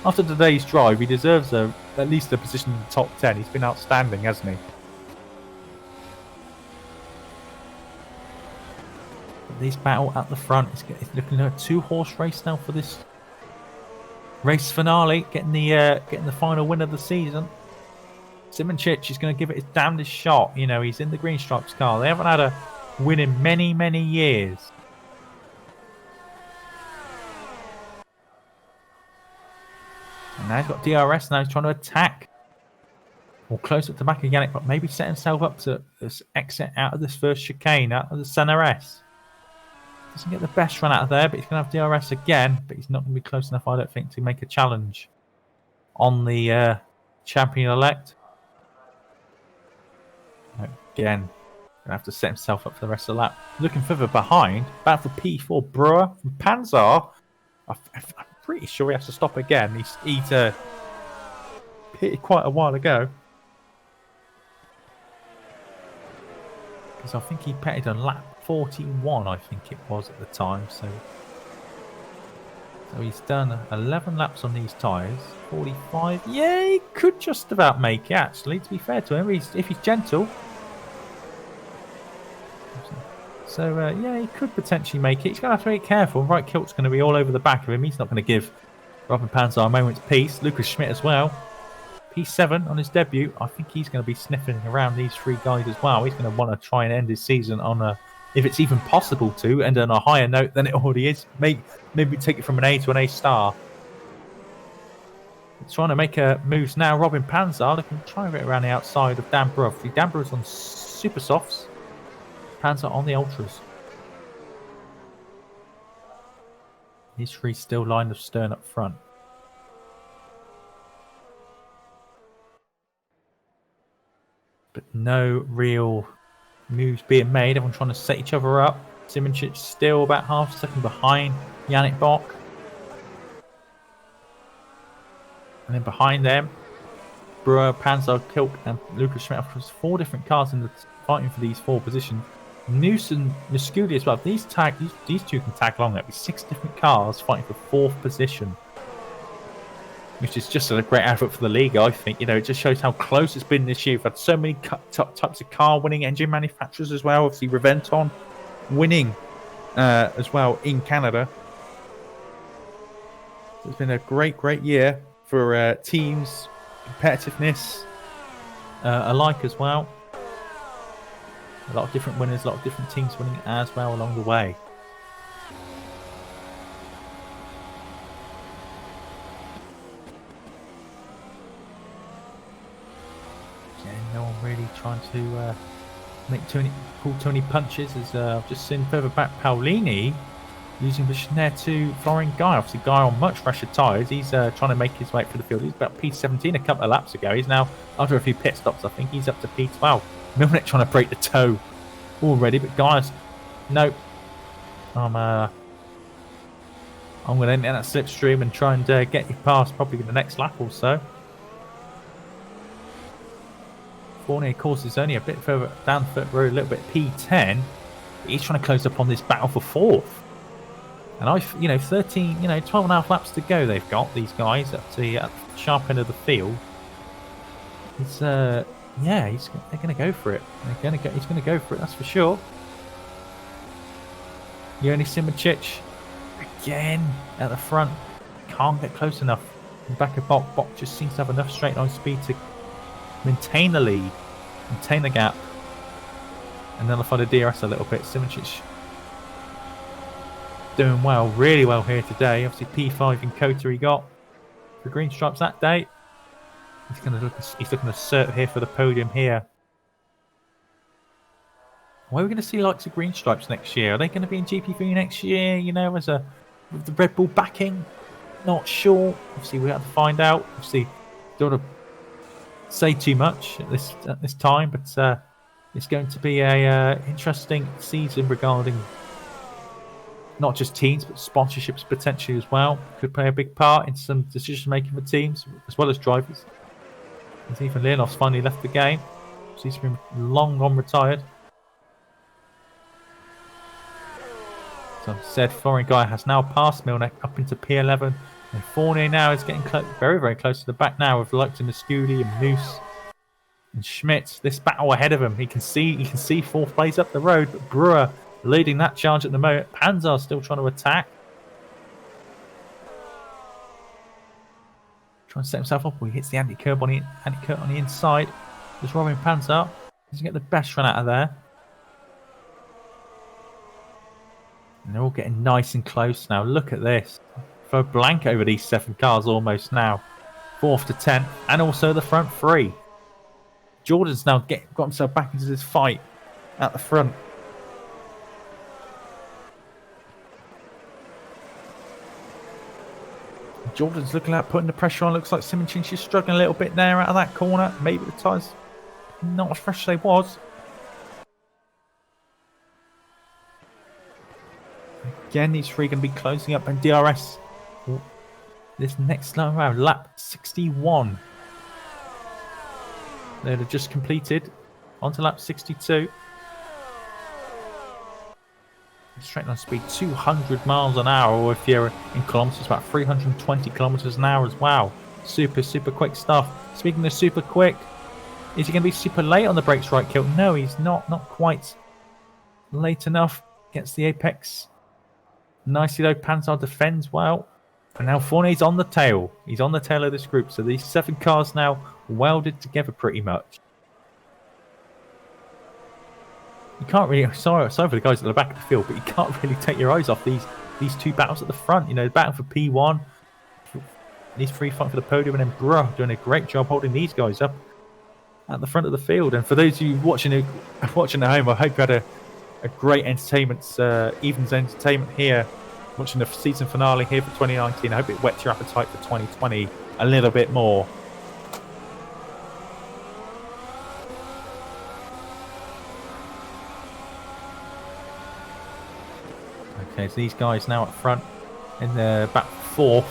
after today's drive, he deserves at least a position in the top 10. He's been outstanding, hasn't he? But this battle at the front is looking like a 2-horse race now for this race finale, getting the final win of the season. Simracing is going to give it his damnedest shot. You know, he's in the Green Stripes car. They haven't had a win in many, many years. And now he's got DRS. Now he's trying to attack. Or close up to back of Yannick, but maybe set himself up to exit out of this first chicane, out of the CNRS. Doesn't get the best run out of there, but he's going to have DRS again. But he's not going to be close enough, I don't think, to make a challenge on the champion-elect. Again, going to have to set himself up for the rest of the lap. Looking further behind, bound for P4, Brewer from Panzer. I'm pretty sure he has to stop again. He's pitted quite a while ago. Because I think he pitted on lap 41, I think it was at the time. So he's done 11 laps on these tyres. 45. Yeah, he could just about make it, actually, to be fair to him. If he's gentle. So, yeah, he could potentially make it. He's going to have to be careful. Right kilt's going to be all over the back of him. He's not going to give Robin Panzer a moment's peace. Lucas Schmidt as well. P7 on his debut. I think he's going to be sniffing around these three guys as well. He's going to want to try and end his season on a, if it's even possible to, end on a higher note than it already is. Maybe take it from an A to an A star. Trying to make moves now. Robin Panzer looking to try and get around the outside of Dan Brewer. Dan Brewer's on super softs. Panzer on the ultras. These three still lined of stern up front. But no real moves being made. Everyone trying to set each other up. Simracing still about half a second behind Yannick Bock. And then behind them, Brewer, Panzer, Kilk, and Lucas Schmidt. There's 4 different cars in the fighting for these 4 positions. Noose and Musculi as well. These two can tag along. That'd be 6 different cars fighting for 4th position, which is just a great effort for the league. I think, you know, it just shows how close it's been this year. We've had so many types of car winning engine manufacturers as well. Obviously, Reventon winning as well in Canada. So it's been a great year for teams, competitiveness alike as well. A lot of different winners, a lot of different teams winning as well along the way. Yeah, no one really trying to pull too many punches. As I've just seen further back, Paolini using position there to Florian Guy. Obviously, Guy on much fresher tyres. He's trying to make his way through the field. He's about P17 a couple of laps ago. He's now, after a few pit stops, I think he's up to P12. Milnick trying to break the toe already, but Guy's, nope. I'm going to enter that slipstream and try and get you past probably the next lap or so. Fournier, of course, is only a bit further down the foot road, a little bit P10. But he's trying to close up on this battle for 4th. And 13, 12 and a half laps to go. They've got these guys up to the sharp end of the field. It's they're going to go for it. He's going to go for it. That's for sure. Yoni Simracing again at the front. Can't get close enough. In the back of Bock. Bock just seems to have enough straight line speed to maintain the lead, maintain the gap, and nullify the DRS a little bit. Simracing doing well, really well here today. Obviously P5 in Kota he got the green stripes that day. He's looking to serve here for the podium here. Where are we going to see likes of green stripes next year? Are they going to be in GPV next year? You know, with the Red Bull backing? Not sure. Obviously, we have to find out. Obviously, don't want to say too much at this time, but it's going to be a interesting season regarding not just teams but sponsorships potentially as well. Could play a big part in some decision making for teams as well as drivers. As even Leonov's finally left the game, so he's been long gone retired. So said foreign guy has now passed Milnek up into P11, and Fournier now is getting very, very close to the back now with Lux and Mascudi and Moose and Schmidt. This battle ahead of him, he can see fourth place up the road, but Brewer leading that charge at the moment. Panzer still trying to attack, trying to set himself up. He hits the anti-curb on the inside. Just Robin Panzer doesn't get the best run out of there. And they're all getting nice and close now. Look at this. Throw blank over these 7 cars almost now. 4th to 10th. And also the front 3. Jordan's now got himself back into this fight at the front. Jordan's looking like putting the pressure on. Looks like Simracing is struggling a little bit there out of that corner. Maybe the tyres not as fresh as they was. Again, these 3 going to be closing up, and DRS this next round, lap 61. They'd have just completed onto lap 62. Straight line speed 200 miles an hour, or if you're in kilometers, about 320 kilometers an hour as well. Super quick stuff. Speaking of super quick, is he going to be super late on the brakes, right, Kilt? No, he's not quite late enough. Gets the apex. Nicely though, Panzer defends well. And now Fournier's on the tail. He's on the tail of this group. So these 7 cars now welded together pretty much. You can't really, sorry for the guys at the back of the field, but you can't really take your eyes off these 2 battles at the front. You know, the battle for P1, these 3 fight for the podium, and then Bruh doing a great job holding these guys up at the front of the field. And for those of you watching at home, I hope you had a great evening's entertainment here, watching the season finale here for 2019. I hope it whets your appetite for 2020 a little bit more. Okay, so these guys now up front in the back 4th.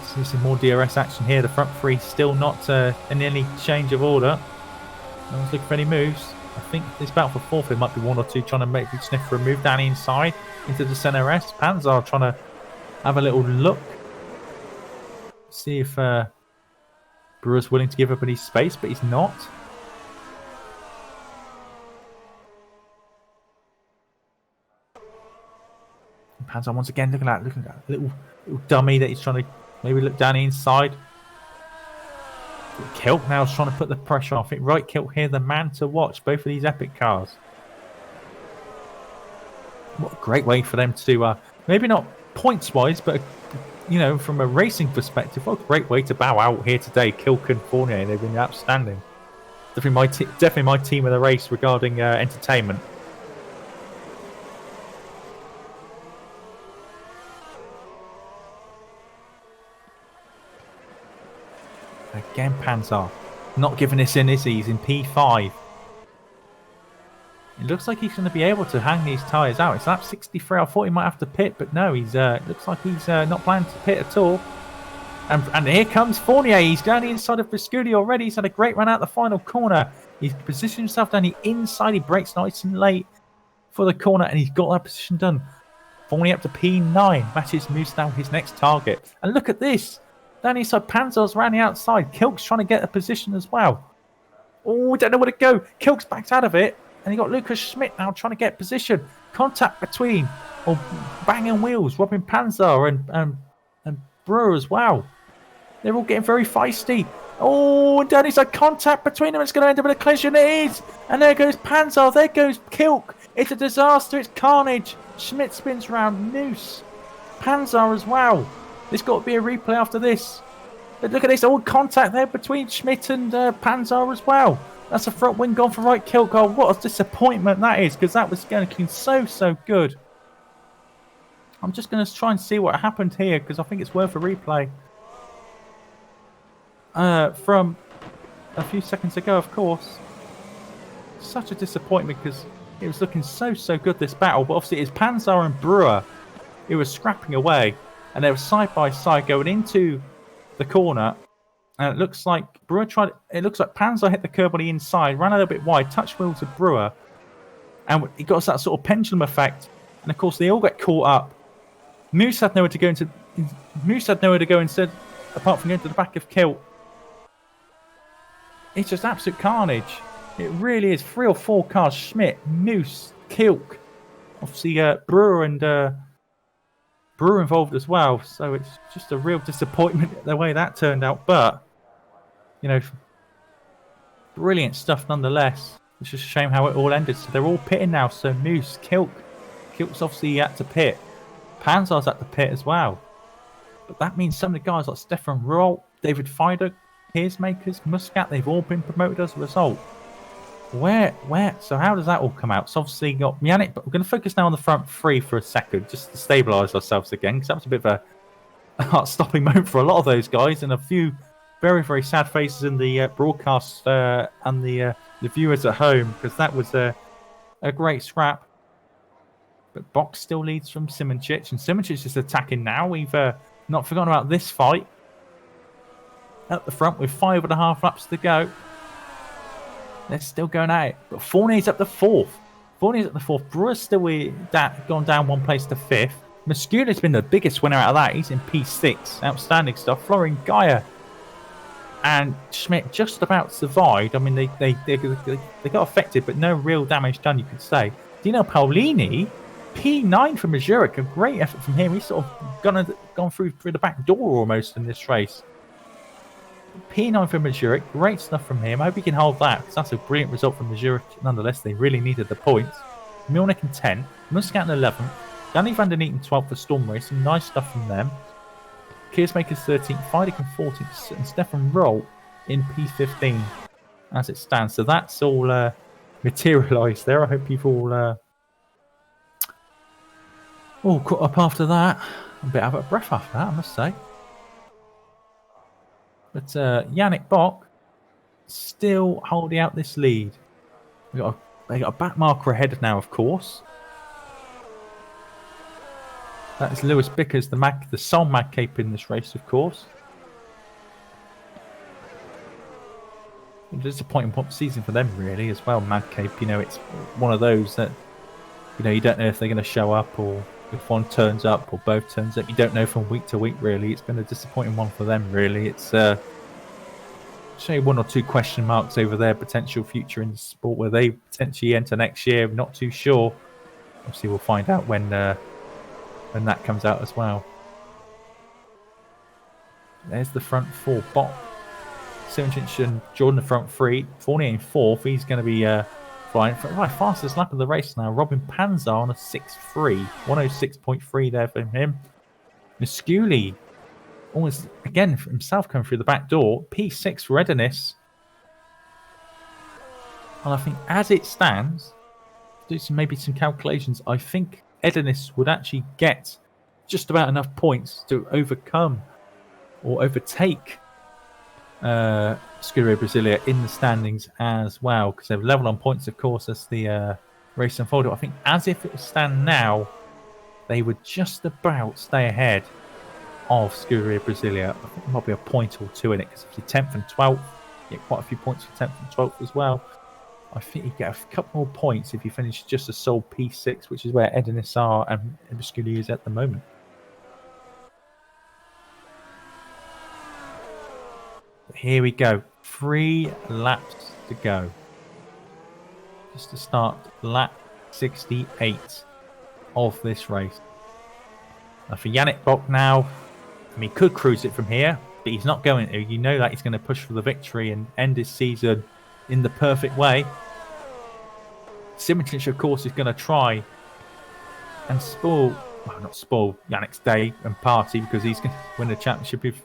See some more DRS action here. The front 3 still not in any change of order. No one's looking for any moves. I think this battle for 4th, there might be 1 or 2 trying to maybe sniff for a move down the inside into the center S. Panzer trying to have a little look. See if Brewer's willing to give up any space, but he's not. Panzer once again looking at that little dummy that he's trying to maybe look down the inside. Kilt now is trying to put the pressure on. I think right Kilt here, the man to watch. Both of these epic cars. What a great way for them to, maybe not points-wise, but, you know, from a racing perspective, what a great way to bow out here today. Kilk and Fournier, they've been outstanding. Definitely my team of the race regarding entertainment. Again, Panzer not giving this in, is he? He's in P5. It looks like he's going to be able to hang these tyres out. It's lap 63. I thought he might have to pit, but no, he's looks like he's not planning to pit at all. And here comes Fournier. He's down the inside of Biscuiti already. He's had a great run out the final corner. He's positioned himself down the inside. He brakes nice and late for the corner, and he's got that position done. Fournier up to P9. Matches moves down his next target. And look at this. Down inside, Panzer's around the outside. Kilk's trying to get a position as well. Oh, we don't know where to go. Kilk's backed out of it. And you got Lucas Schmidt now trying to get position. Contact between, or banging wheels. Robin Panzer and Brewer as well. They're all getting very feisty. Oh, and down inside, contact between them. It's going to end up in a collision. It is. And there goes Panzer. There goes Kilk. It's a disaster. It's carnage. Schmidt spins around. Noose. Panzer as well. There's got to be a replay after this. But look at this. All contact there between Schmidt and Panzer as well. That's a front wing gone for right kilt goal. What a disappointment that is, because that was going to be so good. I'm just going to try and see what happened here, because I think it's worth a replay. From a few seconds ago, of course. Such a disappointment, because it was looking so good, this battle. But obviously it's Panzer and Brewer who were scrapping away, and they were side by side going into the corner. And it looks like Brewer tried. It looks like Panzer hit the curb on the inside, ran a little bit wide, touched wheel to Brewer, and he got that sort of pendulum effect. And of course, they all get caught up. Moose had nowhere to go instead, apart from going to the back of kilt. It's just absolute carnage. It really is. 3 or 4 cars. Schmidt, Moose, Kilk. Obviously, Brewer and Brewer involved as well. So it's just a real disappointment the way that turned out. But, you know, brilliant stuff nonetheless. It's just a shame how it all ended. So they're all pitting now. So Moose, Kilk's obviously at to pit. Panzer's at the pit as well. But that means some of the guys like Stefan Roll, David Fider, Makers, Muscat, they've all been promoted as a result. Where? So how does that all come out? So obviously you got Yannick, but we're going to focus now on the front 3 for a second, just to stabilise ourselves again, because that was a bit of a heart-stopping moment for a lot of those guys, and a few very sad faces in the broadcast and the viewers at home, because that was a great scrap. But Box still leads from Simoncic, and Simoncic is attacking now. We've not forgotten about this fight. At the front with 5.5 laps to go. They're still going at it. But Fournier's up the 4th. Brewer's still gone down 1 place to 5th. Muscula's been the biggest winner out of that. He's in P6. Outstanding stuff. Florian Gaia and Schmidt just about survived. I mean, they got affected, but no real damage done, you could say. Dino Paolini, P9 from Mazurek. A great effort from him. He's sort of gone through the back door almost in this race. P9 from Mazurek, great stuff from him. I hope he can hold that, because that's a brilliant result from Mazurek. Nonetheless, they really needed the points. Milnik in 10th, Muscat in 11th, Danny van den Eeten 12th for Storm Racing. Nice stuff from them. Keersmaker's 13th, Feidik in 14th, and Stefan Roll in P15 as it stands. So that's all materialised there. I hope you've all caught up after that. I'm a bit out of breath after that, I must say. But Yannick Bock still holding out this lead. They got a back marker ahead now, of course. That is Lewis Bickers, the sole madcape in this race, of course. A disappointing season for them, really, as well. Madcape, you know, it's one of those that, you know, you don't know if they're going to show up, or if one turns up or both turns up. You don't know from week to week, really. It's been a disappointing one for them, really. It's say 1 or 2 question marks over their potential future in the sport, where they potentially enter next year. Not too sure. Obviously, we'll find out when that comes out as well. There's the front 4. Bot, Simoncic and Jordan the front 3. Fournier in 4th. He's going to be flying. Right, fastest lap of the race now. Robin Panzer on a 6.3. 106.3 there for him. Musculi, almost again himself coming through the back door. P6 for Edenis. And I think as it stands, do maybe some calculations, I think Edenis would actually get just about enough points to overcome or overtake Scuderia Brasilia in the standings as well, because they're level on points, of course, as the race unfolded. I think as if it stand now, they would just about stay ahead of Scuderia Brasilia. I think there might be a point or 2 in it, because obviously 10th and 12th, you get quite a few points for 10th and 12th as well. I think you get a couple more points if you finish just a sole P6, which is where Edenis are and Scuderia is at the moment. Here we go. 3 laps to go. Just to start lap 68 of this race. Now for Yannick Bock now, I mean, he could cruise it from here, but he's not going to. You know that he's going to push for the victory and end his season in the perfect way. Simracing, of course, is going to try and not spoil Yannick's day and party, because he's going to win the championship if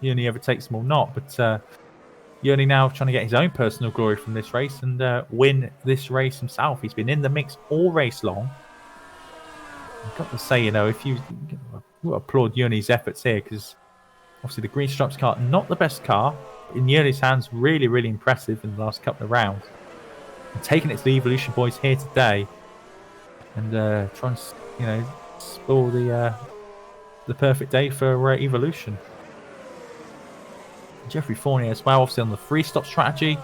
Joni ever takes him or not. But Joni now trying to get his own personal glory from this race and win this race himself. He's been in the mix all race long. I've got to say, if you applaud Joni's efforts here, because obviously the Green Stripes car, not the best car. In Joni's hands, really, really impressive in the last couple of rounds. And taking it to the Evolution boys here today, and trying to, spoil the perfect day for Evolution. Geoffrey Fournier as well, obviously on the three-stop strategy,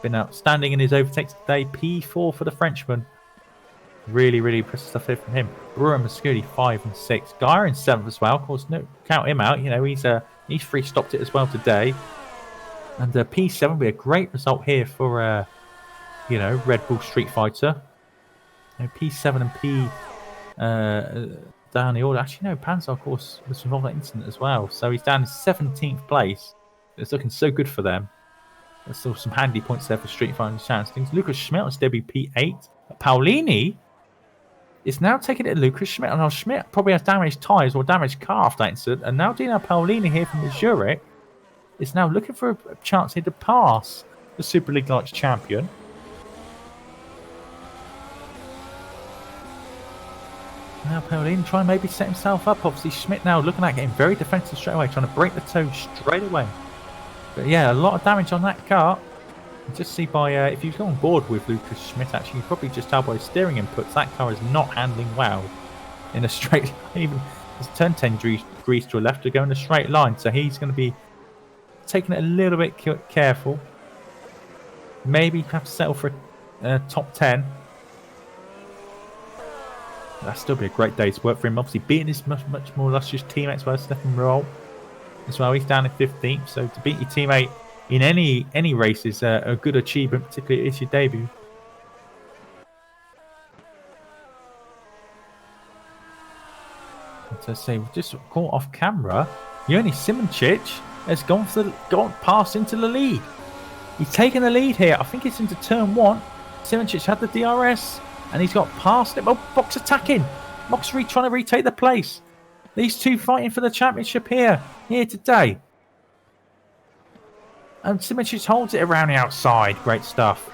been outstanding in his overtakes today. P4 for the Frenchman. Really, really impressive stuff here from him. Brewer and Mascudi 5 and 6. Geyer in 7th as well. Of course, no, count him out. He's free-stopped it as well today. And P7 will be a great result here for Red Bull Street Fighter. P7 and P down the order. Actually, no, Panzer, of course, was involved in that incident as well. So he's down in 17th place. It's looking so good for them. There's still some handy points there for Street Fighter chance things. Lucas Schmidt has debuted P8. Paolini is now taking it to Lucas Schmidt. And now Schmidt probably has damaged tyres or damaged car after that incident. And now Dino Paolini here from the Zurich is now looking for a chance here to pass the Super League Lights champion. Now Paolini trying to maybe set himself up. Obviously Schmidt now looking at getting very defensive straight away, trying to break the toe straight away. But yeah, a lot of damage on that car. You just see by, if you go on board with Lucas Schmidt, actually, you probably just tell by his steering inputs, that car is not handling well in a straight line. Even his turn 10 degrees to a left to go in a straight line. So he's going to be taking it a little bit careful. Maybe have to settle for a top 10. That'll still be a great day's work for him. Obviously, beating his much more illustrious teammate as well, Stefan Roll as well. He's down in 15th. So to beat your teammate in any race is a good achievement, particularly if it's your debut. To say, we've just caught off camera, Joni Simracing has gone past into the lead. He's taken the lead here. I think it's into turn 1. Simracing had the DRS. And he's got past it. Oh, Box attacking. Box trying to retake the place. These two fighting for the championship here today. And Simracing holds it around the outside. Great stuff.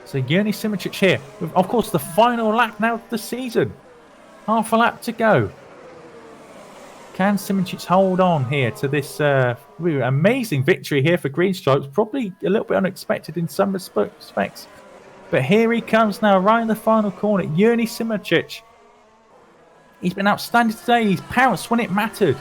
So Joni Simracing here. With, of course, the final lap now of the season. Half a lap to go. Can Simracing hold on here to this amazing victory here for Green Stripes? Probably a little bit unexpected in some respects. But here he comes now, right in the final corner. Joni Simracing. He's been outstanding today. He's pounced when it mattered.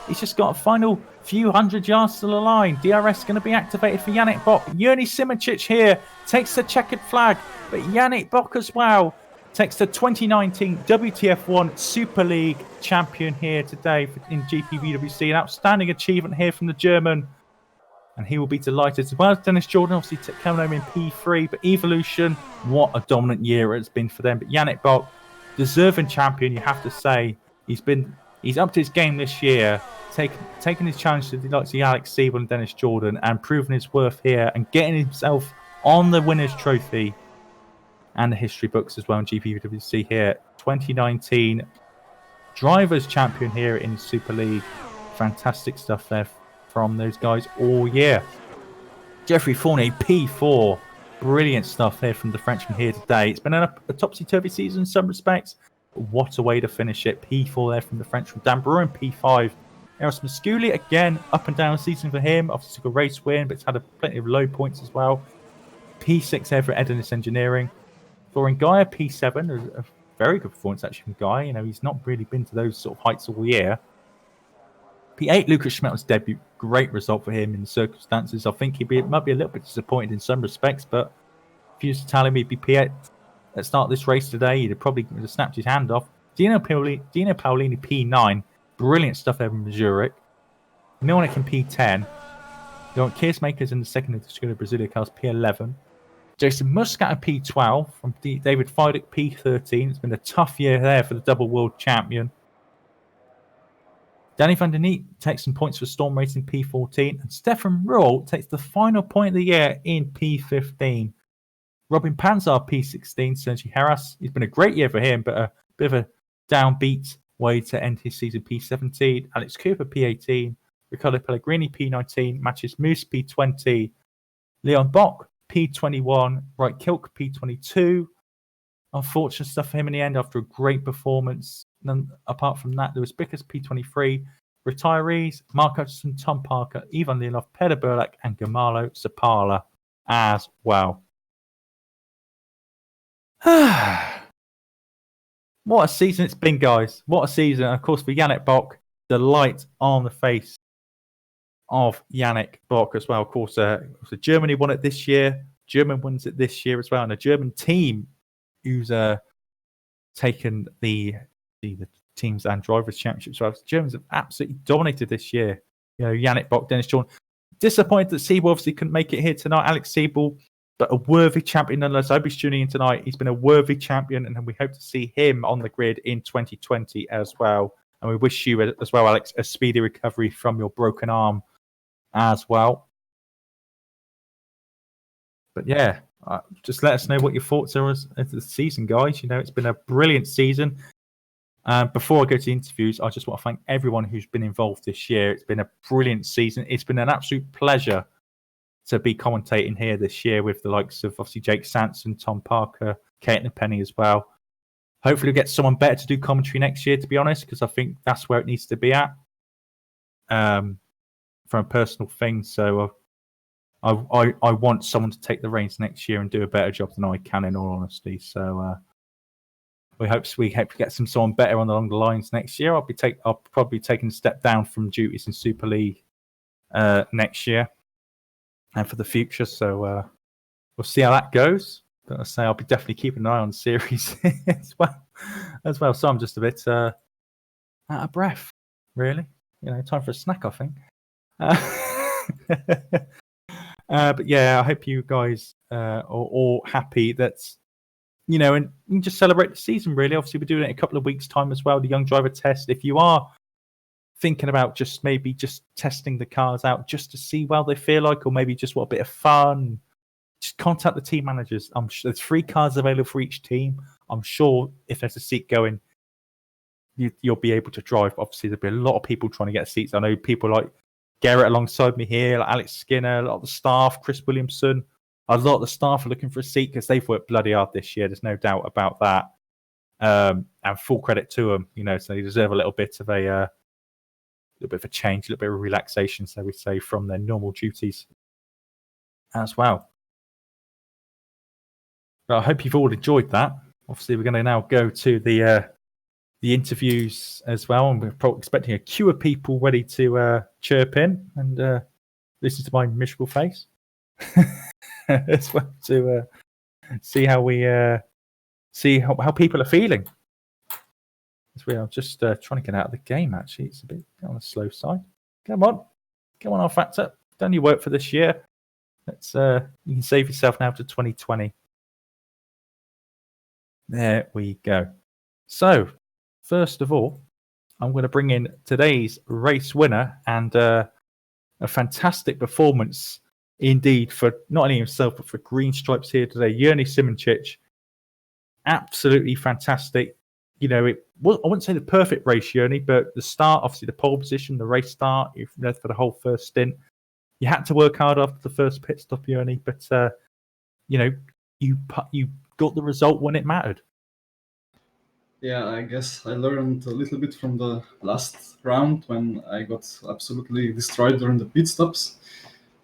He's just got a final few hundred yards to the line. DRS going to be activated for Yannick Bock. Joni Simracing here takes the checkered flag. But Yannick Bock as well takes the 2019 WTF1 Super League champion here today in GPVWC. An outstanding achievement here from the German. And he will be delighted. As well as Dennis Jordan, obviously coming home in P3. But Evolution, what a dominant year it's been for them. But Yannick Bock, deserving champion, you have to say. He's upped his game this year, taking his challenge to the likes of Alex Siebel and Dennis Jordan, and proving his worth here and getting himself on the winner's trophy and the history books as well in GPVWC here. 2019 Drivers' Champion here in Super League. Fantastic stuff there from those guys all year. Geoffrey Fournier, P4. Brilliant stuff here from the Frenchman here today. It's been a topsy-turvy season in some respects. But what a way to finish it. P4 there from the Frenchman. Dan Brewer in P5. Eros Masculi, again, up and down season for him. Obviously took a race win, but it's had plenty of low points as well. P6 there for Edinus Engineering. Florian Gaia, P7. A very good performance actually from Guy. He's not really been to those sort of heights all year. P8, Lucas Schmelt's debut. Great result for him in the circumstances. I think might be a little bit disappointed in some respects, but if you used to tell him he'd be P8 at the start of this race today, he'd have probably snapped his hand off. Dino Paolini, P9. Brilliant stuff there from Zurich. Milnick in P10. You got Keersmakers in the second of the Skoda Brasilia cars, P11. Jason Muscat at P12 from David Fidek, P13. It's been a tough year there for the double world champion. Danny van der Neat takes some points for Storm Racing P14, and Stefan Ruhl takes the final point of the year in P15. Robin Panzar P16, Sergi Harras. It's been a great year for him, but a bit of a downbeat way to end his season. P17. Alex Cooper P18. Riccardo Pellegrini P19. Matches Moose P20. Leon Bock P21. Wright Kilk P22. Unfortunate stuff for him in the end after a great performance. And apart from that, Lewis Bickers P23. Retirees: Mark Hutchison, Tom Parker, Ivan Leonov, Peter Burlak, and Gamalo Sapala as well. What a season it's been, guys. What a season. And of course, for Yannick Bock, the light on the face of Yannick Bock as well. Of course, Germany won it this year. German wins it this year as well. And a German team who's taken the teams and drivers championships. So the Germans have absolutely dominated this year. You know, Yannick Bock, Dennis Jordan. Disappointed that Siebel obviously couldn't make it here tonight. Alex Siebel, but a worthy champion nonetheless. I hope he's tuning in tonight. He's been a worthy champion, and we hope to see him on the grid in 2020 as well. And we wish you as well, Alex, a speedy recovery from your broken arm as well. But yeah, just let us know what your thoughts are as the season, guys. You know, it's been a brilliant season. Before I go to the interviews, I just want to thank everyone who's been involved this year. It's been a brilliant season. It's been an absolute pleasure to be commentating here this year with the likes of obviously Jake Sanson, Tom Parker, Caitlin Penny as well. Hopefully we'll get someone better to do commentary next year, to be honest, because I think that's where it needs to be at from a personal thing. So I want someone to take the reins next year and do a better job than I can, in all honesty. So we hope to get someone better along the lines next year. I'll probably be taking a step down from duties in Super League next year and for the future. So we'll see how that goes. But I say I'll be definitely keeping an eye on series as well. So I'm just a bit out of breath, really. You know, time for a snack, I think. But yeah, I hope you guys are all happy that, you know, and you can just celebrate the season, really. Obviously, we're doing it in a couple of weeks' time as well, the Young Driver Test. If you are thinking about maybe just testing the cars out just to see how they feel like, or maybe just want a bit of fun, just contact the team managers. I'm sure there's 3 cars available for each team. I'm sure if there's a seat going, you'll be able to drive. Obviously, there'll be a lot of people trying to get seats. I know people like Gerrit alongside me here, like Alex Skinner, a lot of the staff, Chris Williamson. A lot of the staff are looking for a seat because they've worked bloody hard this year. There's no doubt about that. And full credit to them, you know, so they deserve a little bit of a change, a little bit of relaxation, so we say, from their normal duties as well. But I hope you've all enjoyed that. Obviously, we're going to now go to the interviews as well, and we're probably expecting a queue of people ready to chirp in and listen to my miserable face as well, to see how we see how people are feeling. As we are just trying to get out of the game. Actually, it's a bit on the slow side. Come on, our factor. Done your work for this year. Let's you can save yourself now to 2020. There we go. So, first of all, I'm going to bring in today's race winner and a fantastic performance indeed for not only himself, but for Green Stripes here today. Yerny Simoncic, absolutely fantastic. You know, I wouldn't say the perfect race, Yerny, but the start, obviously the pole position, the race start, you've led for the whole first stint. You had to work hard after the first pit stop, Yerny, but you know, you got the result when it mattered. Yeah, I guess I learned a little bit from the last round when I got absolutely destroyed during the pit stops.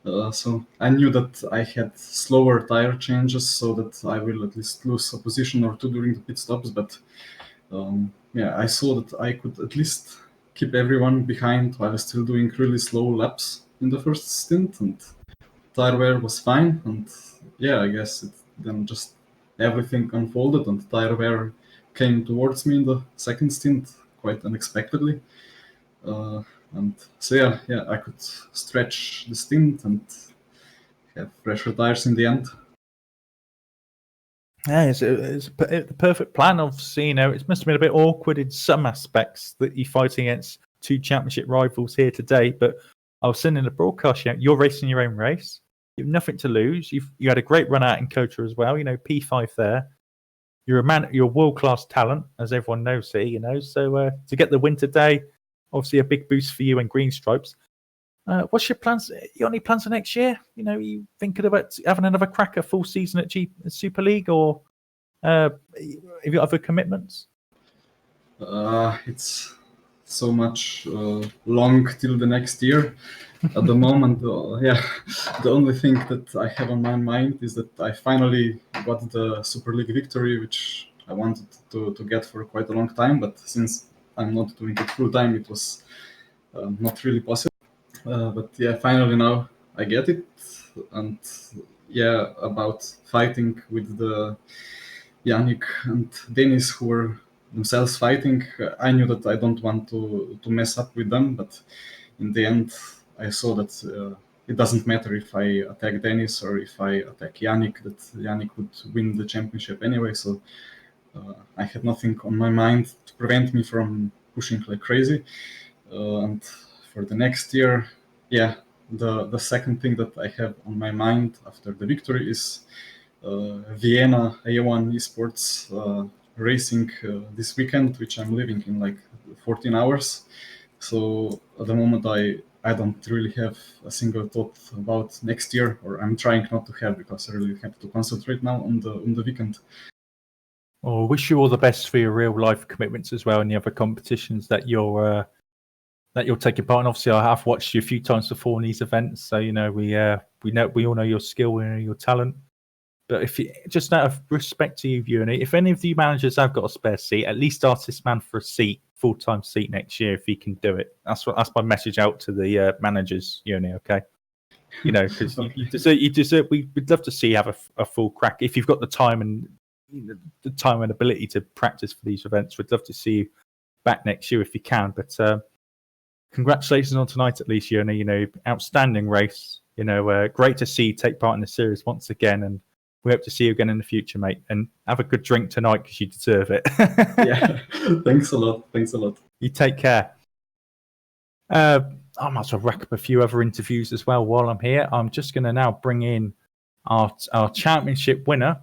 So I knew that I had slower tire changes, so that I will at least lose a position or two during the pit stops. But yeah, I saw that I could at least keep everyone behind while still doing really slow laps in the first stint, and tire wear was fine. And yeah, I guess then just everything unfolded, and tire wear came towards me in the second stint quite unexpectedly. And so yeah, I could stretch the stint and have fresher tires in the end. Yeah, it's the perfect plan. Obviously, you know, it must have been a bit awkward in some aspects that you're fighting against two championship rivals here today, but I was sending a broadcast. You're racing your own race. You have nothing to lose. You had a great run out in Kota as well. P5 there. You're a world-class talent, as everyone knows here. So to get the win today, obviously a big boost for you and Green Stripes. What's your plans? You got any plans for next year? You thinking about having another crack at full season at Super League, or have you got other commitments? It's so much long till the next year. At the moment, the only thing that I have on my mind is that I finally got the Super League victory, which I wanted to get for quite a long time. But since I'm not doing it full time, it was not really possible. But yeah, finally now I get it. And yeah, about fighting with the Yannick and Denis, who were themselves fighting, I knew that I don't want to mess up with them. But in the end, I saw that it doesn't matter if I attack Denis or if I attack Yannick, that Yannick would win the championship anyway. So I had nothing on my mind to prevent me from pushing like crazy. And for the next year, yeah, the second thing that I have on my mind after the victory is Vienna A1 esports racing this weekend, which I'm leaving in like 14 hours. So at the moment, I don't really have a single thought about next year, or I'm trying not to have, because I really have to concentrate now on the weekend. Well, wish you all the best for your real life commitments as well, and the other competitions that you're taking part in. Obviously, I have watched you a few times before in these events, so we all know your skill and your talent. But if you, just out of respect to you, Uni, if any of you managers have got a spare seat, at least ask this man for a full-time seat next year if he can do it. That's my message out to the managers, Uni. Okay, because you deserve. We'd love to see you have a full crack if you've got the time and ability to practice for these events. We'd love to see you back next year if you can. But congratulations on tonight, at least, Uni. Outstanding race. Great to see you take part in the series once again, and we hope to see you again in the future, mate. And have a good drink tonight because you deserve it. Yeah, thanks a lot. You take care. I might as well rack up a few other interviews as well while I'm here. I'm just going to now bring in our championship winner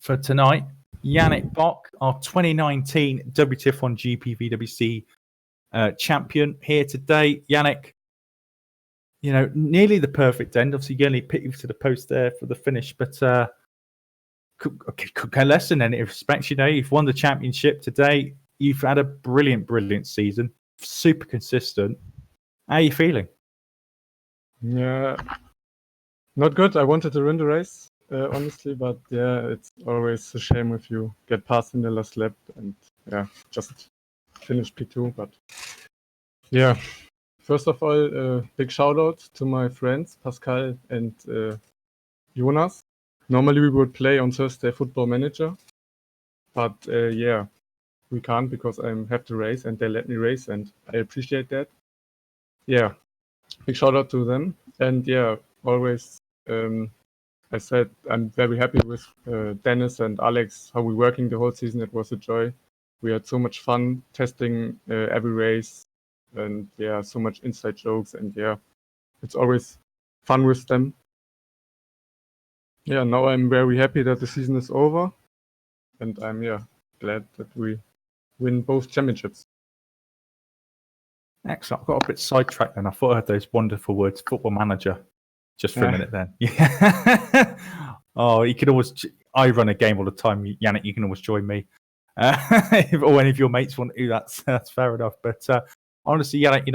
for tonight, Yannick Bock, our 2019 WTF1 GPVWC champion here today. Yannick, nearly the perfect end. Obviously, you only picked you to the post there for the finish, but could care less in any respects. You've won the championship today. You've had a brilliant season, super consistent. How are you feeling? Yeah, not good. I wanted to win the race, honestly, but yeah, it's always a shame if you get past in the last lap and just finish P2. But yeah. First of all, big shout out to my friends, Pascal and Jonas. Normally we would play on Thursday Football Manager, but we can't because I have to race and they let me race, and I appreciate that. Yeah, big shout out to them. And always, I said I'm very happy with Dennis and Alex, how we're working the whole season. It was a joy. We had so much fun testing every race. And so much inside jokes, and it's always fun with them. Now I'm very happy that the season is over, and I'm glad that we win both championships. Excellent. I got a bit sidetracked then. I thought I heard those wonderful words, football manager, just for a minute then. Yeah. Oh, you could always. I run a game all the time, Yannick. You can always join me, or any of your mates want to. That's fair enough. But honestly, Yannick,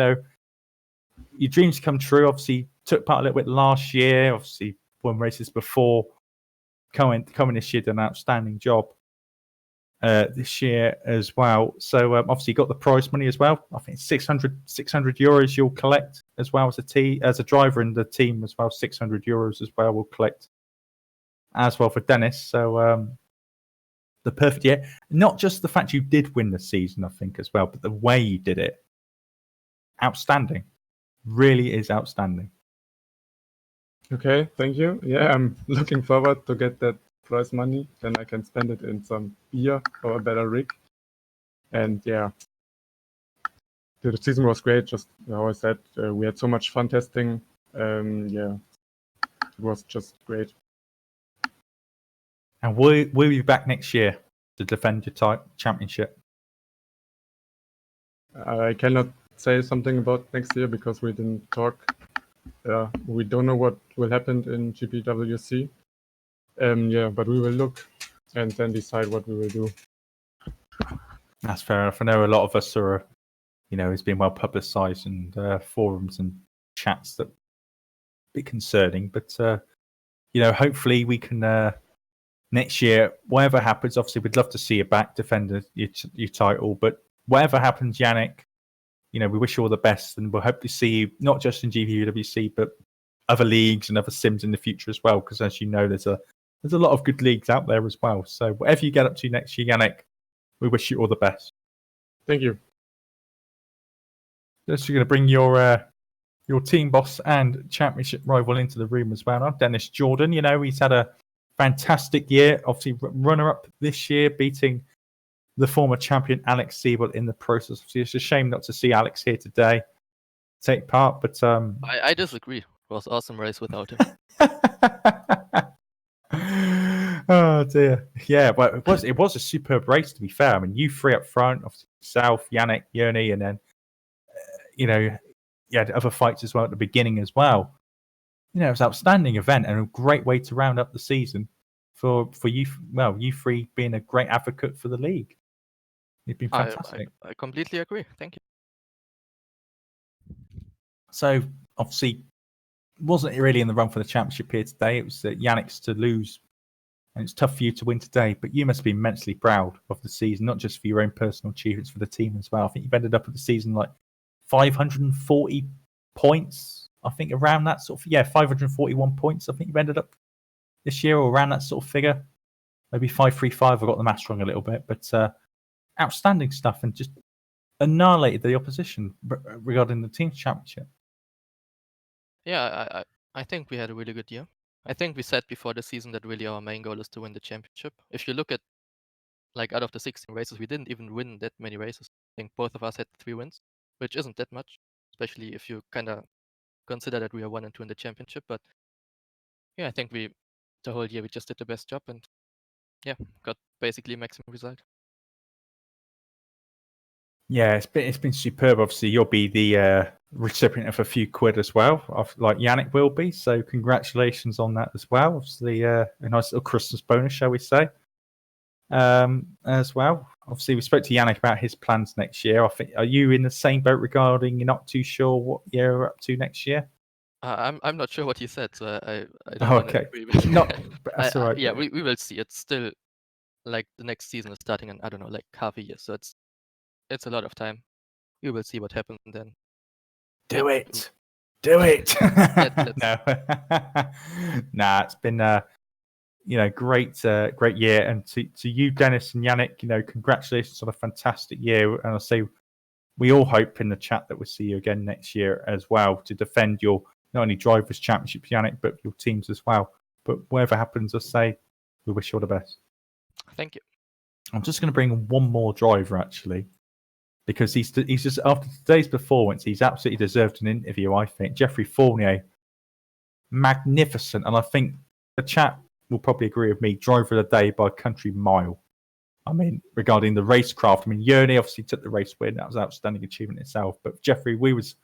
your dreams come true. Obviously, took part a little bit last year. Obviously, won races before. Coming this year, did an outstanding job this year as well. So obviously, got the prize money as well. I think 600 euros you'll collect as well as a driver in the team as well. 600 euros as well will collect as well for Dennis. So the perfect year. Not just the fact you did win the season, I think, as well, but the way you did it. Outstanding. Really is outstanding. Okay, thank you. Yeah, I'm looking forward to get that prize money. Then I can spend it in some beer or a better rig. And the season was great. Just how I said, we had so much fun testing. It was just great. And will you be back next year to defend your championship? I cannot say something about next year because we didn't talk. We don't know what will happen in GPWC. But we will look and then decide what we will do. That's fair enough. I know a lot of us are, it's been well publicised and forums and chats that be concerning. But hopefully we can next year, whatever happens. Obviously, we'd love to see you back defend your title. But whatever happens, Yannick, we wish you all the best, and we'll hope to see you not just in GPVWC but other leagues and other sims in the future as well. Because as you know, there's a lot of good leagues out there as well. So whatever you get up to next year, Yannick, we wish you all the best. Thank you. Just you're going to bring your team boss and championship rival into the room as well. Now, Dennis Jordan, he's had a fantastic year. Obviously, runner-up this year, beating the former champion Alex Siebel in the process. Obviously, it's a shame not to see Alex here today take part, but I disagree. It was an awesome race without him. Oh dear, yeah, but it was a superb race, to be fair. I mean, you three up front, obviously South, Yannick, Yerny, and then you had other fights as well at the beginning as well. It was an outstanding event and a great way to round up the season for you. Well, you three being a great advocate for the league. You've been fantastic. I completely agree. Thank you. So obviously, wasn't really in the run for the championship here today. It was Yannick's to lose, and it's tough for you to win today. But you must be immensely proud of the season, not just for your own personal achievements, for the team as well. I think you've ended up at the season like 540 points. I think around that sort of 541 points. I think you've ended up this year, or around that sort of figure. Maybe 535. I got the maths wrong a little bit, but outstanding stuff, and just annihilated the opposition regarding the team's championship. Yeah, I think we had a really good year. I think we said before the season that really our main goal is to win the championship. If you look at, like, out of the 16 races, we didn't even win that many races. I think both of us had 3 wins, which isn't that much, especially if you kind of consider that we are 1 and 2 in the championship. But yeah, I think the whole year we just did the best job, and got basically maximum result. Yeah, it's been superb. Obviously, you'll be the recipient of a few quid as well, like Yannick will be. So congratulations on that as well. Obviously, a nice little Christmas bonus, shall we say, as well. Obviously, we spoke to Yannick about his plans next year. I think, are you in the same boat regarding you're not too sure what you're up to next year? I'm not sure what you said, so I don't want to agree with you. That's all right. Yeah, we will see. It's still like the next season is starting in, I don't know, like half a year. So it's a lot of time. We will see what happens then. Do it. No, it's been great year, and to you, Dennis and Yannick, congratulations on a fantastic year. And I'll say we all hope in the chat that we'll see you again next year as well to defend your not only drivers' championship, Yannick, but your teams as well. But whatever happens, I'll say we wish you all the best. Thank you. I'm just going to bring one more driver actually, because he's just, after today's performance, he's absolutely deserved an interview. I think Geoffrey Fournier, magnificent, and I think the chat will probably agree with me. Driver of the day by a country mile. I mean, regarding the racecraft, I mean, Yerny obviously took the race win. That was an outstanding achievement itself. But Geoffrey, we was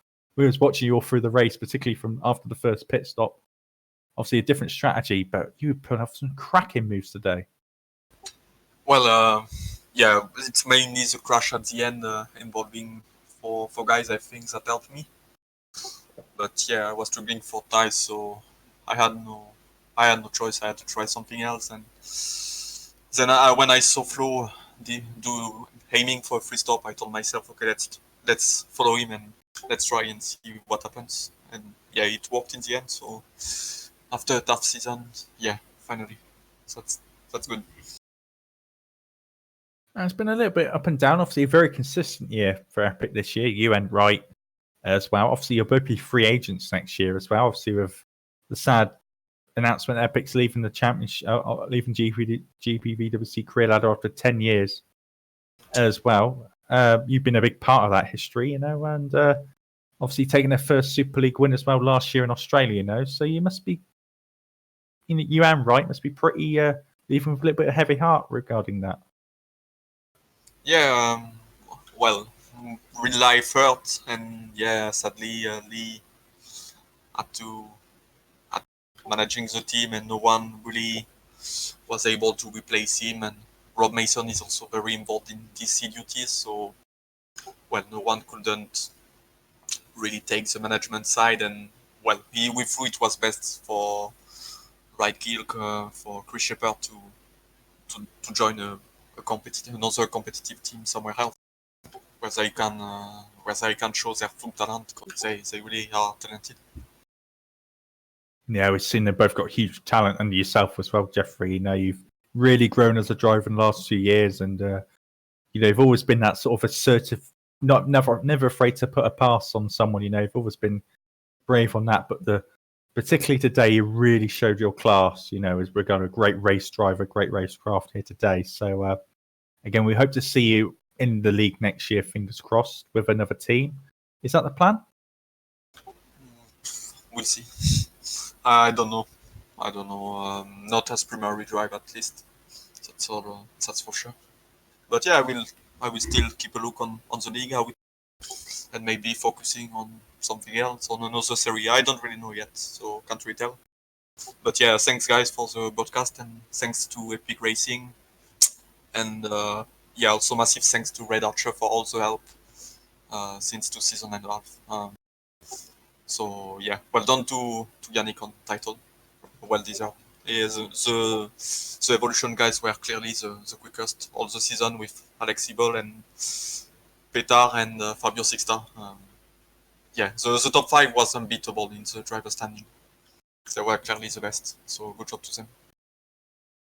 watching you all through the race, particularly from after the first pit stop. Obviously, a different strategy, but you put off some cracking moves today. Well, it's mainly the crash at the end involving four guys, I think, that helped me. But yeah, I was struggling for tires, so I had no choice. I had to try something else. And then when I saw Flo aiming for a free stop, I told myself, okay, let's follow him and let's try and see what happens. And yeah, it worked in the end. So after a tough season, yeah, finally, so that's good. It's been a little bit up and down. Obviously, a very consistent year for Epic this year. You and Wright as well. Obviously, you'll both be free agents next year as well. Obviously, with the sad announcement, Epic's leaving the championship, leaving GPVWC career ladder after 10 years as well. You've been a big part of that history, and obviously taking their first Super League win as well last year in Australia, so you must be, you and Wright must be pretty leaving with a little bit of heavy heart regarding that. Yeah, well, real life hurt, and sadly Lee had to managing the team, and no one really was able to replace him. And Rob Mason is also very involved in DC duties, so no one couldn't really take the management side. And we thought it was best for Wright Gilk, for Chris Shepard to join another competitive team somewhere else, where they can show their full talent, because they really are talented. Yeah, we've seen they've both got huge talent under yourself as well, Jeffrey. You've really grown as a driver in the last few years, and you've always been that sort of assertive, never afraid to put a pass on someone. You've always been brave on that, but particularly today, you really showed your class. As we're going a great race driver, great racecraft here today. So again, we hope to see you in the league next year. Fingers crossed with another team. Is that the plan? We'll see. I don't know. Not as primary drive, at least. That's for sure. But yeah, I will still keep a look on the league, and maybe focusing on something else, on another series. I don't really know yet, so can't really tell. But yeah, thanks guys for the podcast, and thanks to Epic Racing, and also massive thanks to Red Archer for all the help since 2 seasons and a half. So yeah, well done to Yannick on title, well deserved. Yeah, the Evolution guys were clearly the quickest all the season, with Alex Ebel and Petar and Fabio Sixta. The top 5 was unbeatable in the driver standing. They were clearly the best, so good job to them.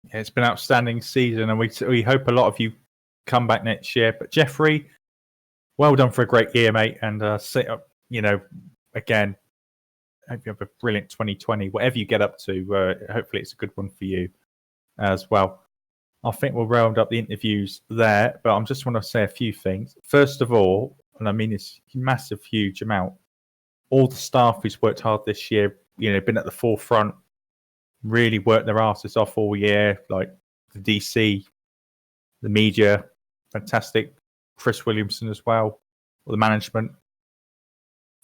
Yeah, it's been an outstanding season, and we hope a lot of you come back next year. But Jeffrey, well done for a great year, mate, and again, I hope you have a brilliant 2020. Whatever you get up to, hopefully it's a good one for you as well. I think we'll round up the interviews there, but I just want to say a few things. First of all, and I mean this massive, huge amount, all the staff who's worked hard this year, been at the forefront, really worked their asses off all year, like the DC, the media, fantastic. Chris Williamson as well, the management.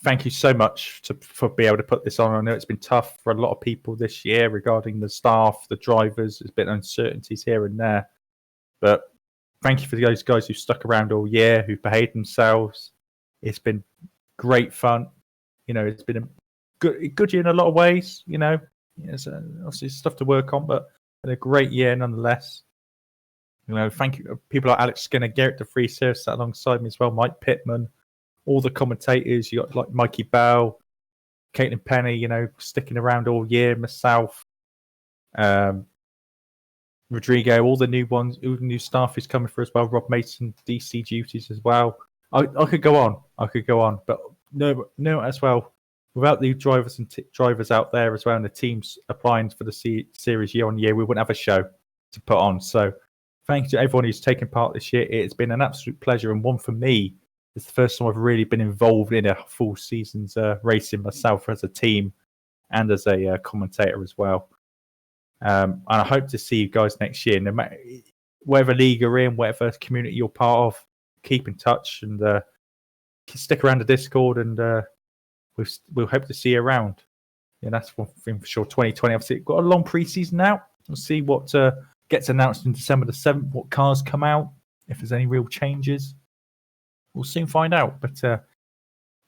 Thank you so much for being able to put this on. I know it's been tough for a lot of people this year regarding the staff, the drivers. There's been uncertainties here and there. But thank you for those guys who stuck around all year, who've behaved themselves. It's been great fun. It's been a good year in a lot of ways. It's obviously stuff to work on, but a great year nonetheless. Thank you. People like Alex Skinner, Gerrit De Vries here sat alongside me as well, Mike Pittman. All the commentators, you got like Mikey Bell, Caitlin Penny, sticking around all year, myself, Rodrigo, all the new ones, all the new staff is coming through as well, Rob Mason, DC duties as well. I could go on, but no as well. Without the drivers and drivers out there as well, and the teams applying for the series year on year, we wouldn't have a show to put on. So thank you to everyone who's taken part this year. It's been an absolute pleasure, and one for me. It's the first time I've really been involved in a full season's racing myself as a team and as a commentator as well. And I hope to see you guys next year. No matter whatever league you're in, whatever community you're part of, keep in touch and stick around the Discord, and we'll hope to see you around. Yeah, that's one thing for sure. 2020, obviously, got a long pre-season now. We'll see what gets announced in December the 7th, what cars come out, if there's any real changes. We'll soon find out, but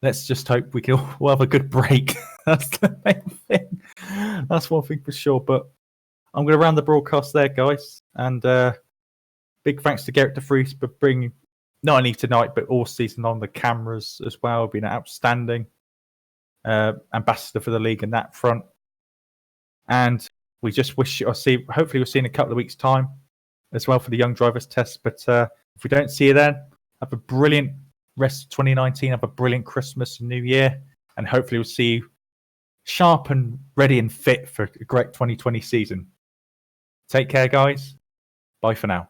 let's just hope we'll have a good break. That's the main thing. That's one thing for sure. But I'm going to round the broadcast there, guys. And big thanks to Gerrit De Vries for bringing, not only tonight, but all season on, the cameras as well. Been an outstanding ambassador for the league in that front. And we just wish hopefully we'll see in a couple of weeks' time as well for the young drivers test. But if we don't see you then, have a brilliant rest of 2019. Have a brilliant Christmas and New Year. And hopefully we'll see you sharp and ready and fit for a great 2020 season. Take care, guys. Bye for now.